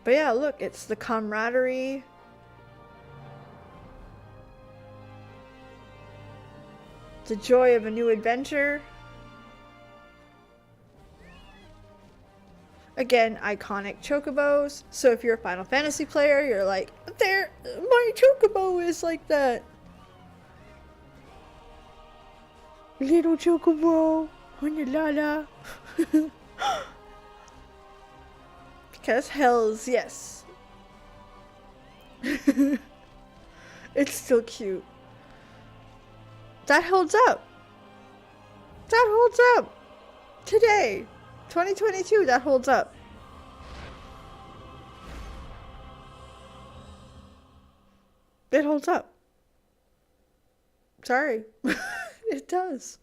But yeah, look, it's the camaraderie. The joy of a new adventure. Again, iconic chocobos. So if you're a Final Fantasy player, you're like, there, my chocobo is like that. Little chocobo on your lala. Because hells, yes. It's still cute. That holds up. That holds up. Today. 2022, that holds up. It holds up. Sorry. It does.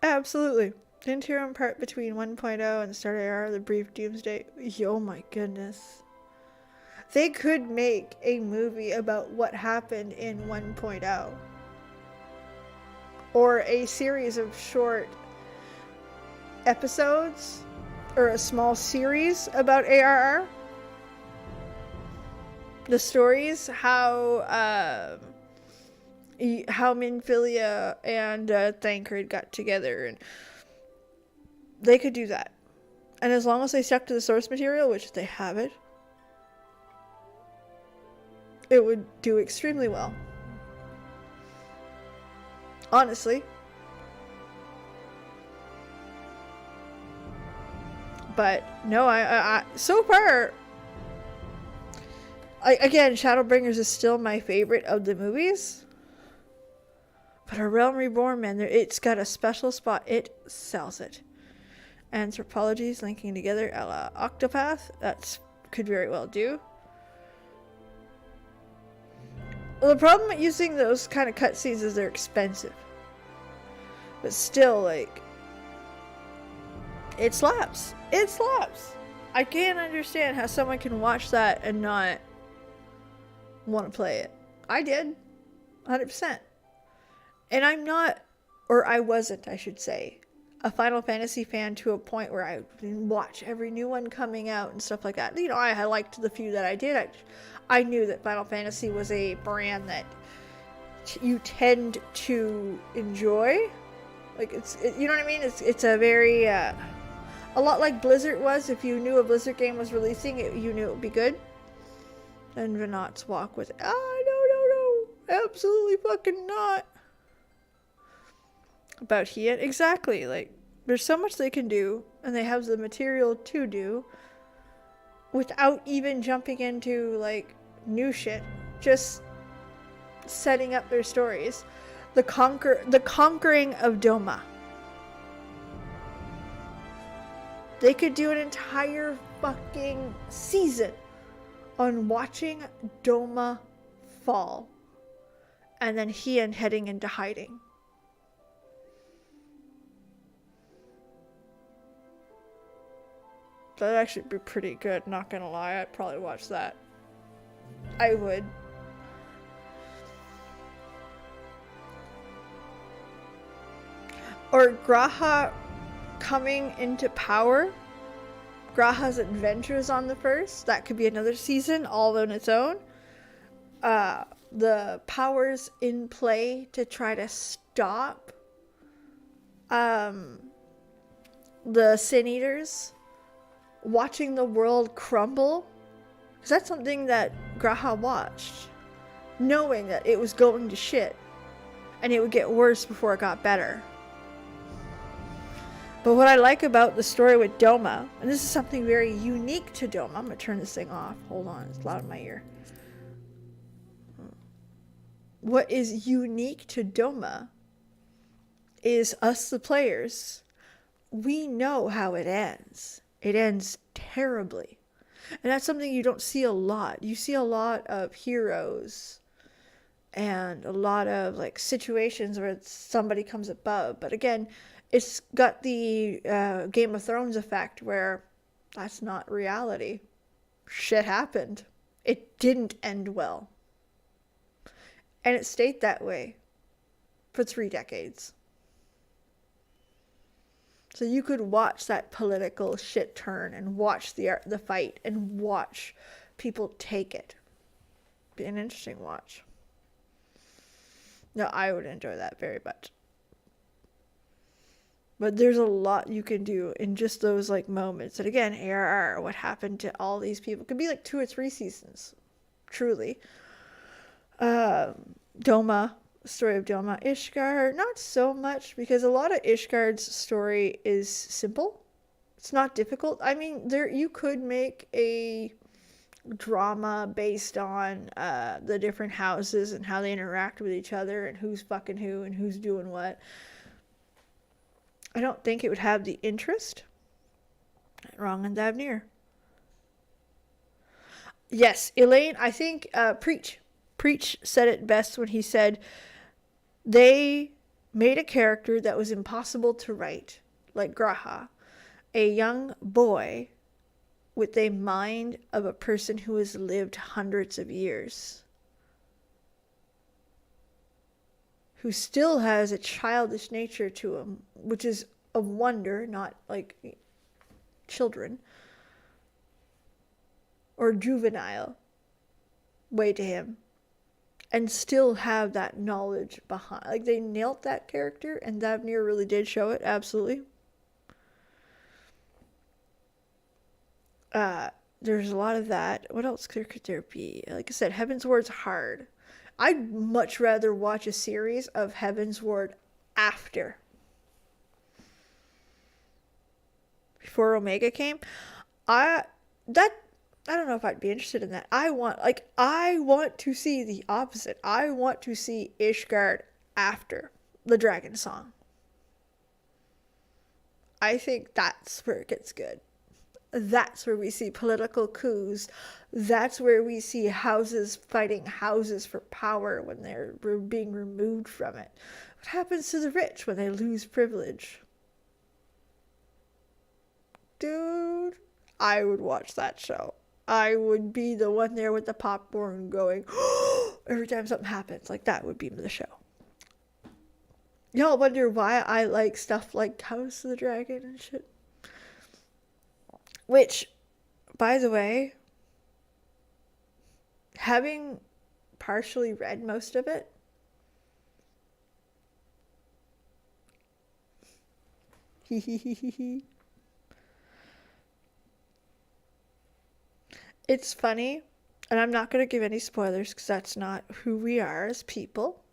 Absolutely. The interim part between 1.0 and the start of era, the brief doomsday. Oh my goodness. They could make a movie about what happened in 1.0. Or a series of short episodes, or a small series about ARR. The stories, how Minfilia and Thancred got together, and they could do that. And as long as they stuck to the source material, which they haven't, it would do extremely well. Honestly. But no, I so far, again, Shadowbringers is still my favorite of the movies. But A Realm Reborn, man, it's got a special spot. It sells it. Anthropologies linking together a la Octopath. That could very well do. Well, the problem with using those kind of cutscenes is they're expensive. But still, like, it slaps. It slaps. I can't understand how someone can watch that and not want to play it. I did. 100%. And I'm not, or I wasn't, I should say, a Final Fantasy fan to a point where I watch every new one coming out and stuff like that. You know, I liked the few that I did. I knew that Final Fantasy was a brand that you tend to enjoy. Like, you know what I mean? It's a very, a lot like Blizzard was. If you knew a Blizzard game was releasing, you knew it would be good. And Venat's walk with, no, absolutely fucking not. About Hiet, exactly. Like, there's so much they can do, and they have the material to do, without even jumping into, like, new shit. Just setting up their stories. The conquering of Doma. They could do an entire fucking season on watching Doma fall, and then Hien heading into hiding. That'd actually be pretty good, not gonna lie. I'd probably watch that. I would. Or Graha coming into power. Graha's adventures on the first. That could be another season all on its own. The powers in play to try to stop the Sin Eaters. Watching the world crumble. Because that's something that Graha watched. Knowing that it was going to shit. And it would get worse before it got better. But what I like about the story with Doma, and this is something very unique to Doma. I'm going to turn this thing off. Hold on, it's loud in my ear. What is unique to Doma is us, the players, we know how it ends. It ends terribly. And that's something you don't see a lot. You see a lot of heroes and a lot of like situations where somebody comes above. But again, it's got the Game of Thrones effect where that's not reality. Shit happened. It didn't end well. And it stayed that way for 3 decades. So you could watch that political shit turn and watch the fight and watch people take it. Be an interesting watch. No, I would enjoy that very much. But there's a lot you can do in just those like moments. And again, ARR, what happened to all these people? It could be like 2 or 3 seasons. Truly. Doma, story of Doma. Ishgard, not so much, because a lot of Ishgard's story is simple. It's not difficult. I mean, you could make a drama based on the different houses and how they interact with each other and who's fucking who and who's doing what. I don't think it would have the interest. Wrong on Davnir. Yes, Elaine, I think Preach said it best when he said they made a character that was impossible to write, like Graha, a young boy with a mind of a person who has lived hundreds of years, who still has a childish nature to him, which is a wonder, not like children, or juvenile way to him, and still have that knowledge behind. Like, they nailed that character, and Davnir really did show it, absolutely. There's a lot of that. What else could there be? Like I said, Heaven's Ward's hard. I'd much rather watch a series of Heaven's Ward after. Before Omega came. I don't know if I'd be interested in that. I want to see the opposite. I want to see Ishgard after the Dragon Song. I think that's where it gets good. That's where we see political coups. That's where we see houses fighting houses for power when they're being removed from it. What happens to the rich when they lose privilege? Dude, I would watch that show. I would be the one there with the popcorn going, every time something happens. Like, that would be the show. Y'all wonder why I like stuff like House of the Dragon and shit. Which, by the way, having partially read most of it, it's funny, and I'm not going to give any spoilers because that's not who we are as people.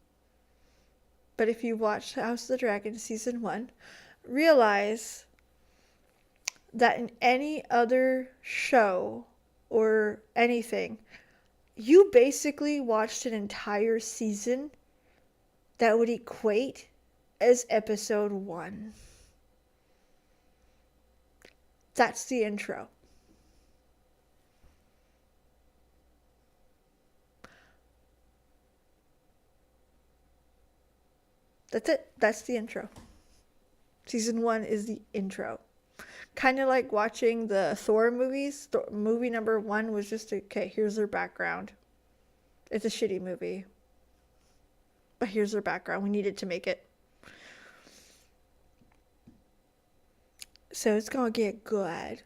But if you watched House of the Dragon Season 1, realize that in any other show or anything, you basically watched an entire season that would equate as episode 1. That's the intro. That's it. That's the intro. Season 1 is the intro. Kind of like watching the Thor movies. Movie number 1 was just, okay, here's their background. It's a shitty movie. But here's their background. We needed to make it. So it's going to get good.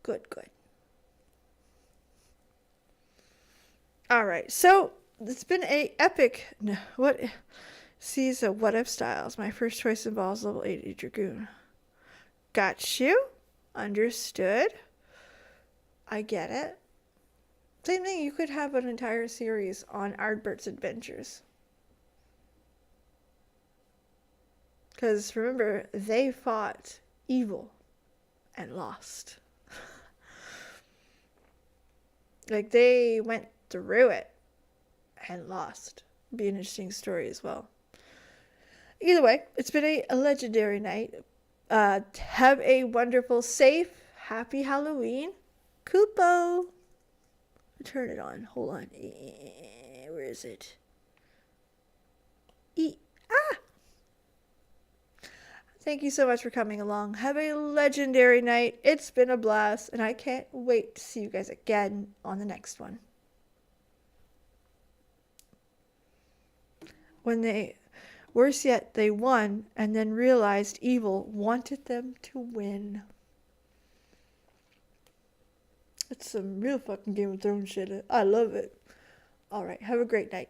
Good. Alright, so it's been a epic... No, what... Sees a What If Styles. My first choice involves level 80 Dragoon. Got you. Understood. I get it. Same thing, you could have an entire series on Ardbert's adventures. Because remember, they fought evil and lost. Like, they went through it and lost. Be an interesting story as well. Either way, it's been a legendary night. Have a wonderful, safe, happy Halloween. Kupo. Turn it on. Hold on. Where is it? Thank you so much for coming along. Have a legendary night. It's been a blast, and I can't wait to see you guys again on the next one. Worse yet, they won and then realized evil wanted them to win. It's some real fucking Game of Thrones shit. I love it. Alright, have a great night.